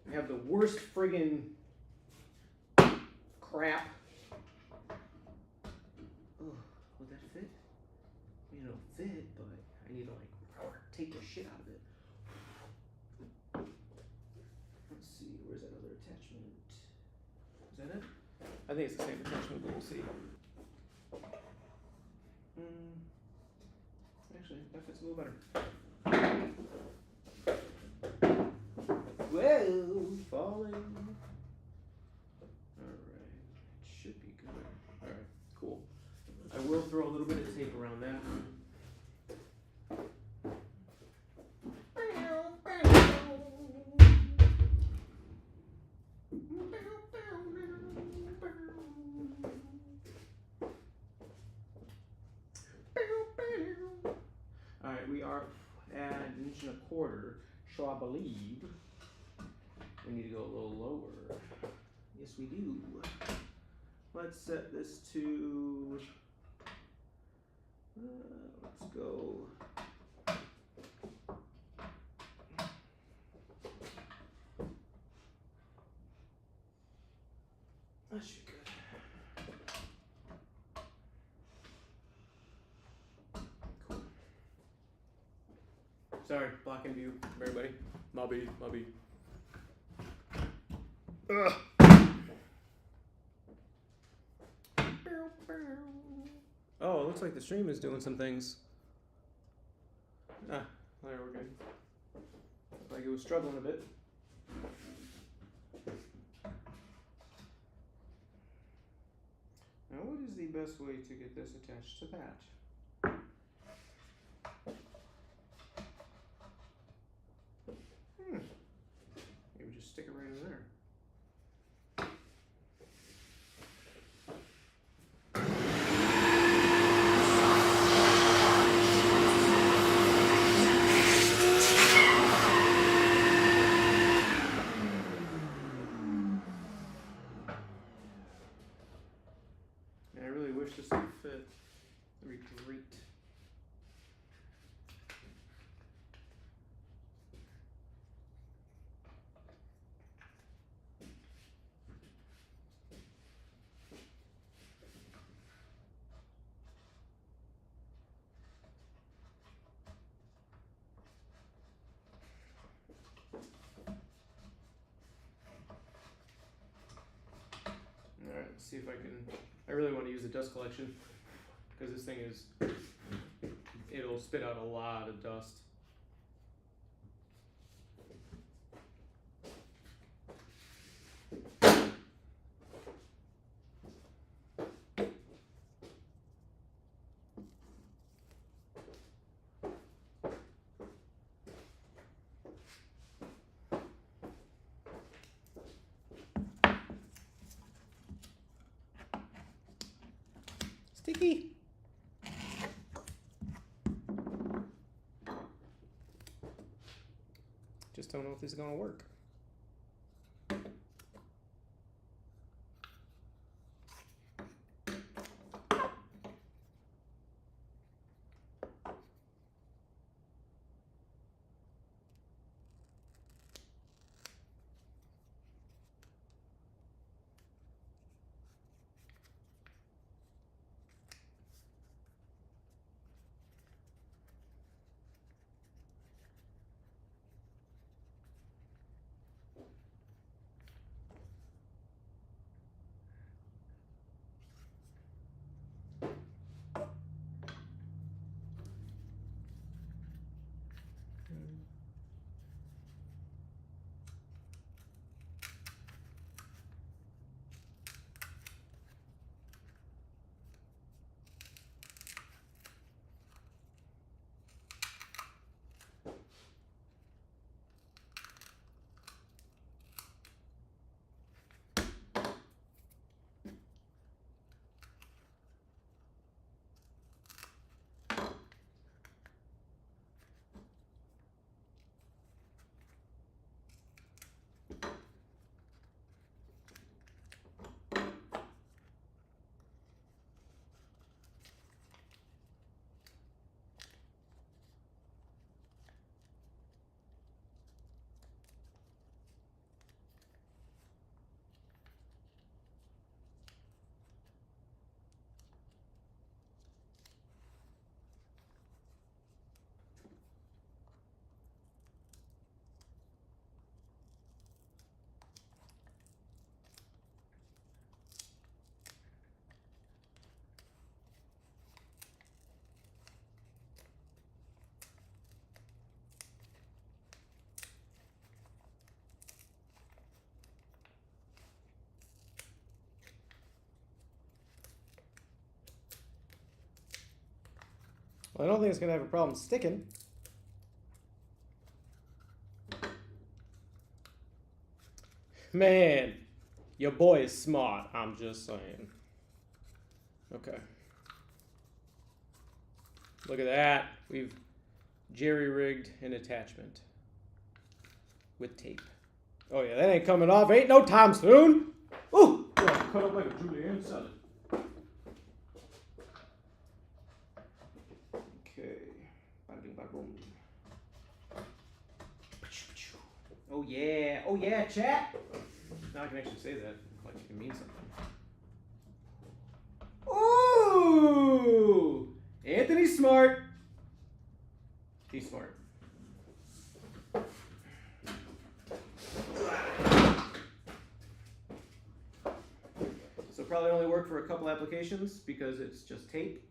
We have the worst friggin' crap. Oh, will that fit? I mean, it'll fit, but I need to like take the shit out of it. Let's see, where's that other attachment? Is that it? I think it's the same attachment, but we'll see. Actually, that fits a little better. Whoa, falling. Alright, should be good. Alright, cool. I will throw a little bit of tape around that. Alright, we are at 1.25 inches, so I believe we need to go a little lower. Yes, we do. Let's set this to, let's go. That should be good. Cool. Sorry, blocking view, everybody. Mobby. Ugh. Oh, it looks like the stream is doing some things. Ah, there, we're good. Looked like it was struggling a bit. Now, what is the best way to get this attached to that? Maybe just stick it right in there. I really wish this would fit. That'd be great. Alright, let's see if I can. I really want to use the dust collection because this thing is, it'll spit out a lot of dust. Sticky. Just don't know if this is gonna work. Well, I don't think it's gonna have a problem sticking. Man, your boy is smart. I'm just saying. Okay. Look at that. We've jerry-rigged an attachment with tape. Oh yeah, that ain't coming off. Ain't no time soon. Ooh, yeah, cut up like a julienne salad. Okay. Bada bing, bada boom. Oh yeah, chat. Now I can actually say that like it means something. Ooh, Anthony's smart. He's smart. So probably only work for a couple applications because it's just tape.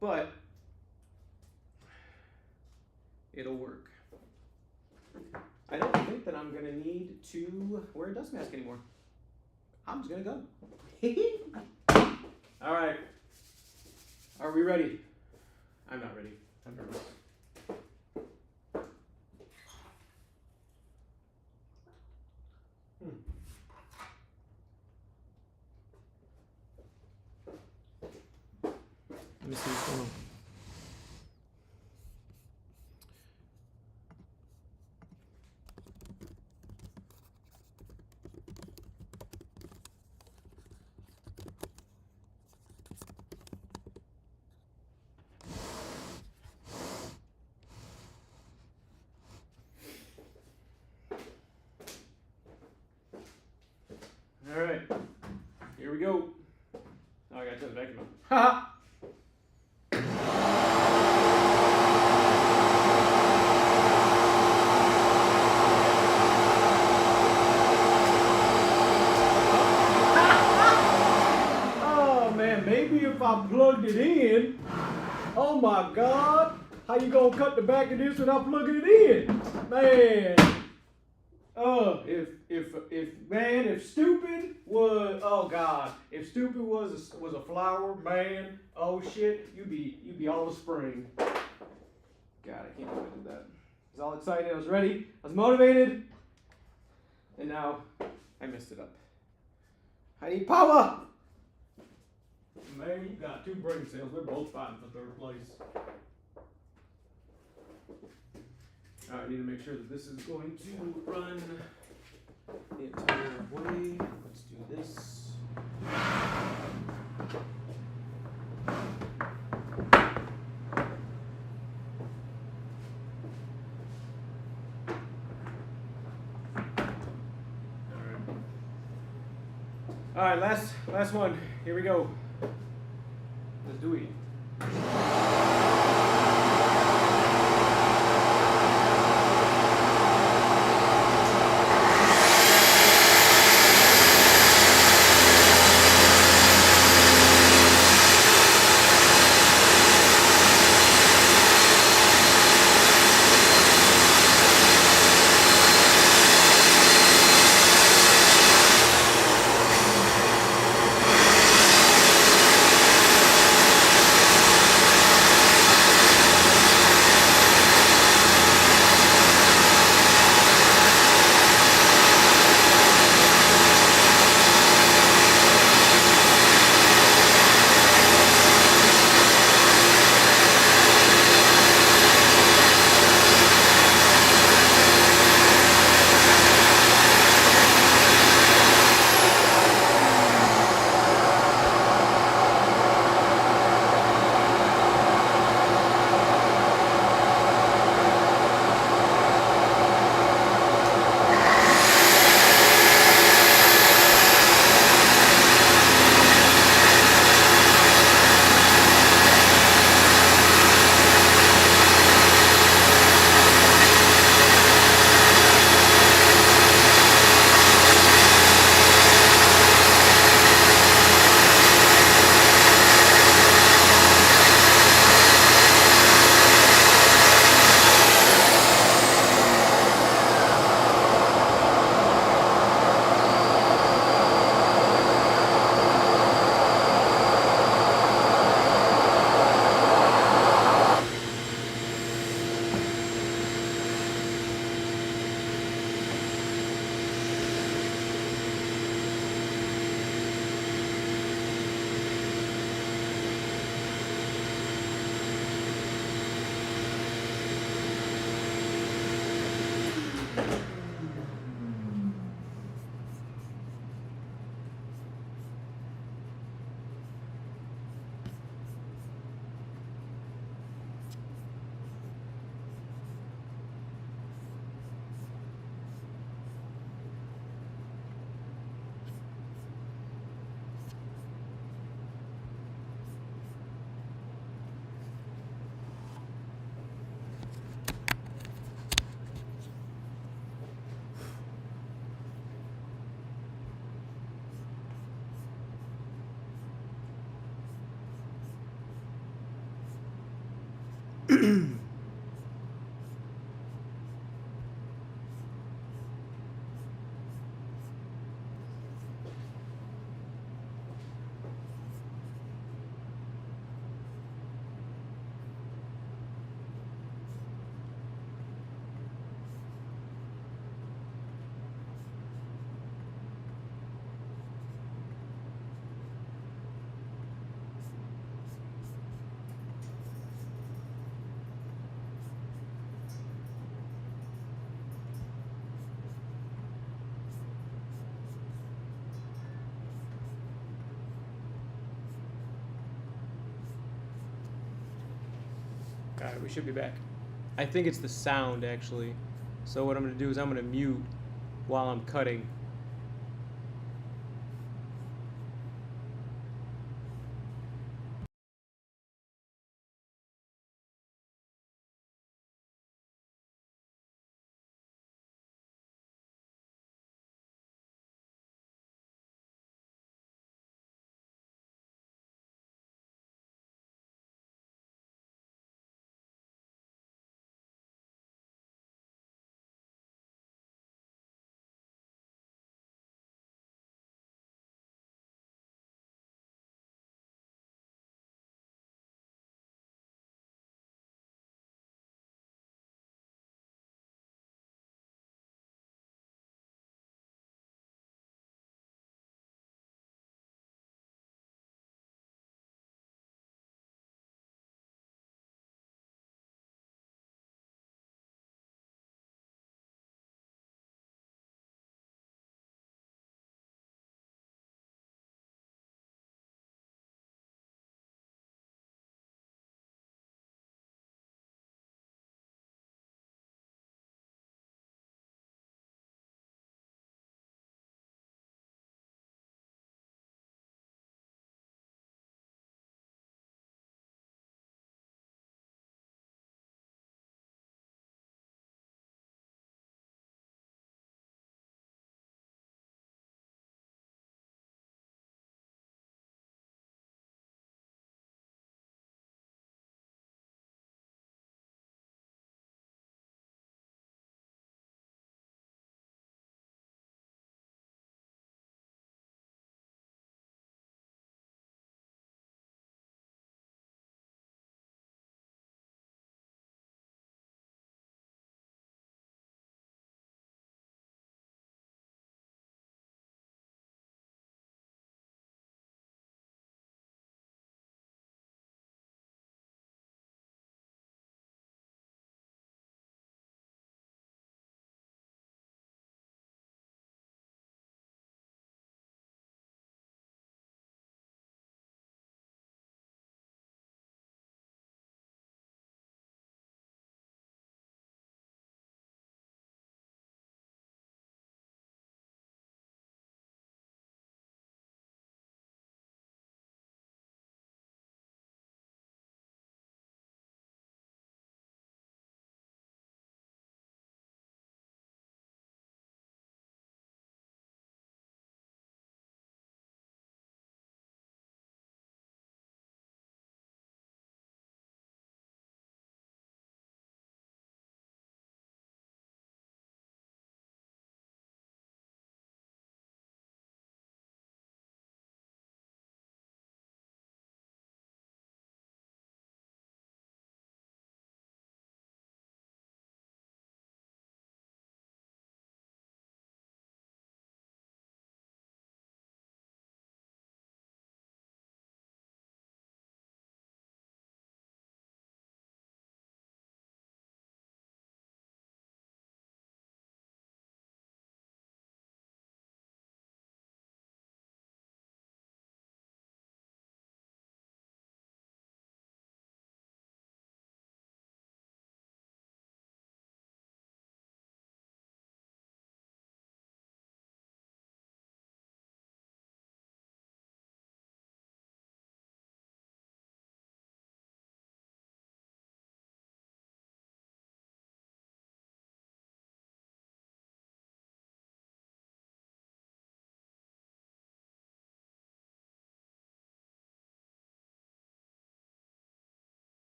But it'll work. I don't think that I'm gonna need to wear a dust mask anymore. I'm just gonna go. All right. Are we ready? I'm not ready. I'm nervous. Let me see what's going on. All right, here we go. Oh, I got to turn the vacuum on. Ha! Oh man, maybe if I plugged it in. Oh my God, how you gonna cut the back of this without plugging it in, man? If stupid was, oh God, if stupid was a flower, man, oh shit, you'd be all a spring. God, I can't believe I did that. I was all excited, I was ready, I was motivated, and now I messed it up. I need power! Man, you got 2 brain cells, we're both fighting for 3rd place. Alright, I need to make sure that this is going to run the entire way. Let's do this. Alright, last one. Here we go. Let's do it. Alright, we should be back. I think it's the sound actually. So what I'm gonna do is I'm gonna mute while I'm cutting.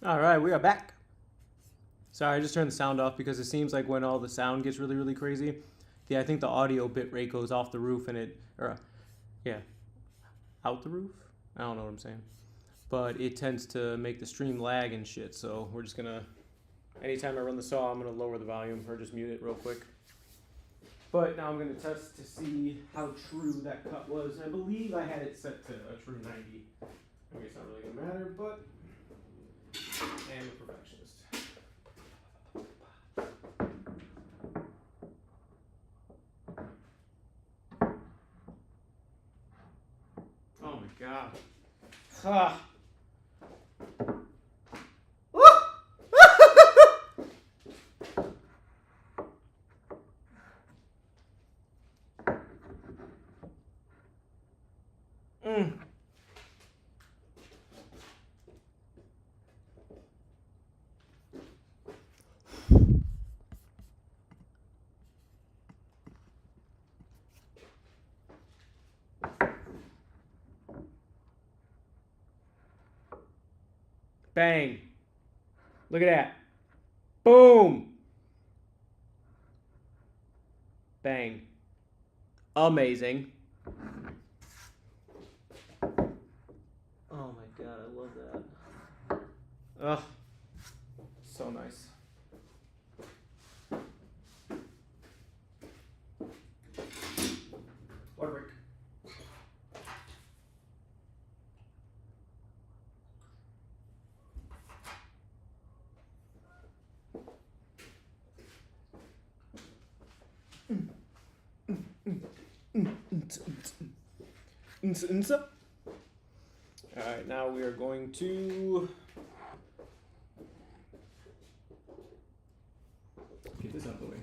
All right, we are back. Sorry, I just turned the sound off because it seems like when all the sound gets really, really crazy, I think the audio bit rate goes off the roof and out the roof? I don't know what I'm saying. But it tends to make the stream lag and shit, so we're just gonna, anytime I run the saw, I'm gonna lower the volume or just mute it real quick. But now I'm gonna test to see how true that cut was. I believe I had it set to a true 90. I mean, it's not really gonna matter, but I am a perfectionist. Oh my god. Ah. Bang. Look at that. Boom. Bang. Amazing. Oh my god, I love that. Ugh. So nice. Water break. Alright, now we are going to get this out of the way.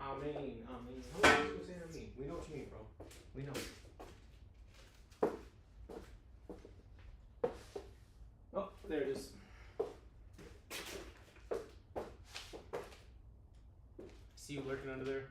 Amen. How are you supposed to say amen? We know what you mean, bro. We know. Oh, there it is. See you lurking under there.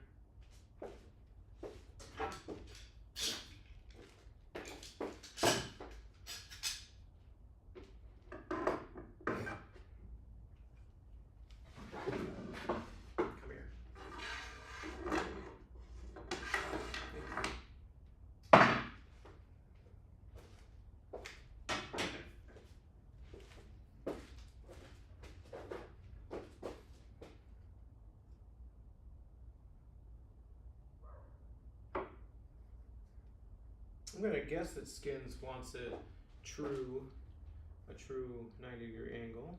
I'm gonna guess that Skins wants it a true 90-degree angle.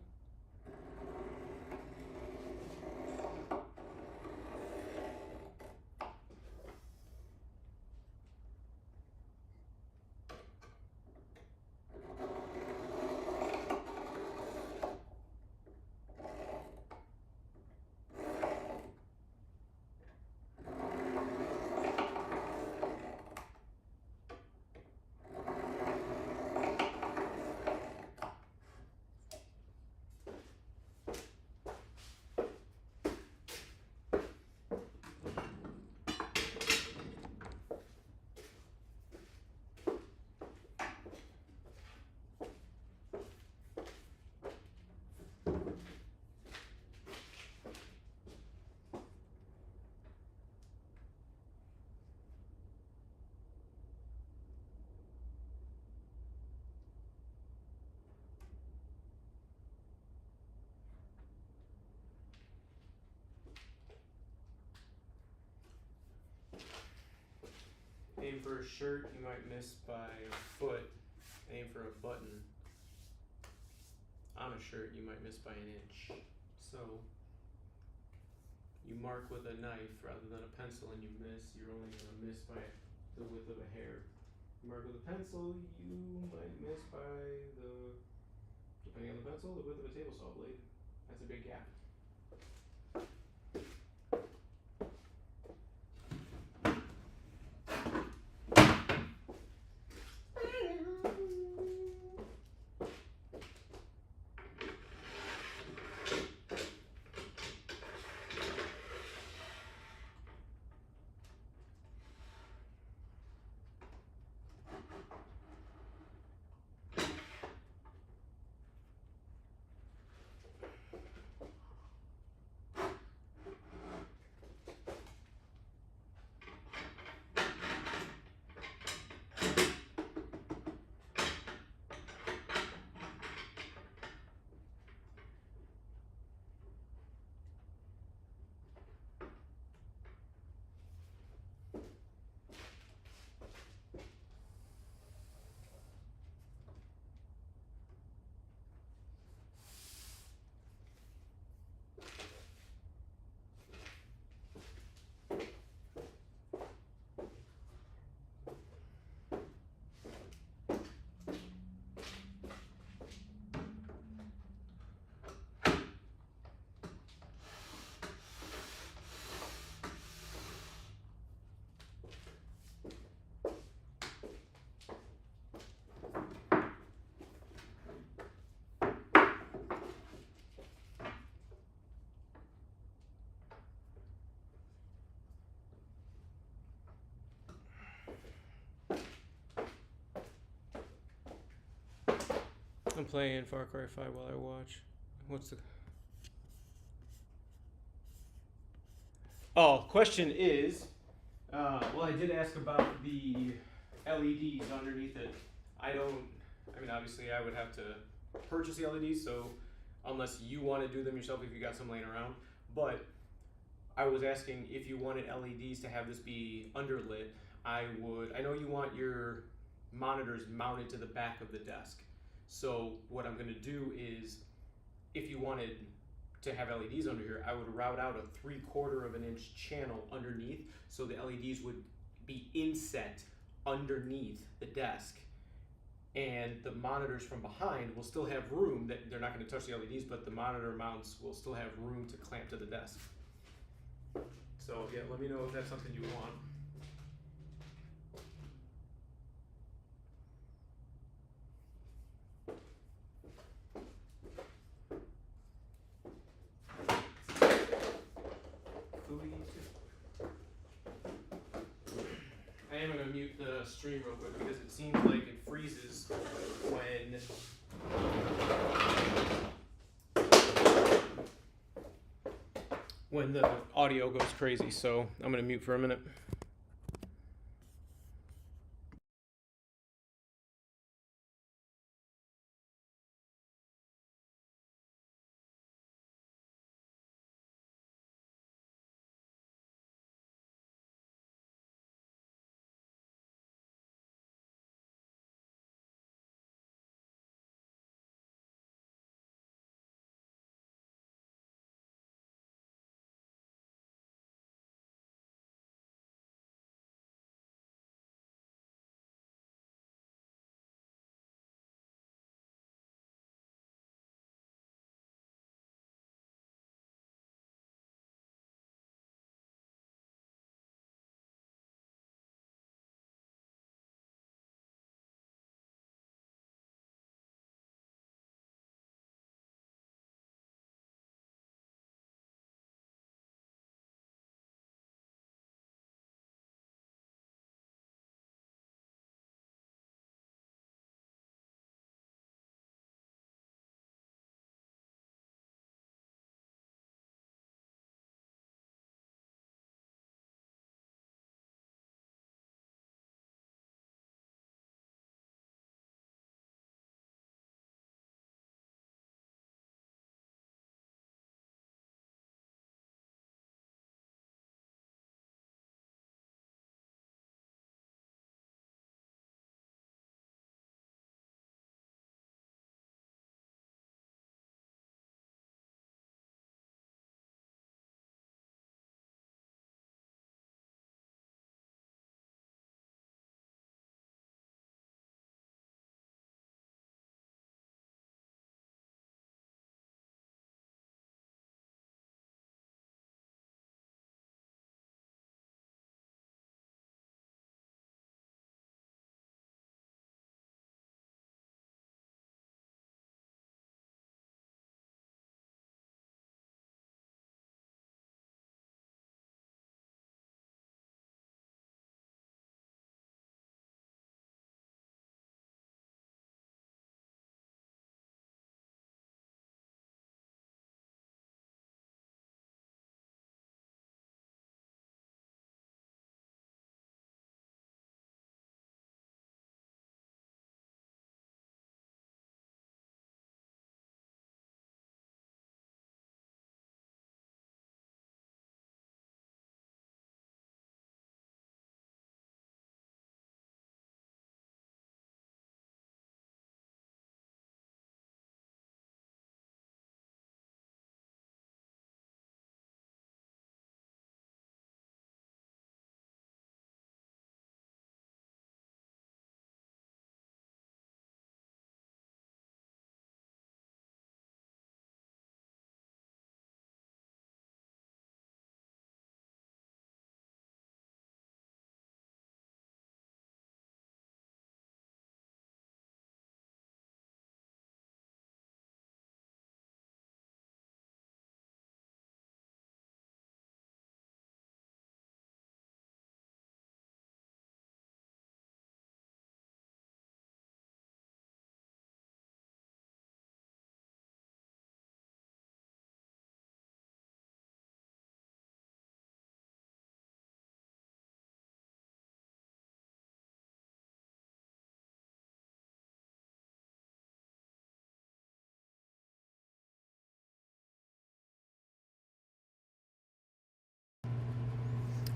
for a shirt, you might miss by a foot. Aim for a button on a shirt, you might miss by an inch. So you mark with a knife rather than a pencil and you miss, you're only going to miss by the width of a hair. You mark with a pencil, you might miss by the, depending on the pencil, the width of a table saw blade. That's a big gap. I'm playing Far Cry 5 while I watch. What's the... Oh, question is, well, I did ask about the LEDs underneath it. I mean, obviously I would have to purchase the LEDs, so unless you want to do them yourself if you got some laying around. But I was asking if you wanted LEDs to have this be underlit. I know you want your monitors mounted to the back of the desk. So what I'm gonna do is, if you wanted to have LEDs under here, I would route out a 3/4 of an inch channel underneath, so the LEDs would be inset underneath the desk. And the monitors from behind will still have room, that they're not gonna touch the LEDs, but the monitor mounts will still have room to clamp to the desk. So yeah, let me know if that's something you want. I am gonna mute the stream real quick because it seems like it freezes when the audio goes crazy. So I'm gonna mute for a minute.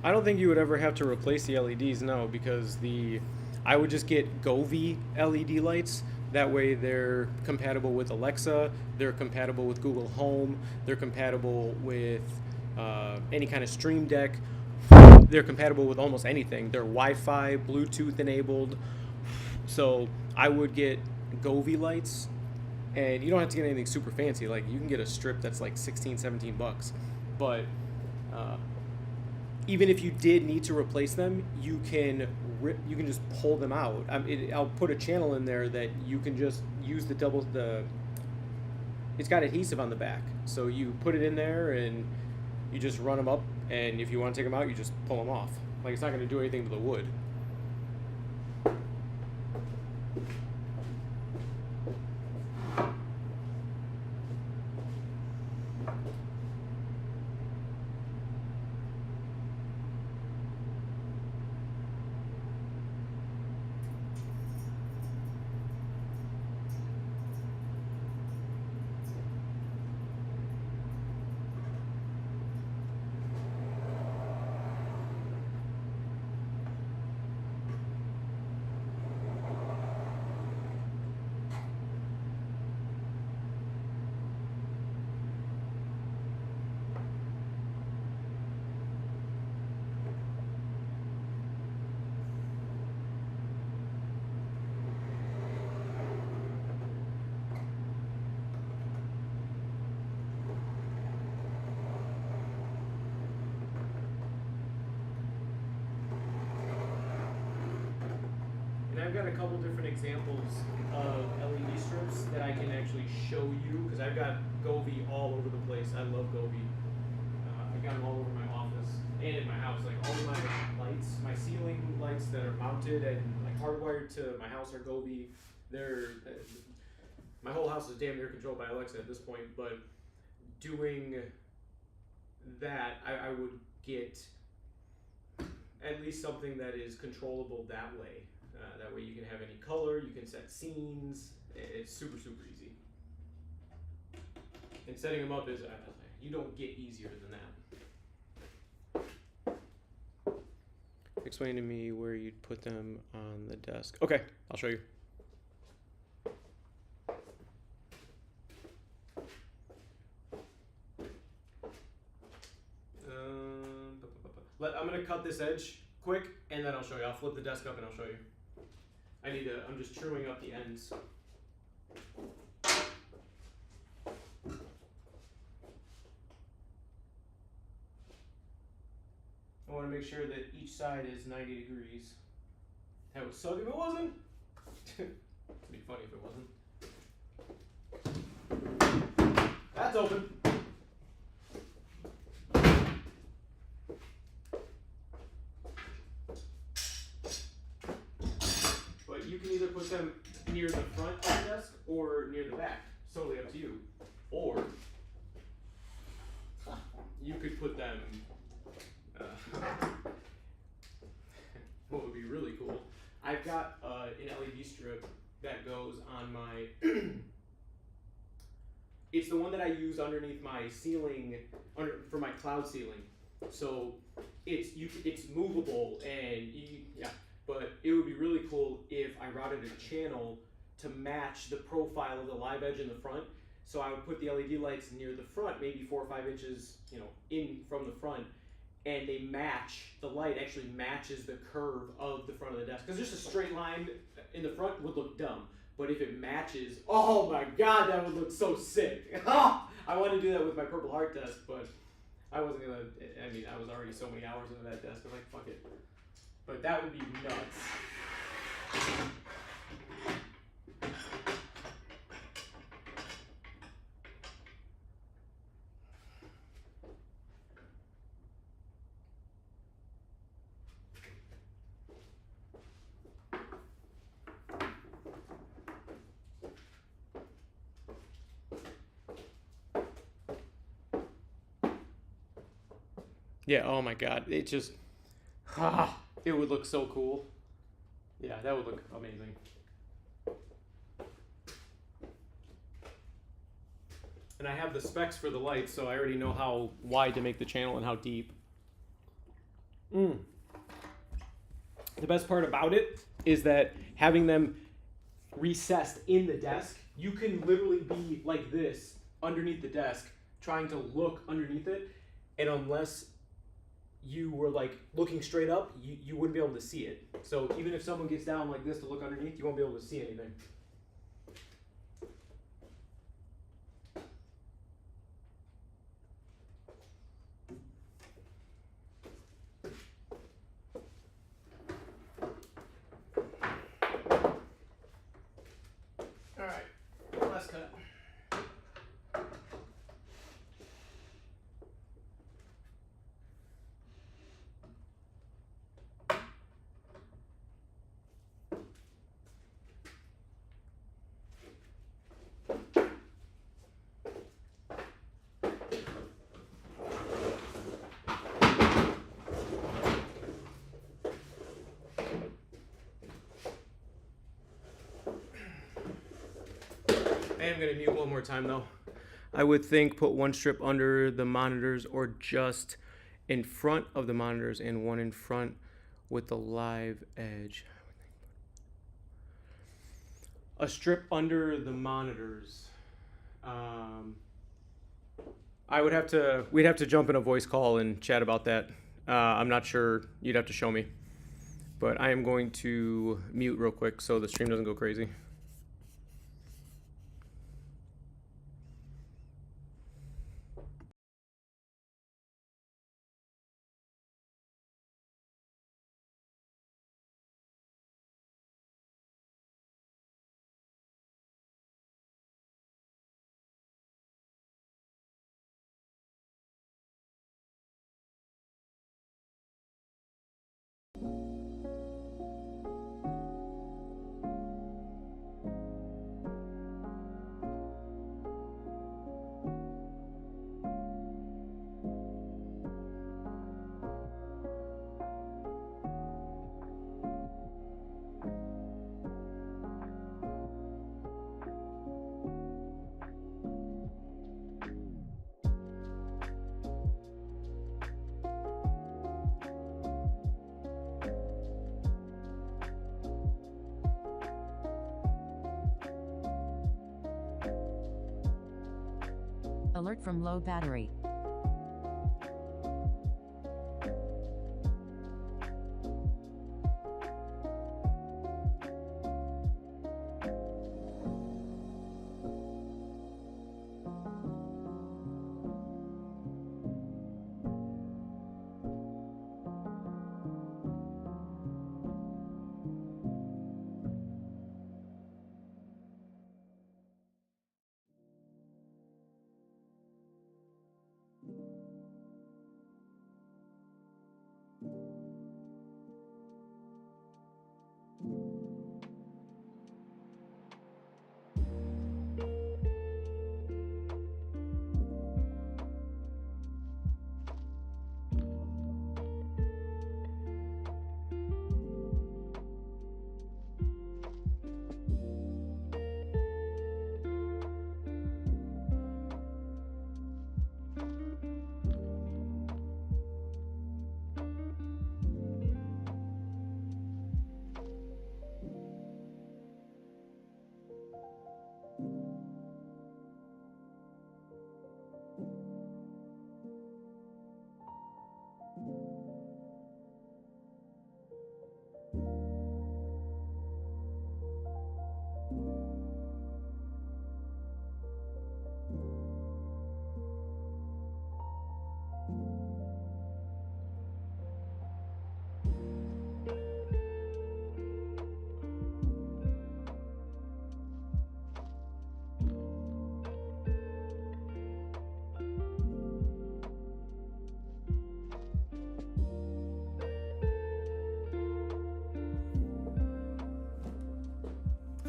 I don't think you would ever have to replace the LEDs, no, because I would just get Govee LED lights. That way they're compatible with Alexa, they're compatible with Google Home, they're compatible with any kind of Stream Deck, they're compatible with almost anything. They're Wi-Fi, Bluetooth enabled. So I would get Govee lights, and you don't have to get anything super fancy. Like you can get a strip that's like 16, 17 bucks. But even if you did need to replace them, you can just pull them out. I'll put a channel in there that you can just use it's got adhesive on the back, so you put it in there and you just run them up, and if you want to take them out, you just pull them off. Like it's not going to do anything to the wood. And I've got a couple different examples of LED strips that I can actually show you, because I've got Govee all over the place. I love Govee. I've got them all over my office and in my house. Like all of my lights, my ceiling lights that are mounted and like hardwired to my house are Govee. My whole house is damn near controlled by Alexa at this point. But doing that, I would get at least something that is controllable that way. That way you can have any color, you can set scenes. It's super, super easy. And setting them up is, you don't get easier than that. Explain to me where you'd put them on the desk. Okay, I'll show you. I'm gonna cut this edge quick, and then I'll show you. I'll flip the desk up and I'll show you. I'm just trimming up the ends. I want to make sure that each side is 90 degrees. That would suck if it wasn't. It'd be funny if it wasn't. That's open. You can either put them near the front of the desk or near the back. It's totally up to you. Or you could put them. What would be really cool? I've got an LED strip that goes on my. It's the one that I use underneath my ceiling, for my cloud ceiling. So it's movable and yeah. But it would be really cool if I routed a channel to match the profile of the live edge in the front. So I would put the LED lights near the front, maybe 4 or 5 inches, in from the front, and they match. The light actually matches the curve of the front of the desk. Because just a straight line in the front would look dumb. But if it matches, oh my God, that would look so sick. I wanted to do that with my Purple Heart desk, but I wasn't gonna. I mean, I was already so many hours into that desk. I'm like, fuck it. But that would be nuts. Yeah, oh my God. It just, it would look so cool. Yeah, that would look amazing. And I have the specs for the lights, so I already know how wide to make the channel and how deep. The best part about it is that having them recessed in the desk, you can literally be like this underneath the desk trying to look underneath it, and unless you were like looking straight up, you wouldn't be able to see it. So even if someone gets down like this to look underneath, you won't be able to see anything. All right, last cut. I am going to mute one more time though. I would think put one strip under the monitors or just in front of the monitors and one in front with the live edge. A strip under the monitors. We'd have to jump in a voice call and chat about that. I'm not sure, you'd have to show me. But I am going to mute real quick so the stream doesn't go crazy.
Alert from low battery.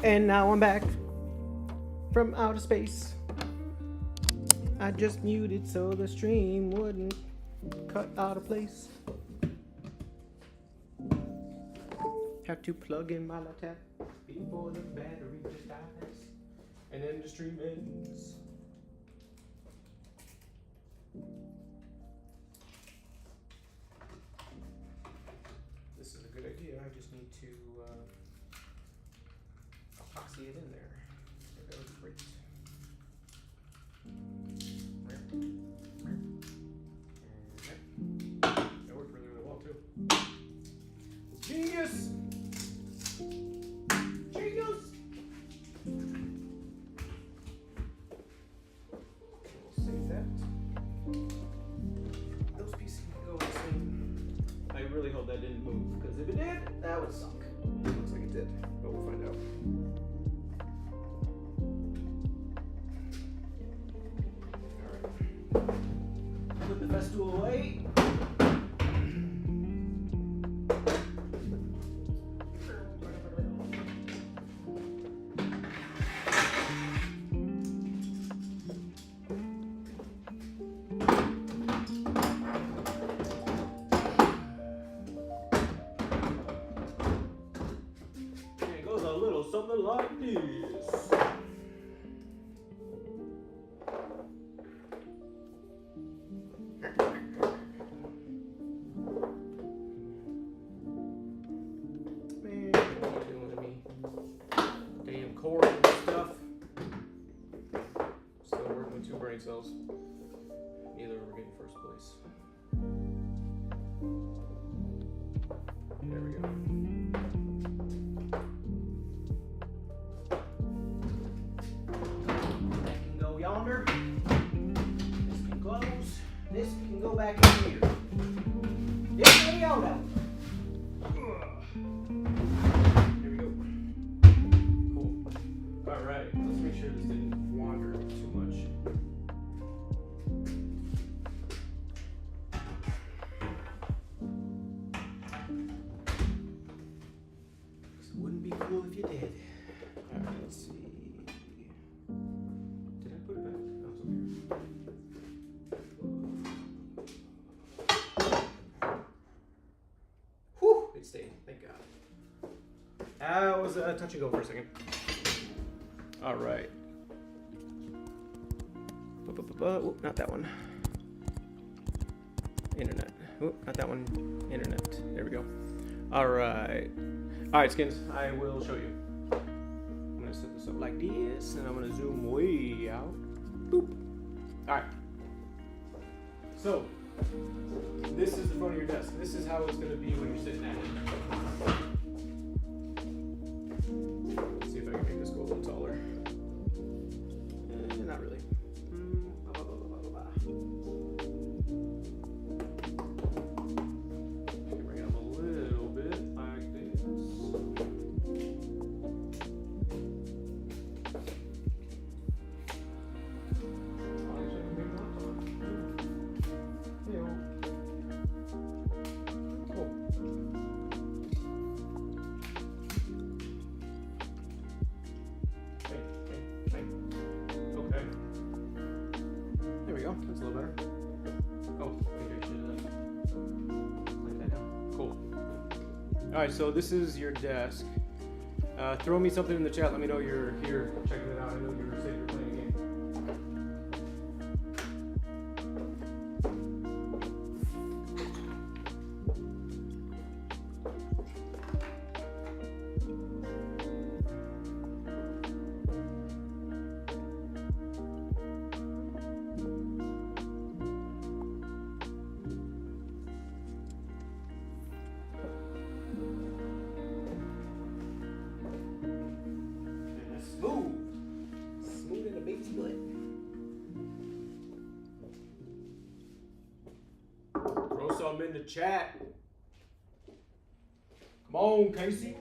And now I'm back from outer space. I just muted so the stream wouldn't cut out of place. Have to plug in my laptop before the battery just dies. And then the stream ends. to epoxy it in there. That was great. That worked really, really well too. Genius! Genius! We'll save that. Those pieces can go in the same. I really hope that didn't move, because if it did, that would suck. Looks like it did, but we'll find out. Alright. Put the festool away. Something like this. Man, what are you doing to me? Damn cord and stuff. Still working with 2 brain cells. Neither of them are getting first place. There we go. Yonder. This can close. This can go back in here. This can be on out. Here we go. Cool. Alright, let's make sure this didn't wander too much. It wouldn't be cool if you did. Alright, let's see. Put it back. No, it's over here. Whew! It stayed. Thank God. That was touch and go for a second. All right. Oop, not that one. Internet. Oop, not that one. Internet. There we go. All right. All right, Skins. I will show you. I'm gonna set this up like this, and I'm gonna zoom way out. Boop. All right. So, this is the front of your desk. This is how it's gonna be when you're sitting at it. Let's see if I can make this go a little taller. Not really. Bring it up a little bit like this. That's a little better. Oh, maybe I should lay that down. Cool. Alright, so this is your desk. Throw me something in the chat. Let me know you're here checking it out. I know you were saying you're playing a game. Smooth in the baby's butt. Throw something in the chat. Come on, Casey.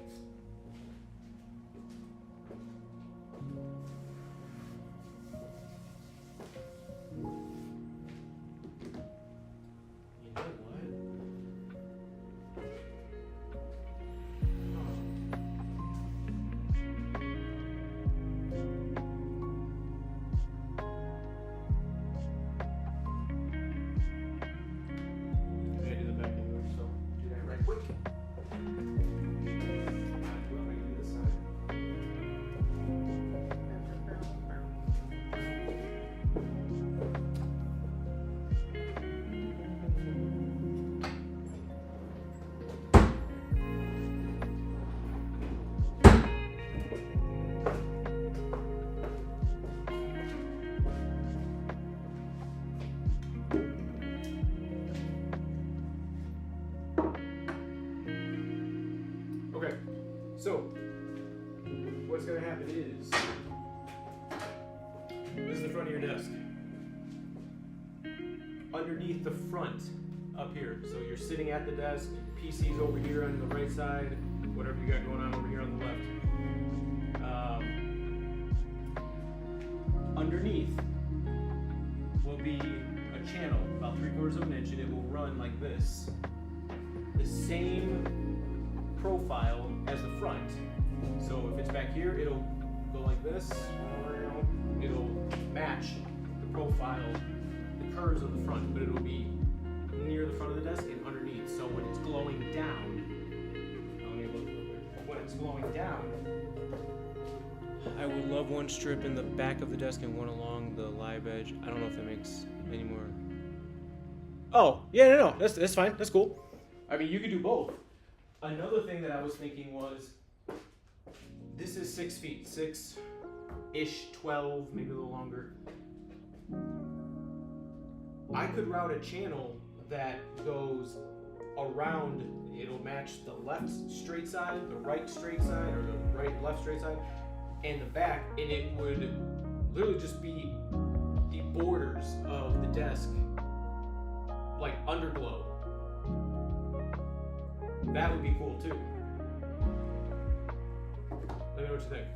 So, what's going to happen is, this is the front of your desk. Underneath the front, up here, so you're sitting at the desk, PC's over here on the right side, whatever you got going on over here on the left. Underneath will be a channel, about 3/4 of an inch, and it will run like this. The same profile as the front. So if it's back here, it'll go like this. It'll match the profile, the curves of the front, but it'll be near the front of the desk and underneath. So when it's glowing down, when it's glowing down, I would love one strip in the back of the desk and one along the live edge. I don't know if that makes any more. Oh, yeah, no, that's fine. That's cool. I mean, you could do both. Another thing that I was thinking was, this is 6 feet, 6-ish, 12, maybe a little longer. I could route a channel that goes around, it'll match the left straight side, the right straight side, or the right left straight side, and the back, and it would literally just be the borders of the desk, like underglow. That would be cool too. Let me know what you think.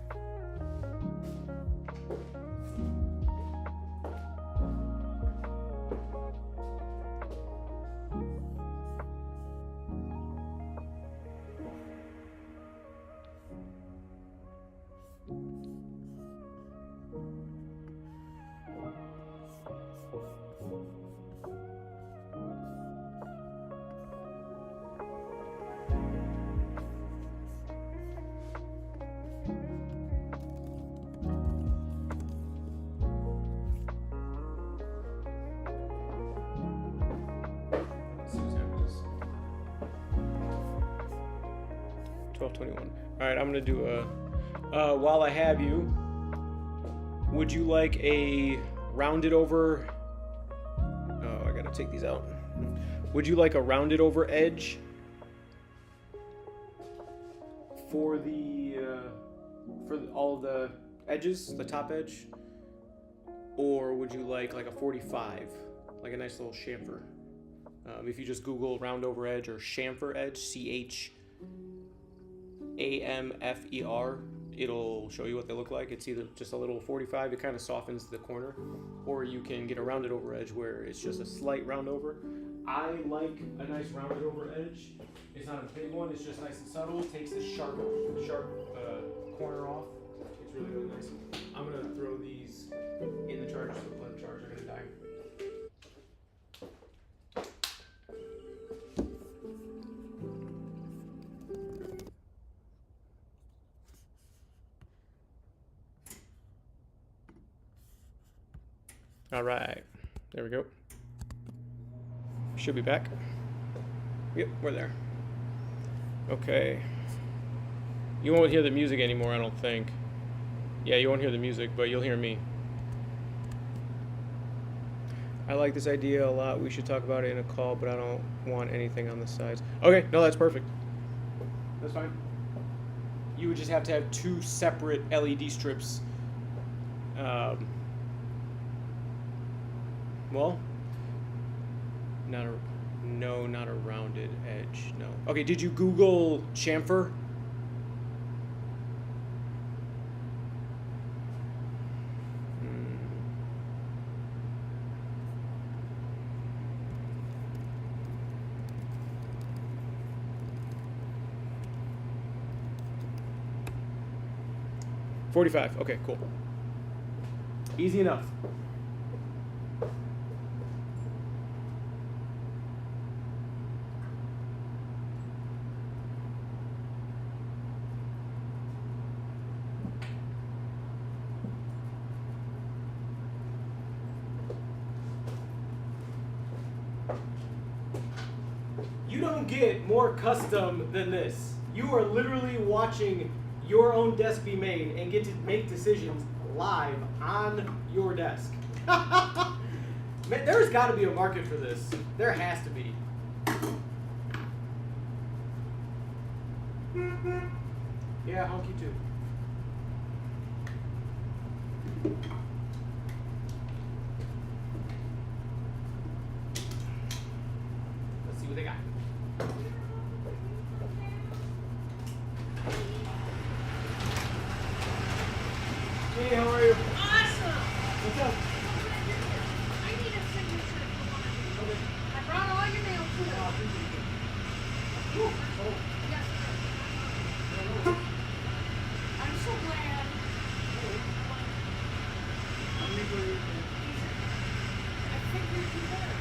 All right, I'm gonna do a. While I have you, would you like a rounded over? Oh, I gotta take these out. Would you like a rounded over edge for all of the edges, the top edge, or would you like a 45, like a nice little chamfer? If you just Google round over edge or chamfer edge, CHAMFER, it'll show you what they look like. It's either just a little 45, it kind of softens the corner, or you can get a rounded over edge where it's just a slight round over. I like a nice rounded over edge. It's not a big one, it's just nice and subtle. Takes the sharp corner off. It's really, really nice. I'm gonna throw these in the charger, so let them charge, they're gonna die. All right, there we go. Should be back. Yep, we're there. Okay. You won't hear the music anymore, I don't think. Yeah, you won't hear the music, but you'll hear me. I like this idea a lot. We should talk about it in a call, but I don't want anything on the sides. Okay, no, that's perfect. That's fine. You would just have to have 2 separate LED strips. Well, not a rounded edge, no. Okay, did you Google chamfer? Hmm. $45, okay, cool. Easy enough. You don't get more custom than this. You are literally watching your own desk be made and get to make decisions live on your desk. Man, there's got to be a market for this. There has to be. Yeah, honky too. Let's see what they got. Hey, how are you?
Awesome!
What's up?
I need a signature for one of these.
Okay.
I brought all your mail too.
Oh.
Yes, sir. I'm so glad. I figured you were.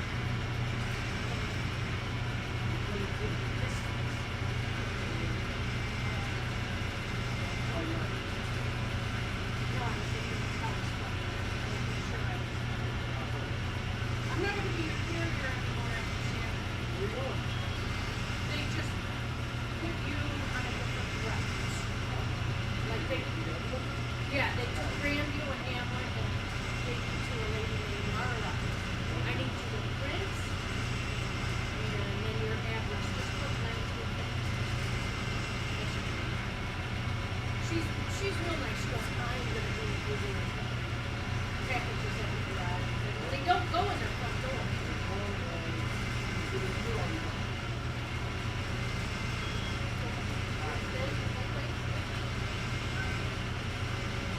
I'm not gonna be your carrier anymore after Shannon. They just put you on a different reference. Like they, yeah, they took Grandview and Hamlet and gave you to a lady named Marla. I need you to print and then your address, just put 19. She's real nice. She goes, I'm gonna do your packages at the garage. They don't go in their front door.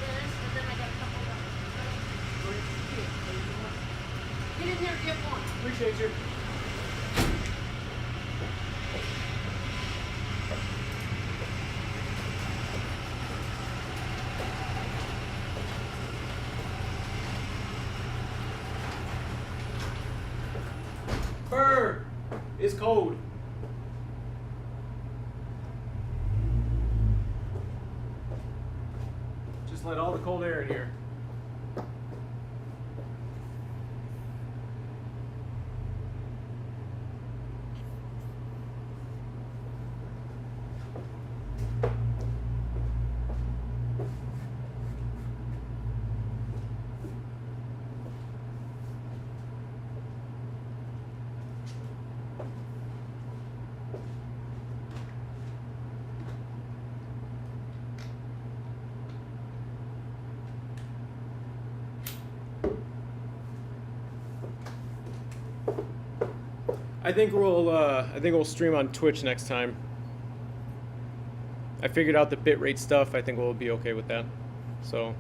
This, and then I got a couple of Get in there, get one.
Appreciate you. Bird is cold. Just let all the cold air in here. I think we'll stream on Twitch next time. I figured out the bitrate stuff. I think we'll be okay with that. So.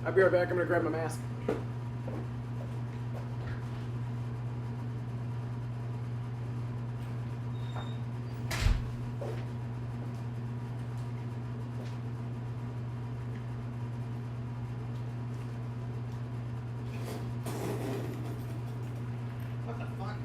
I'll be right back. I'm gonna grab my mask. What the fuck?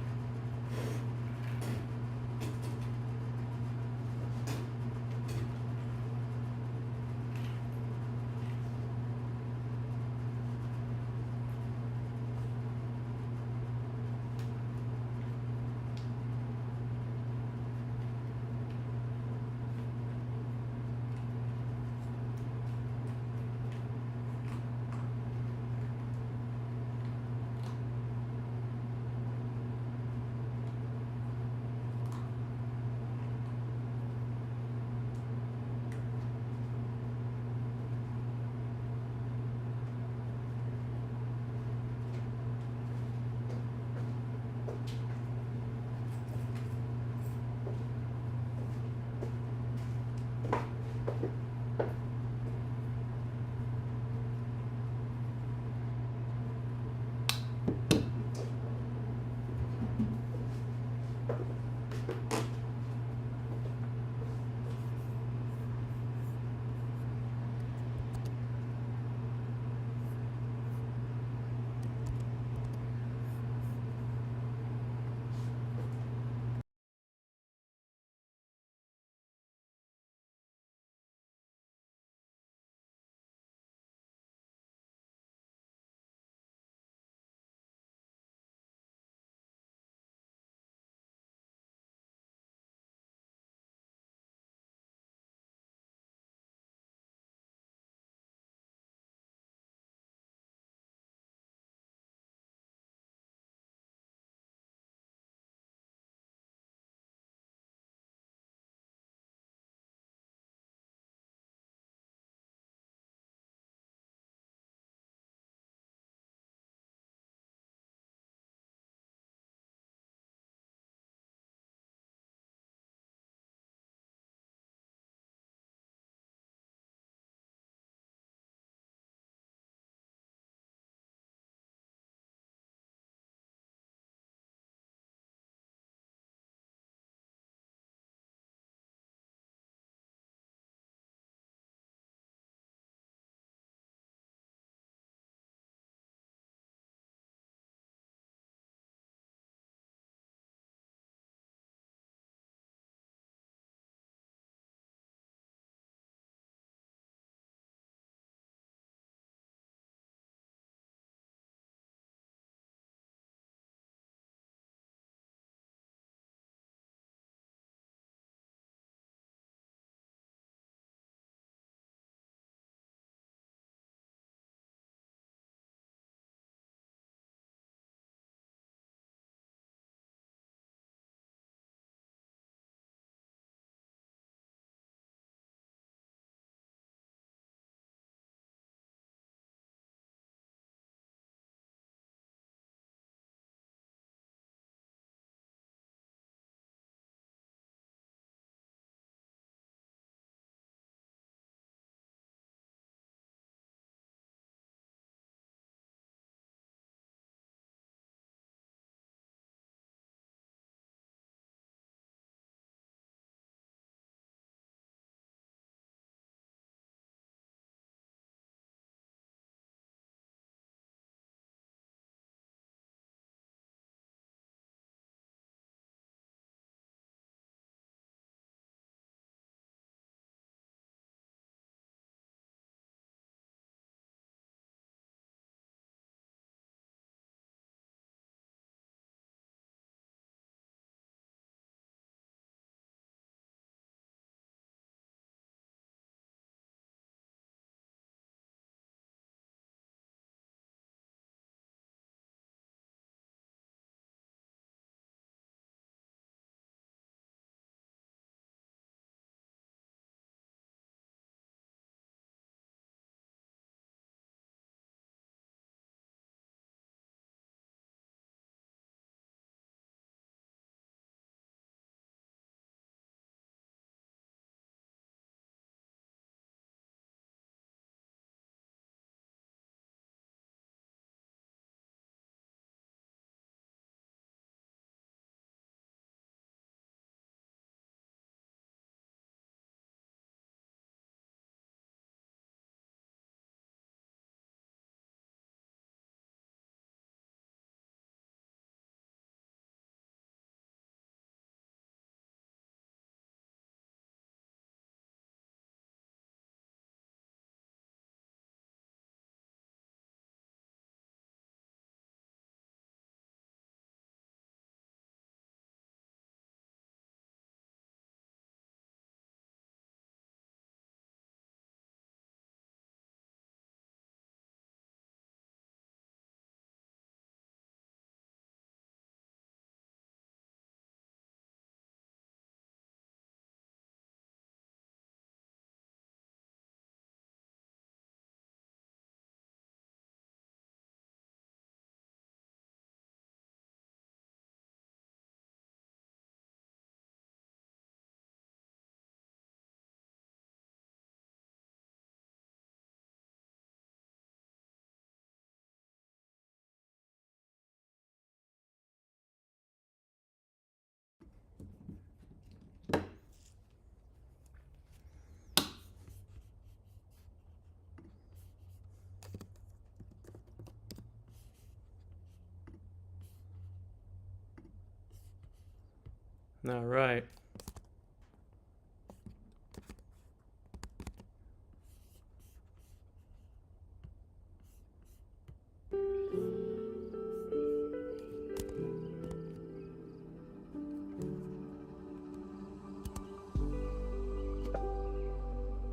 All right.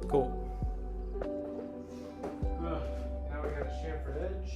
Cool. Now we got a chamfered edge.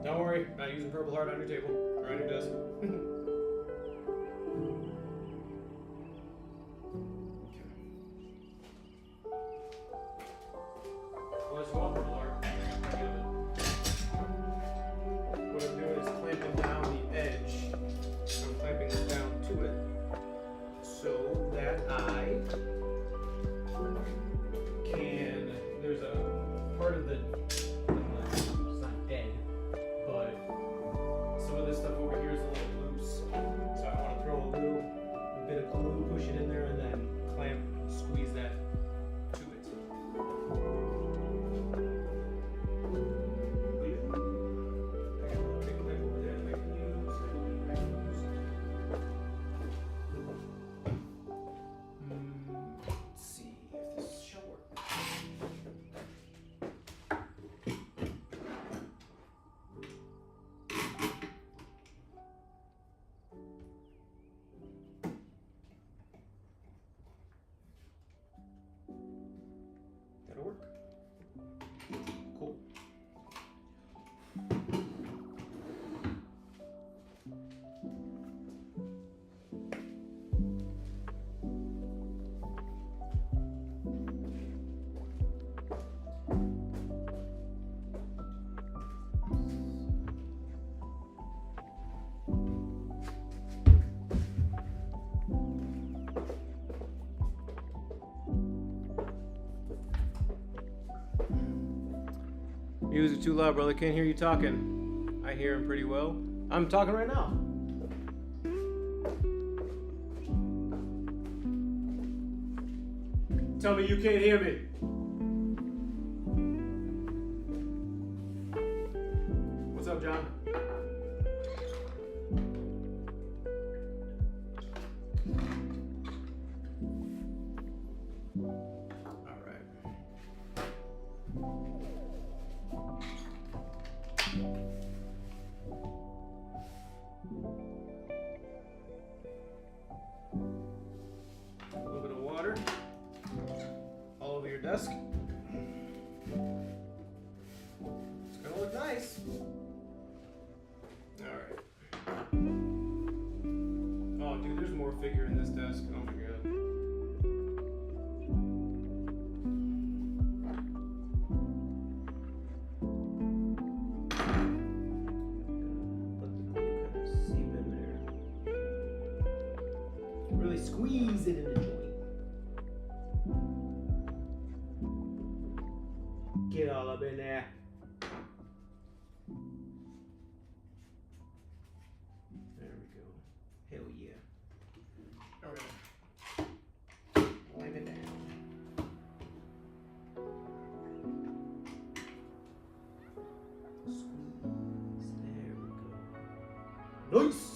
Don't worry, not using purple heart on your table or on your desk. Unless you want purple heart, what I'm doing is clamping down the edge. I'm clamping this down to it so that I can. There's a part of the. It's not dead. But some of this stuff over here is a little loose. So I want to throw a bit of glue, push it in there, and then clamp, squeeze that to it. I got a little big clamp over there that I can use. Let's see if this shall work. That'll work. Cool. Music too loud, brother. Can't hear you talking. I hear him pretty well. I'm talking right now. Tell me you can't hear me. What's up, John? All right. A little bit of water all over your desk. It's gonna look nice. All right. Oh, dude, there's more figure in this desk. Oh my god. Squeeze it in the joint. Get all up in there. There we go. Hell yeah. Okay. Wipe it down. Squeeze. There we go. Nice.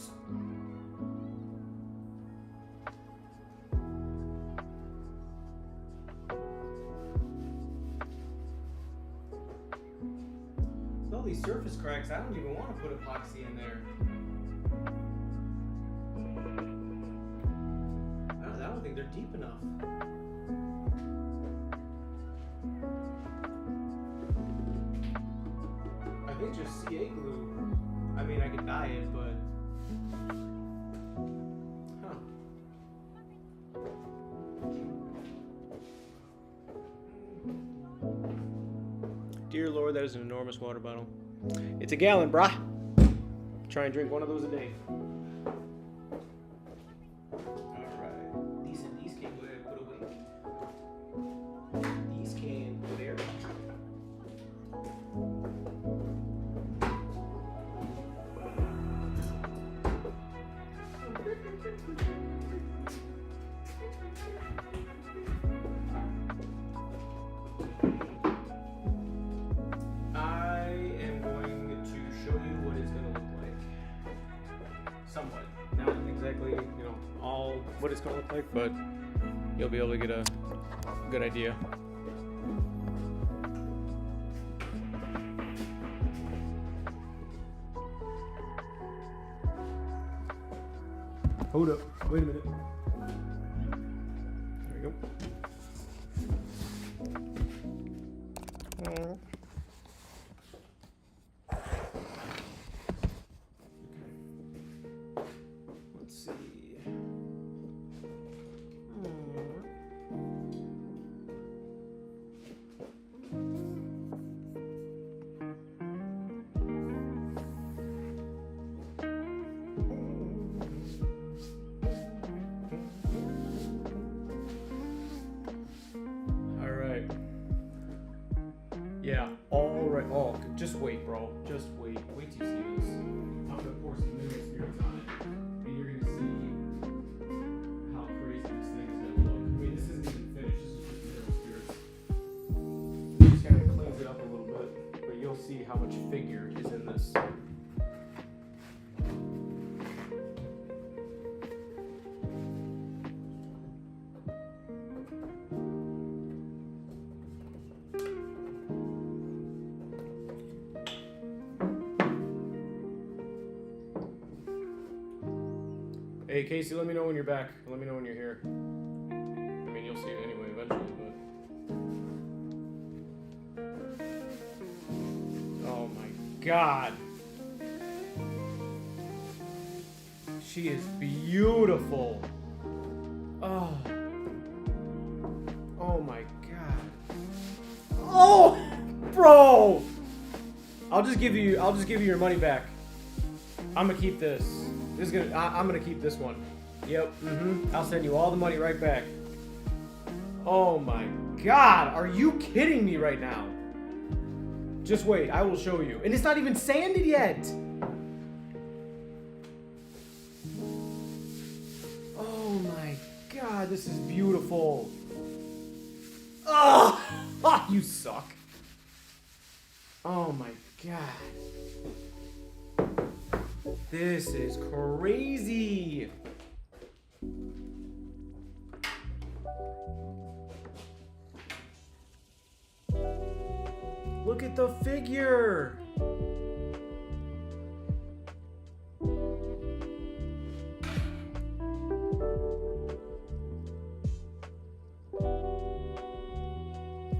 These surface cracks, I don't even want to put epoxy in there. deep enough. I think just CA glue. I mean, I could dye it, but. Huh. Dear Lord, that is an enormous water bottle. It's a gallon, brah. Try and drink one of those a day. Alright. These can go there, put away. These can go there. I am going to show you what it's going to look like. Somewhat. Not exactly, all what it's going to look like, but you'll be able to get a good idea. Hold up. Wait a minute. There we go. Let's see. All right. Yeah. All right. Oh, just wait, bro. Just wait. Wait till you see this. I'm gonna pour some mineral spirits on it, and you're gonna see how crazy this thing is gonna look. I mean, this isn't even finished. This is just mineral spirits. It just kind of cleans it up a little bit, but you'll see how much figure is in this. Hey Casey, let me know when you're back. Let me know when you're here. I mean, you'll see it anyway eventually, but. Oh my God. She is beautiful. Oh. Oh my God. Oh, bro. I'll just give you your money back. I'm gonna keep this. I'm gonna keep this one. Yep. I'll send you all the money right back. Oh my God! Are you kidding me right now? Just wait. I will show you. And it's not even sanded yet. Oh my God! This is beautiful. Oh, you suck. Oh my God. This is crazy. Look at the figure.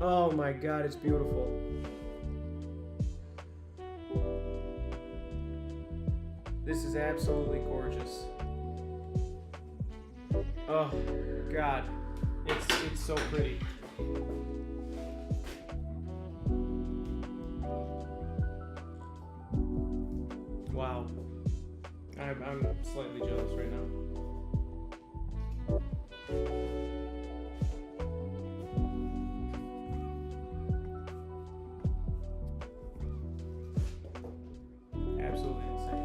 Oh my God, it's beautiful. This is absolutely gorgeous. Oh God, it's so pretty. Wow, I'm slightly jealous right now. Absolutely insane.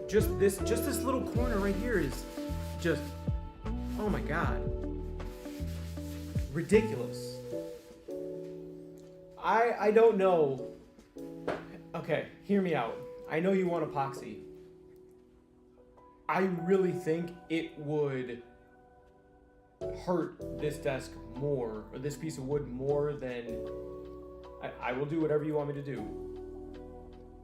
Just this little corner right here is just, oh my God, ridiculous. I don't know. Okay, hear me out. I know you want epoxy. I really think it would hurt this desk more, or this piece of wood more than I will do whatever you want me to do.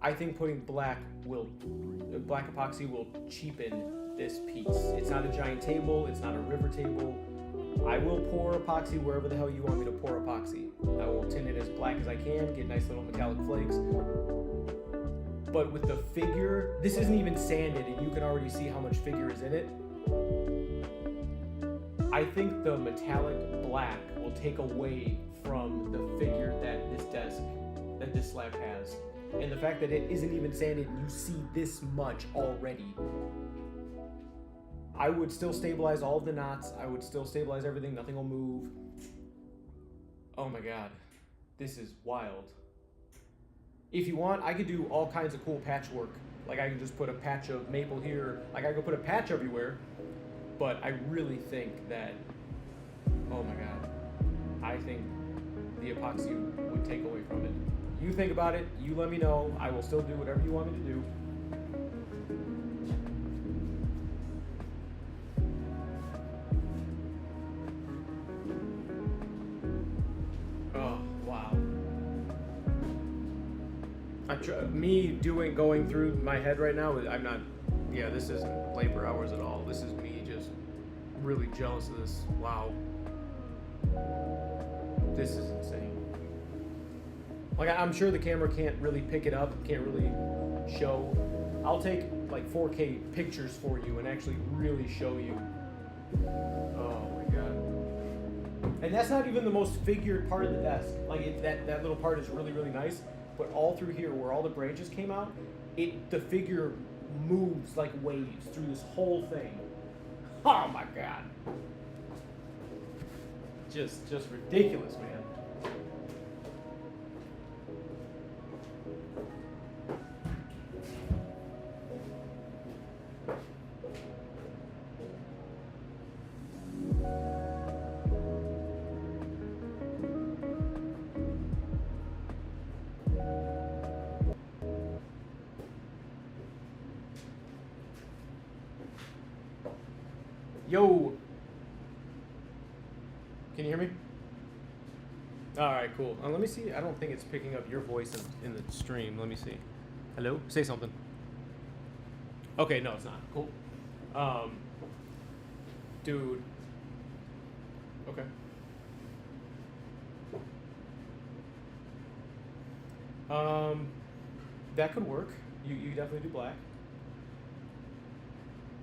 I think putting black epoxy will cheapen this piece. It's not a giant table, it's not a river table. I will pour epoxy wherever the hell you want me to pour epoxy. I will tint it as black as I can, get nice little metallic flakes. But with the figure, this isn't even sanded and you can already see how much figure is in it. I think the metallic black will take away from the figure that this slab has. And the fact that it isn't even sanded and you see this much already. I would still stabilize all of the knots. I would still stabilize everything. Nothing will move. Oh my god. This is wild. If you want, I could do all kinds of cool patchwork. Like I could just put a patch of maple here. Like I could put a patch everywhere. But I really think that, oh my god, I think the epoxy would take away from it. You think about it, you let me know. I will still do whatever you want me to do. Oh, wow. Going through my head right now, I'm not, yeah, this isn't labor hours at all. This is me just really jealous of this. Wow. This is insane. Like, I'm sure the camera can't really pick it up, can't really show. I'll take like 4K pictures for you and actually really show you. Oh my god. And that's not even the most figured part of the desk. Like that little part is really, really nice. But all through here where all the branches came out, the figure moves like waves through this whole thing. Oh my god. Just ridiculous, man. Yo! Can you hear me? Alright, cool. Let me see. I don't think it's picking up your voice in the stream. Let me see. Hello? Say something. Okay, no, it's not. Cool. Dude. Okay. That could work. You definitely do black.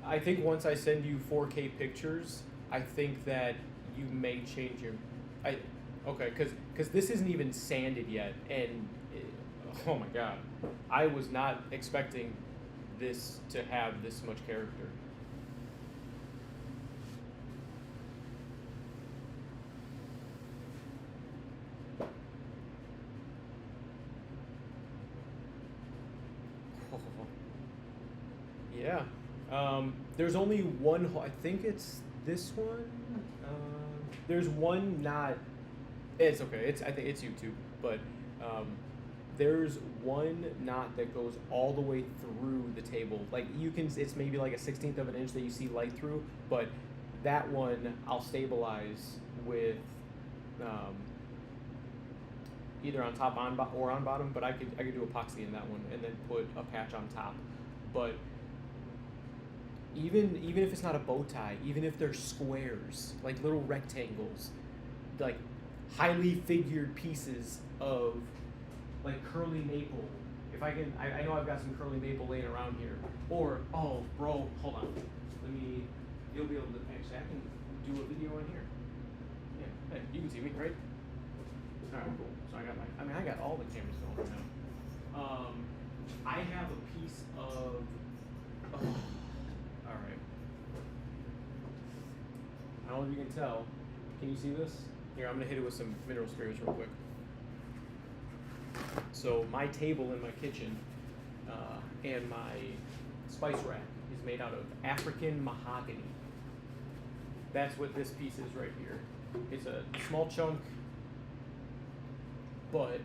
I think once I send you 4K pictures, I think that you may change your... Okay, because this isn't even sanded yet, and oh my god. I was not expecting this to have this much character. Yeah. There's only one, I think it's this one. There's one not, it's okay, I think it's YouTube, but there's one knot that goes all the way through the table. Like it's maybe like a 1/16 of an inch that you see light through, but that one I'll stabilize with either on top or on bottom, but I could do epoxy in that one and then put a patch on top. But even if it's not a bow tie, even if they're squares, like little rectangles, like highly figured pieces of like curly maple. If I can, I know I've got some curly maple laying around here. Or, oh, bro, hold on. You'll be able to, actually, I can do a video on here. Yeah, hey, you can see me, right? All right, cool. So I got all the cameras going right now. I have a piece of, all right. I don't know if you can tell. Can you see this? Here, I'm gonna hit it with some mineral spirits real quick. So my table in my kitchen and my spice rack is made out of African mahogany. That's what this piece is right here. It's a small chunk, but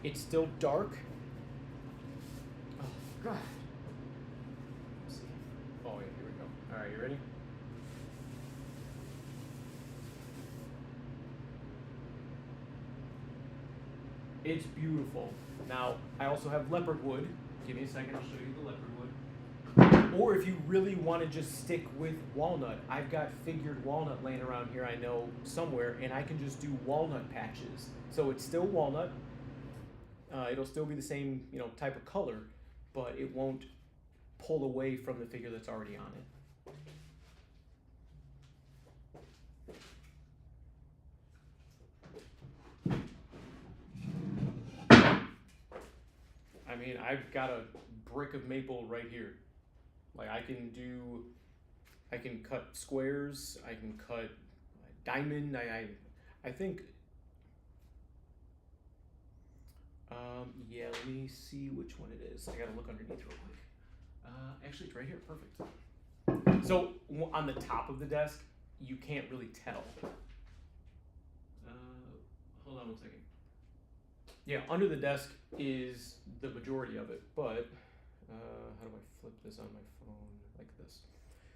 it's still dark. Oh, God. Let's see. Oh, yeah, here we go. All right, you ready? It's beautiful. Now, I also have leopard wood. Give me a second, I'll show you the leopard wood. Or if you really want to just stick with walnut, I've got figured walnut laying around here, I know, somewhere, and I can just do walnut patches. So it's still walnut. It'll still be the same, type of color, but it won't pull away from the figure that's already on it. I mean, I've got a brick of maple right here. Like I can cut squares, I can cut diamond, I think, yeah, let me see which one it is. I gotta look underneath real quick. Actually, it's right here, perfect. So on the top of the desk, you can't really tell. Hold on one second. Yeah, under the desk is the majority of it, but how do I flip this on my phone like this?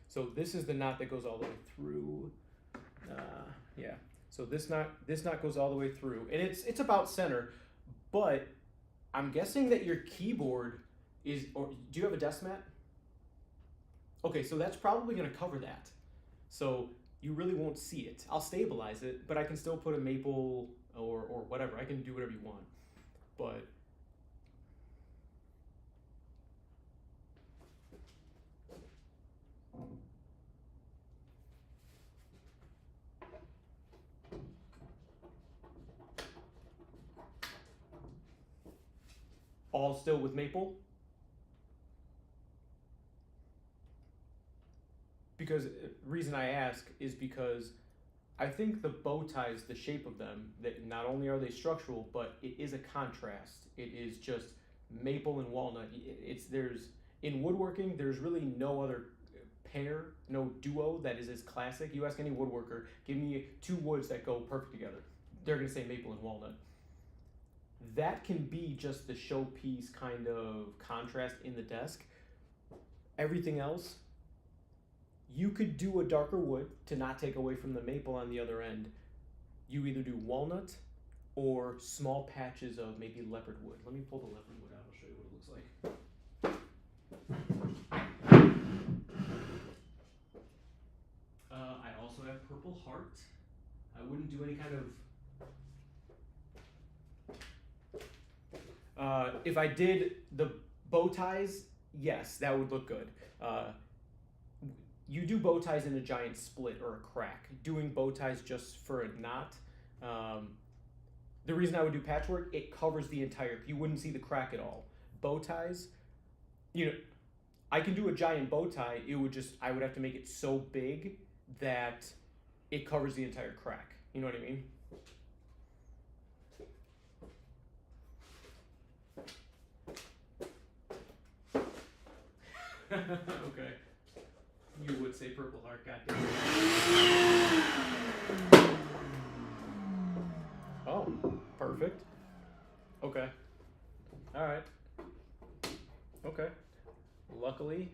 So this is the knot that goes all the way through. Yeah, so this knot goes all the way through, and it's about center, but I'm guessing that your keyboard is, or do you have a desk mat? Okay, so that's probably gonna cover that. So you really won't see it. I'll stabilize it, but I can still put a maple or whatever. I can do whatever you want. But all still with maple? Because reason I ask is because I think the bow ties, the shape of them, that not only are they structural, but it is a contrast. It is just maple and walnut. In woodworking, there's really no other pair, no duo that is as classic. You ask any woodworker, give me two woods that go perfect together. They're gonna say maple and walnut. That can be just the showpiece kind of contrast in the desk. Everything else, you could do a darker wood to not take away from the maple on the other end. You either do walnut or small patches of maybe leopard wood. Let me pull the leopard wood out, I'll show you what it looks like. I also have purple heart. I wouldn't do any kind of... if I did the bow ties, yes, that would look good. You do bow ties in a giant split or a crack. Doing bow ties just for a knot, the reason I would do patchwork, it covers the entire, you wouldn't see the crack at all. Bow ties, I can do a giant bow tie, I would have to make it so big that it covers the entire crack. You know what I mean? Okay. You would say purple heart, goddamn. Oh, perfect. Okay. Alright. Okay. Luckily,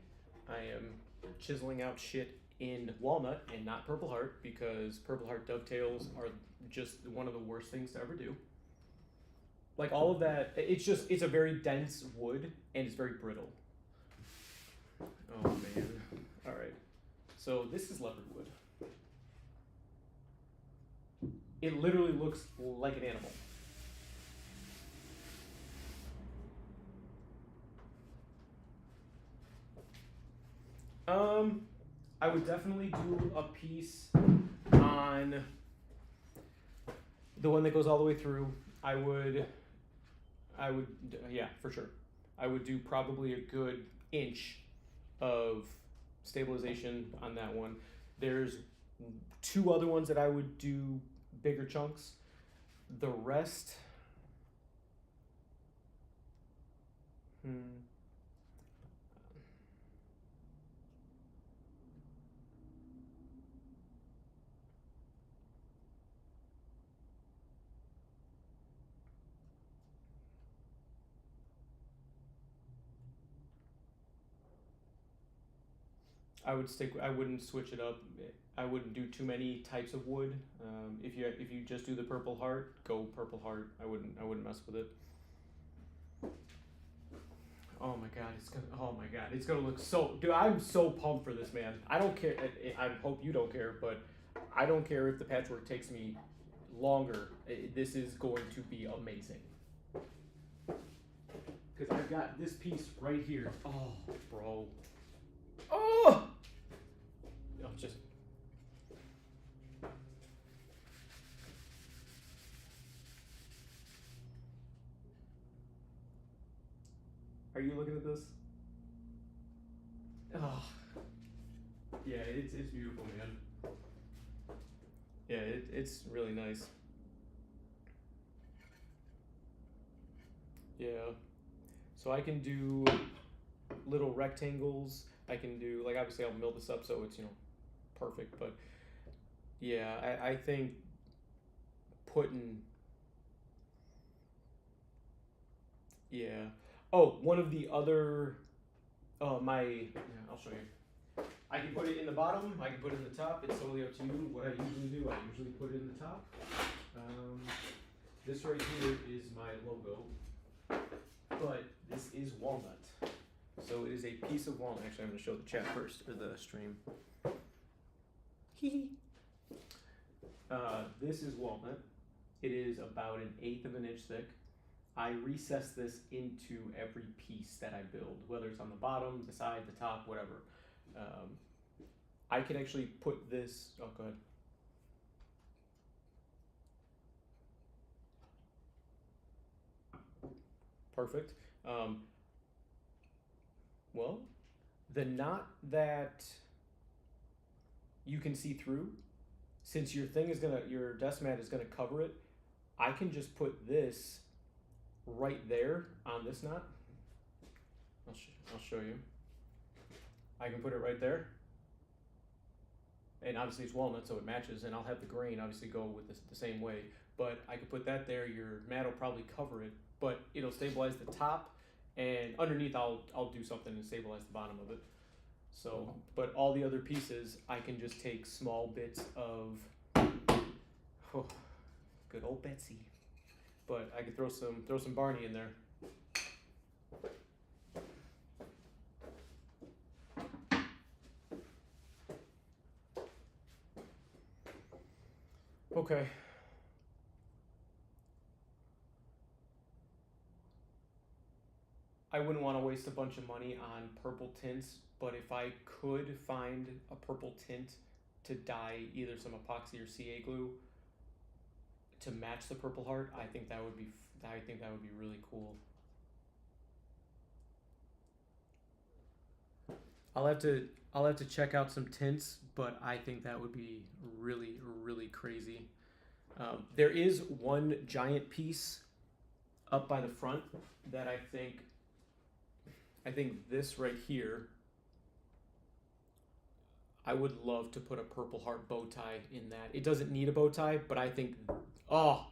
I am chiseling out shit in walnut and not purple heart, because purple heart dovetails are just one of the worst things to ever do. Like all of that, it's a very dense wood and it's very brittle. Oh man. Alright. So this is leopard wood. It literally looks like an animal. I would definitely do a piece on the one that goes all the way through. I would, yeah, for sure. I would do probably a good inch of stabilization on that one. There's two other ones that I would do bigger chunks. The rest, I would stick. I wouldn't switch it up. I wouldn't do too many types of wood. If you just do the Purple Heart, go Purple Heart. I wouldn't mess with it. Oh my god, it's gonna look so. Dude, I'm so pumped for this, man. I don't care. I hope you don't care, but I don't care if the patchwork takes me longer. This is going to be amazing. Because I've got this piece right here. Oh, bro. Oh! No, just. Are you looking at this? Oh. Yeah, it's beautiful, man. Yeah, it's really nice. Yeah. So I can do little rectangles. I can do, like, obviously I'll mill this up so it's, perfect. But yeah, I think putting, yeah. Oh, one of the other, I'll show you. I can put it in the bottom, I can put it in the top. It's totally up to you. What I usually do, I usually put it in the top. This right here is my logo, but this is walnut. So it is a piece of walnut. Actually, I'm going to show the chat first, or the stream. This is walnut. It is about 1/8 of an inch thick. I recess this into every piece that I build, whether it's on the bottom, the side, the top, whatever. I can actually put this. Oh, go ahead. Perfect. Well, the knot that you can see through, since your desk mat is gonna cover it, I can just put this right there on this knot. I'll show you. I can put it right there. And obviously it's walnut, so it matches, and I'll have the grain obviously go with the same way. But I could put that there. Your mat will probably cover it, but it'll stabilize the top, and underneath I'll do something to stabilize the bottom of it. So, but all the other pieces I can just take small bits of, good old Betsy. But I could throw some Barney in there. Okay. I wouldn't want to waste a bunch of money on purple tints, but if I could find a purple tint to dye either some epoxy or CA glue to match the Purple Heart, I think that would be really cool. I'll have to check out some tints, but I think that would be really, really crazy. There is one giant piece up by the front that I think this right here, I would love to put a Purple Heart bow tie in that. It doesn't need a bow tie, but I think, oh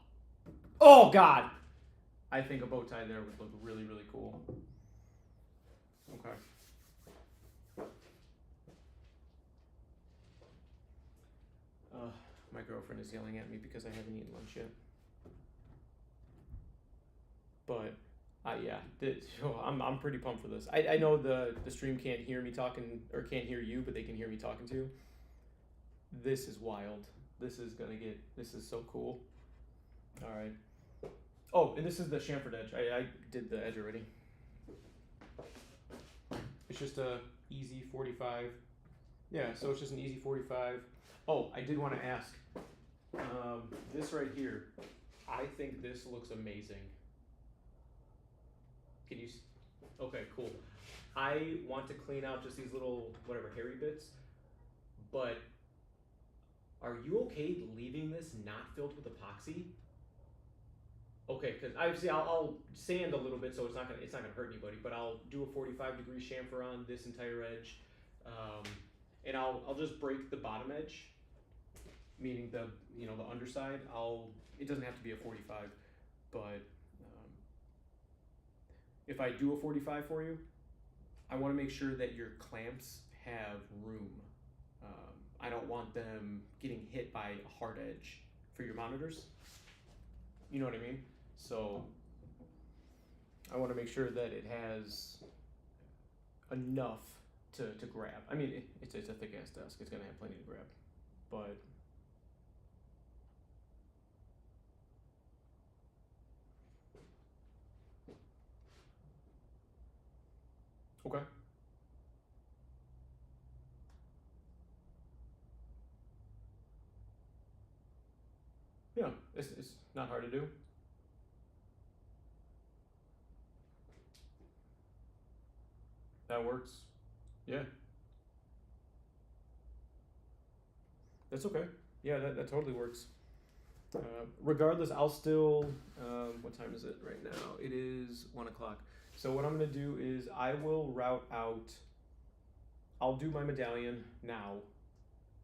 God, I think a bow tie there would look really, really cool. Okay. My girlfriend is yelling at me because I haven't eaten lunch yet. But I'm pretty pumped for this. I know the stream can't hear me talking, or can't hear you, but they can hear me talking to you. This is wild. This is so cool. All right. Oh, and this is the chamfered edge. I did the edge already. It's just a easy 45. Yeah, so it's just an easy 45. Oh, I did want to ask. This right here, I think this looks amazing. Can you? Okay, cool. I want to clean out just these little whatever hairy bits, but are you okay leaving this not filled with epoxy? Okay, because obviously I'll sand a little bit so it's not gonna hurt anybody, but I'll do a 45-degree chamfer on this entire edge, and I'll just break the bottom edge, meaning the underside. It doesn't have to be a 45, but if I do a 45 for you, I want to make sure that your clamps
have room. I don't want them getting hit by a hard edge for your monitors. You know what I mean? So I want to make sure that it has enough to grab. I mean, it's a thick ass desk. It's gonna have plenty to grab, but okay. Yeah, it's not hard to do. That works. Yeah, that's okay. Yeah, that totally works. Regardless, I'll still. What time is it right now? It is 1 o'clock. So what I'm gonna do is I will route out. I'll do my medallion now,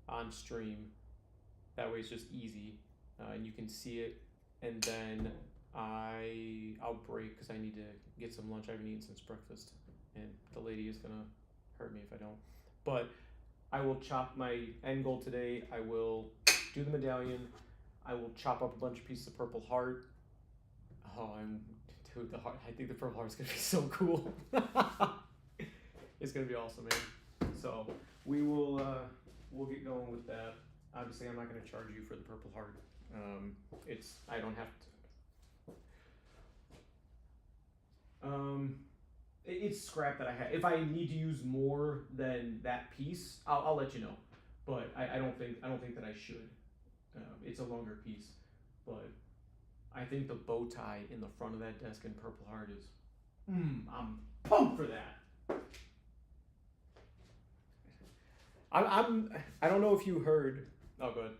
on stream. That way it's just easy, and you can see it. And then I'll break because I need to get some lunch. I haven't eaten since breakfast, and the lady is gonna hurt me if I don't. But I will chop my end goal today. I will do the medallion. I will chop up a bunch of pieces of purple heart. Oh, dude, the heart. I think the purple heart is gonna be so cool. It's gonna be awesome, man. So we'll get going with that. Obviously, I'm not gonna charge you for the purple heart. I don't have to. It's scrap that I have. If I need to use more than that piece, I'll let you know. But I don't think that I should. It's a longer piece, but I think the bow tie in the front of that desk in purple heart is. I'm pumped for that. I don't know if you heard. Oh, good.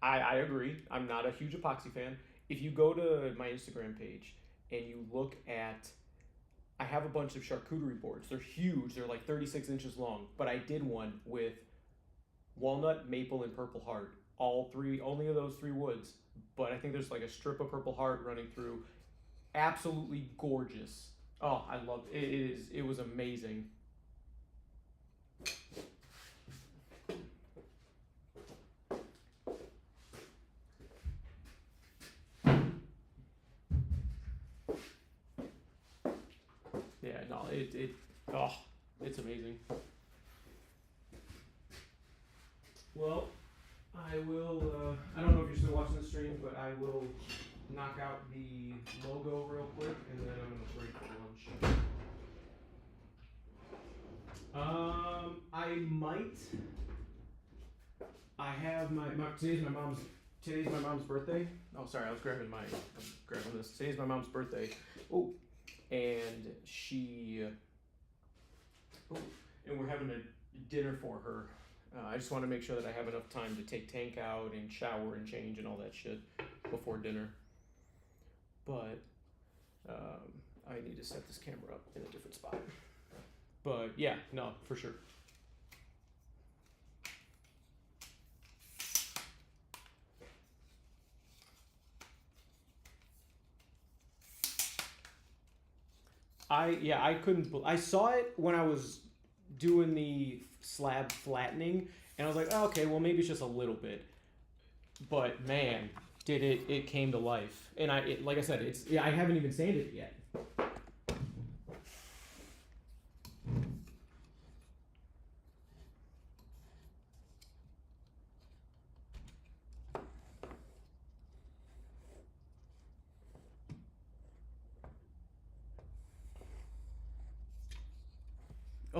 I agree. I'm not a huge epoxy fan. If you go to my Instagram page and you look at, I have a bunch of charcuterie boards. They're huge. They're like 36 inches long. But I did one with walnut, maple, and purple heart. All three, only of those three woods. But I think there's like a strip of purple heart running through. Absolutely gorgeous. Oh, I loved it. It was amazing. Yeah, no, it's amazing. Well, I will, I don't know if you're still watching the stream, but I will knock out the logo real quick, and then I'm gonna break for lunch. I might. I have today's my mom's birthday. Oh, sorry, I was grabbing this. Today's my mom's birthday. Oh, and and we're having a dinner for her. I just want to make sure that I have enough time to take Tank out and shower and change and all that shit before dinner. But I need to set this camera up in a different spot. But yeah, no, for sure. I couldn't. I saw it when I was doing the slab flattening, and I was like, oh, okay, well maybe it's just a little bit. But man, it came to life, and like I said, I haven't even sanded it yet.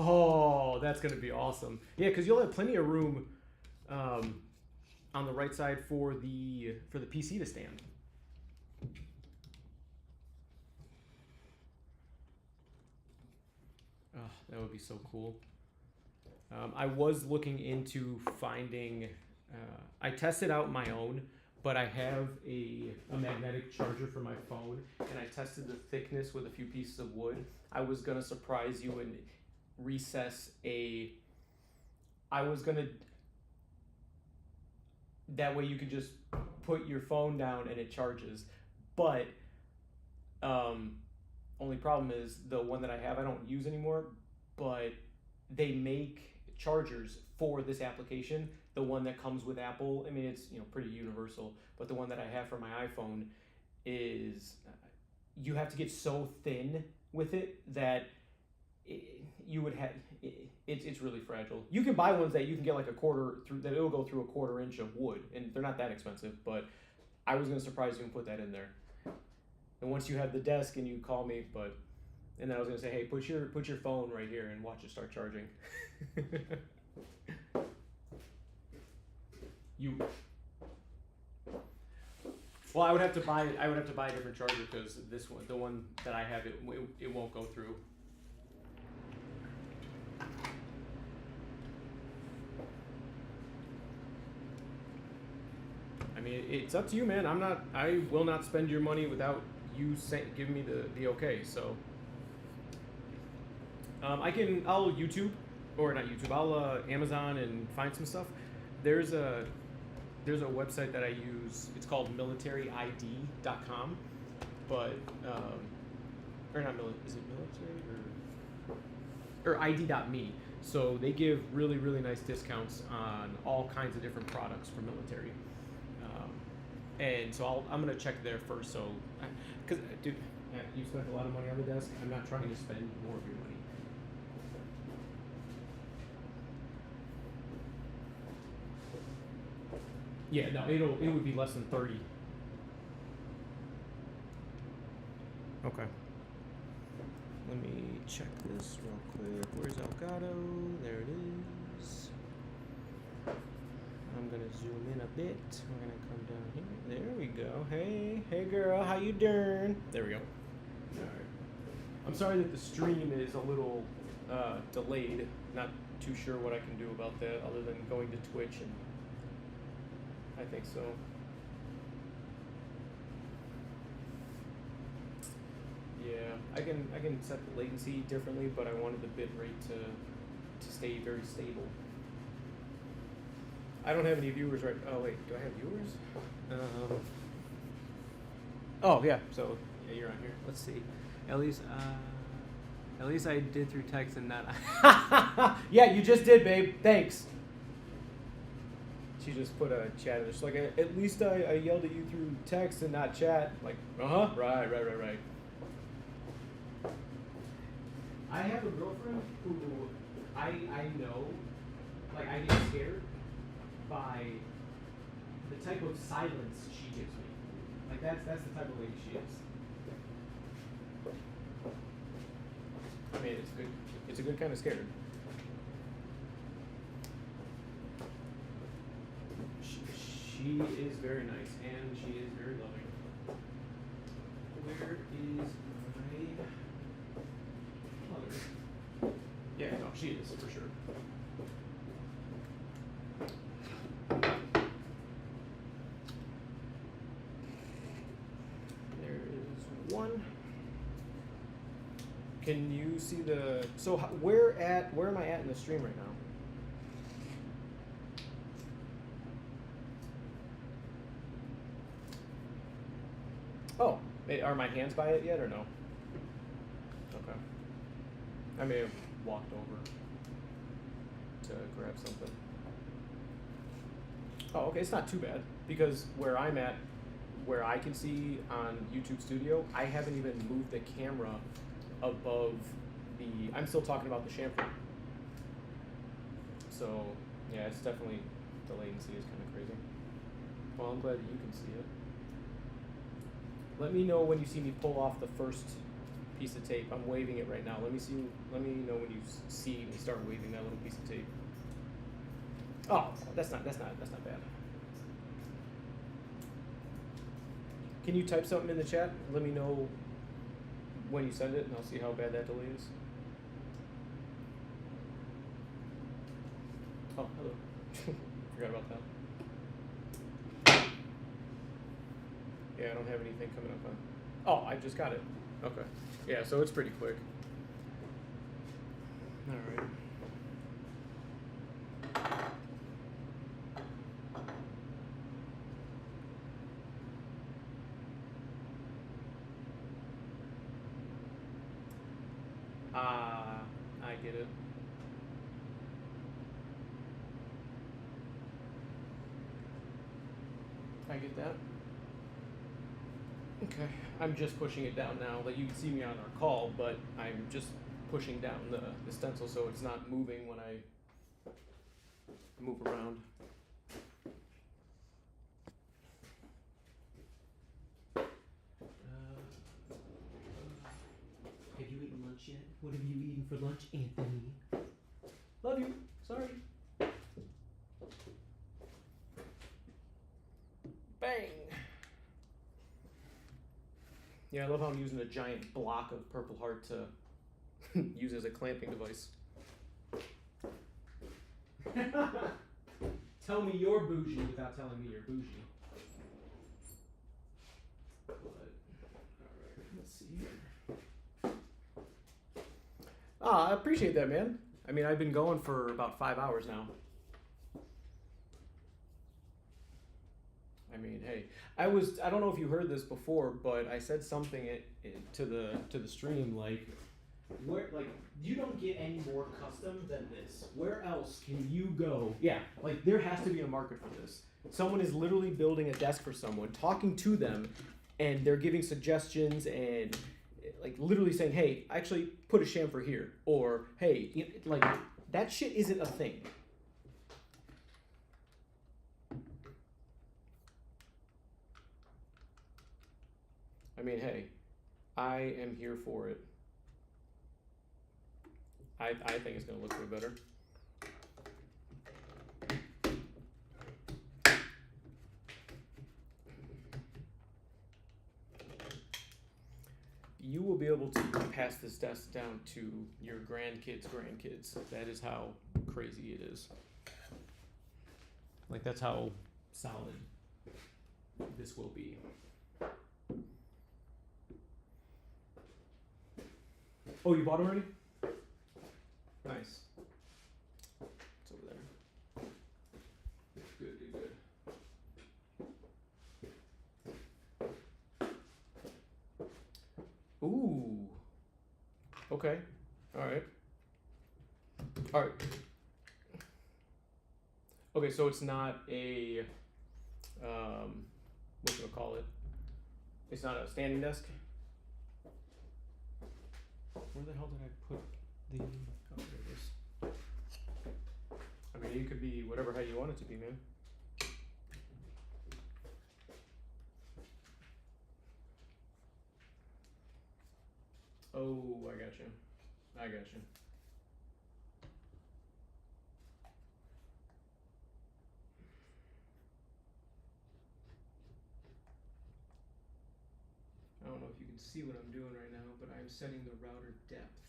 Oh, that's gonna be awesome. Yeah, because you'll have plenty of room on the right side for the PC to stand. Oh, that would be so cool. I was looking into finding. I tested out my own, but I have a magnetic charger for my phone, and I tested the thickness with a few pieces of wood. I was gonna surprise you and recess that way you could just put your phone down and it charges, but
Only problem is the one that I have I don't use anymore, but they make chargers for this application. The one that comes with Apple, I mean, it's pretty universal, but the one that I have for my iPhone is you have to get so thin with it that you would have it's really fragile. You can buy ones that you can get like a quarter through that it'll go through a quarter inch of wood, and they're not that expensive. But I was gonna surprise you and put that in there. And once you have the desk and you call me, and then I was gonna say, hey, put your phone right here and watch it start charging. Well, I would have to buy a different charger because this one, the one that I have, it won't go through. I mean, it's up to you, man. I will not spend your money without you giving me the okay. So, I'll YouTube, or not YouTube. I'll Amazon and find some stuff. There's a website that I use. It's called militaryid.com, but or not military. Is it military or id.me? So they give really, really nice discounts on all kinds of different products for military. And so I'm gonna check there first. So, because dude, you spent a lot of money on the desk. I'm not trying to spend more of your money. Yeah, no, it would be less than 30. Okay. Let me check this real quick. Where's Elgato? There it is. I'm gonna zoom in a bit. We're gonna come down here. There we go. Hey girl, how you doing? There we go. All right. I'm sorry that the stream is a little delayed. Not too sure what I can do about that other than going to Twitch, and I think so. Yeah, I can set the latency differently, but I wanted the bit rate to stay very stable. I don't have any viewers right. Oh wait, do I have viewers? Oh yeah, so yeah, you're on here. Let's see. At least I did through text and not. Yeah, you just did, babe. Thanks. She just put a chat in there. She's like, at least I yelled at you through text and not chat. Like, right. I have a girlfriend who I know, like, I get scared by the type of silence she gives me. Like, that's the type of lady she is. I mean, it's good. It's a good kind of scared. She is very nice, and she is very loving. Where is my mother? Yeah, no, she is, for sure. There is one. Can you see the... So where am I at in the stream right now? Oh, are my hands by it yet or no? Okay. I may have walked over to grab something. Oh, okay, it's not too bad because where I'm at, where I can see on YouTube Studio, I haven't even moved the camera above the... I'm still talking about the shampoo. So, yeah, it's definitely... The latency is kind of crazy. Well, I'm glad that you can see it. Let me know when you see me pull off the first piece of tape. I'm waving it right now. Let me know when you see me start waving that little piece of tape. Oh, that's not bad. Can you type something in the chat? Let me know when you send it, and I'll see how bad that delay is. Oh, hello. Forgot about that. Yeah, I don't have anything coming up on... Oh, I just got it. Okay. Yeah, so it's pretty quick. All right. Ah, I get it. I get that. Okay, I'm just pushing it down now. Like you can see me on our call, but I'm just pushing down the stencil so it's not moving when I move around. Have you eaten lunch yet? What have you eaten for lunch, Anthony? Love you. Sorry. Bang! Yeah, I love how I'm using a giant block of Purple Heart to use as a clamping device. Tell me you're bougie without telling me you're bougie. But, alright, let's see here. Ah, I appreciate that, man. I mean, I've been going for about 5 hours now. I mean, hey, I don't know if you heard this before, but I said something to the stream like, you don't get any more custom than this. Where else can you go? Yeah, like there has to be a market for this. Someone is literally building a desk for someone, talking to them, and they're giving suggestions and like literally saying, hey, actually put a chamfer here, or hey, like that shit isn't a thing. I mean, hey, I am here for it. I think it's gonna look way better. You will be able to pass this desk down to your grandkids' grandkids. That is how crazy it is. Like that's how solid this will be. Oh, you bought it already? Nice. It's over there. Good. Ooh. Okay. Alright. Okay, so it's not a what should I call it? It's not a standing desk? Where the hell did I put the... Oh, there it is. I mean, it could be whatever height you want it to be, man. Oh, I got you. I don't know if you can see what I'm doing right now, but I'm setting the router depth.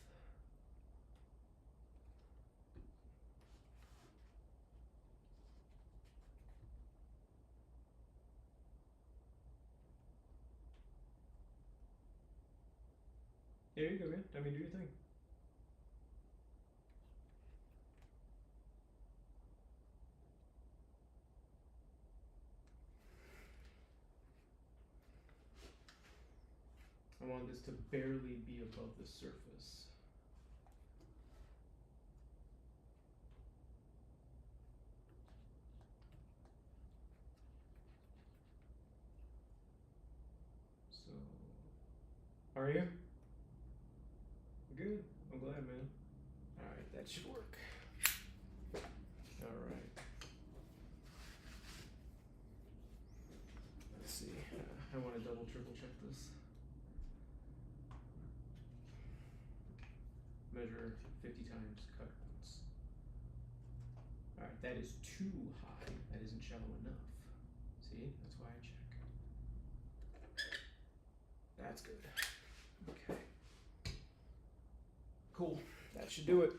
There you go, man. I mean, do your thing. I want this to barely be above the surface. So, are you? Good. I'm glad, man. Alright, that should work. Alright. Let's see. I want to double, triple check this. Measure 50 times, cut once. Alright, that is too high. That isn't shallow enough. See? That's why I check. That's good. Okay. Cool. That should do it.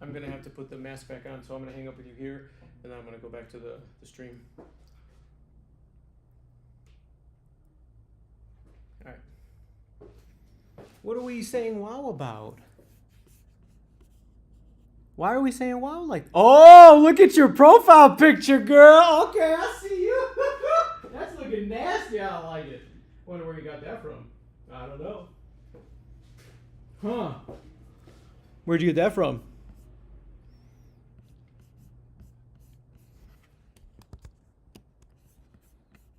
I'm gonna have to put the mask back on, so I'm gonna hang up with you here, and then I'm gonna go back to the stream. All right. What are we saying wow about? Why are we saying wow like? Oh, look at your profile picture, girl. Okay, I see you. That's looking nasty. I don't like it. Wonder where you got that from. I don't know. Huh? Where'd you get that from?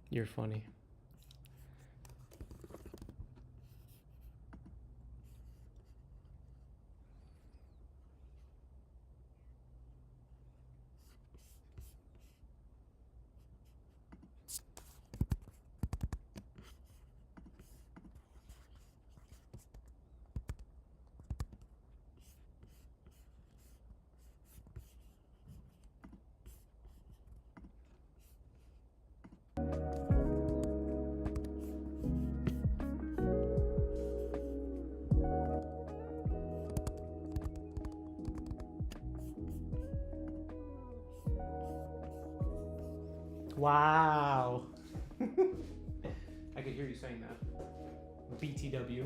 You're funny. Wow. I could hear you saying that. BTW.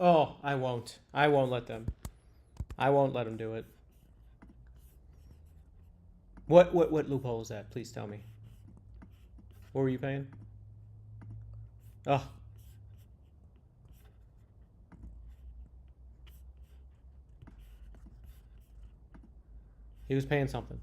Oh, I won't. I won't let them. I won't let them do it. What loophole is that? Please tell me. What were you paying? Oh. He was paying something.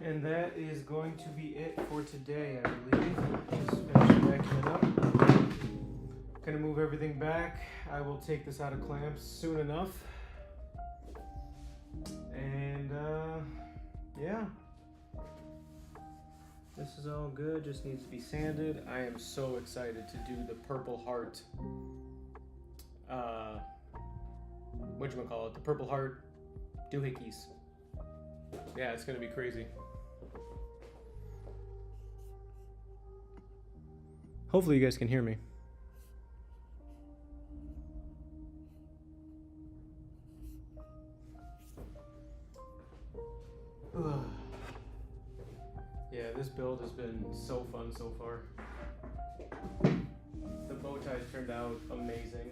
And that is going to be it for today, I believe. Just finish backing it up. Gonna move everything back. I will take this out of clamps soon enough. And yeah. This is all good, just needs to be sanded. I am so excited to do the Purple Heart, whatchamacallit, the Purple Heart doohickeys. Yeah, it's gonna be crazy. Hopefully you guys can hear me. Ugh. Yeah, this build has been so fun so far. The ties turned out amazing.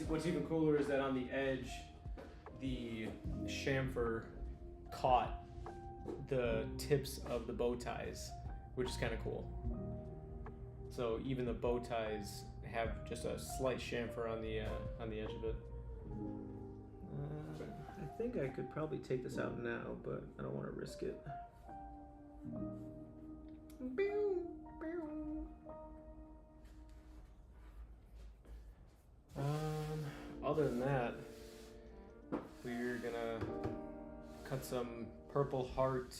What's even cooler is that on the edge, the chamfer caught the tips of the bow ties, which is kind of cool. So even the bow ties have just a slight chamfer on the edge of it. I think I could probably take this out now, but I don't want to risk it. Other than that, we're gonna cut some Purple Heart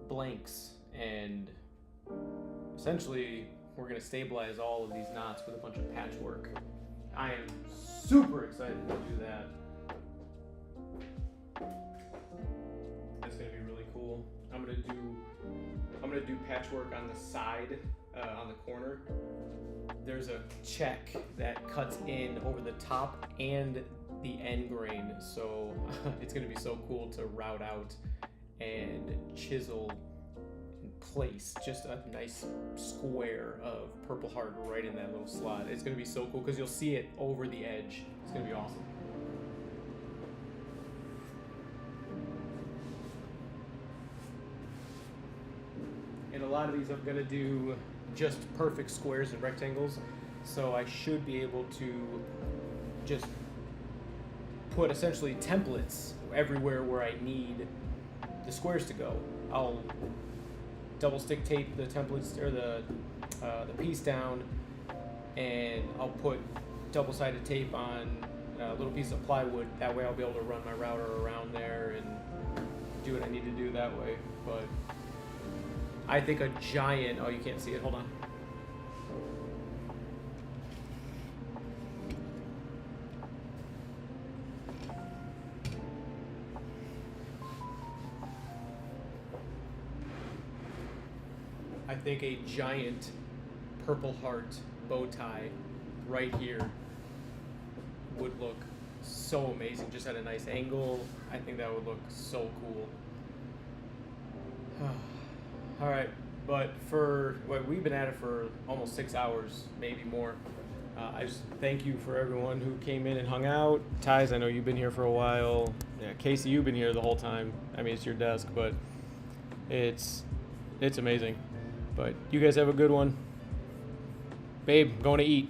blanks, and essentially we're gonna stabilize all of these knots with a bunch of patchwork. I am super excited to do that. That's gonna be really cool. I'm gonna do patchwork on the side, on the corner. There's a check that cuts in over the top and the end grain, so it's gonna be so cool to route out and chisel in place just a nice square of Purple Heart right in that little slot. It's gonna be so cool because you'll see it over the edge. It's gonna be awesome. And a lot of these I'm gonna do just perfect squares and rectangles, so I should be able to just put essentially templates everywhere where I need the squares to go. I'll double stick tape the templates or the piece down, and I'll put double-sided tape on a little piece of plywood. That way I'll be able to run my router around there and do what I need to do that way. But I think a giant, oh, you can't see it, hold on. I think a giant Purple Heart bow tie right here would look so amazing, just at a nice angle. I think that would look so cool. All right, but we've been at it for almost 6 hours, maybe more. I just thank you for everyone who came in and hung out. Ties, I know you've been here for a while. Yeah, Casey, you've been here the whole time. I mean, it's your desk, but it's amazing. But you guys have a good one. Babe, going to eat.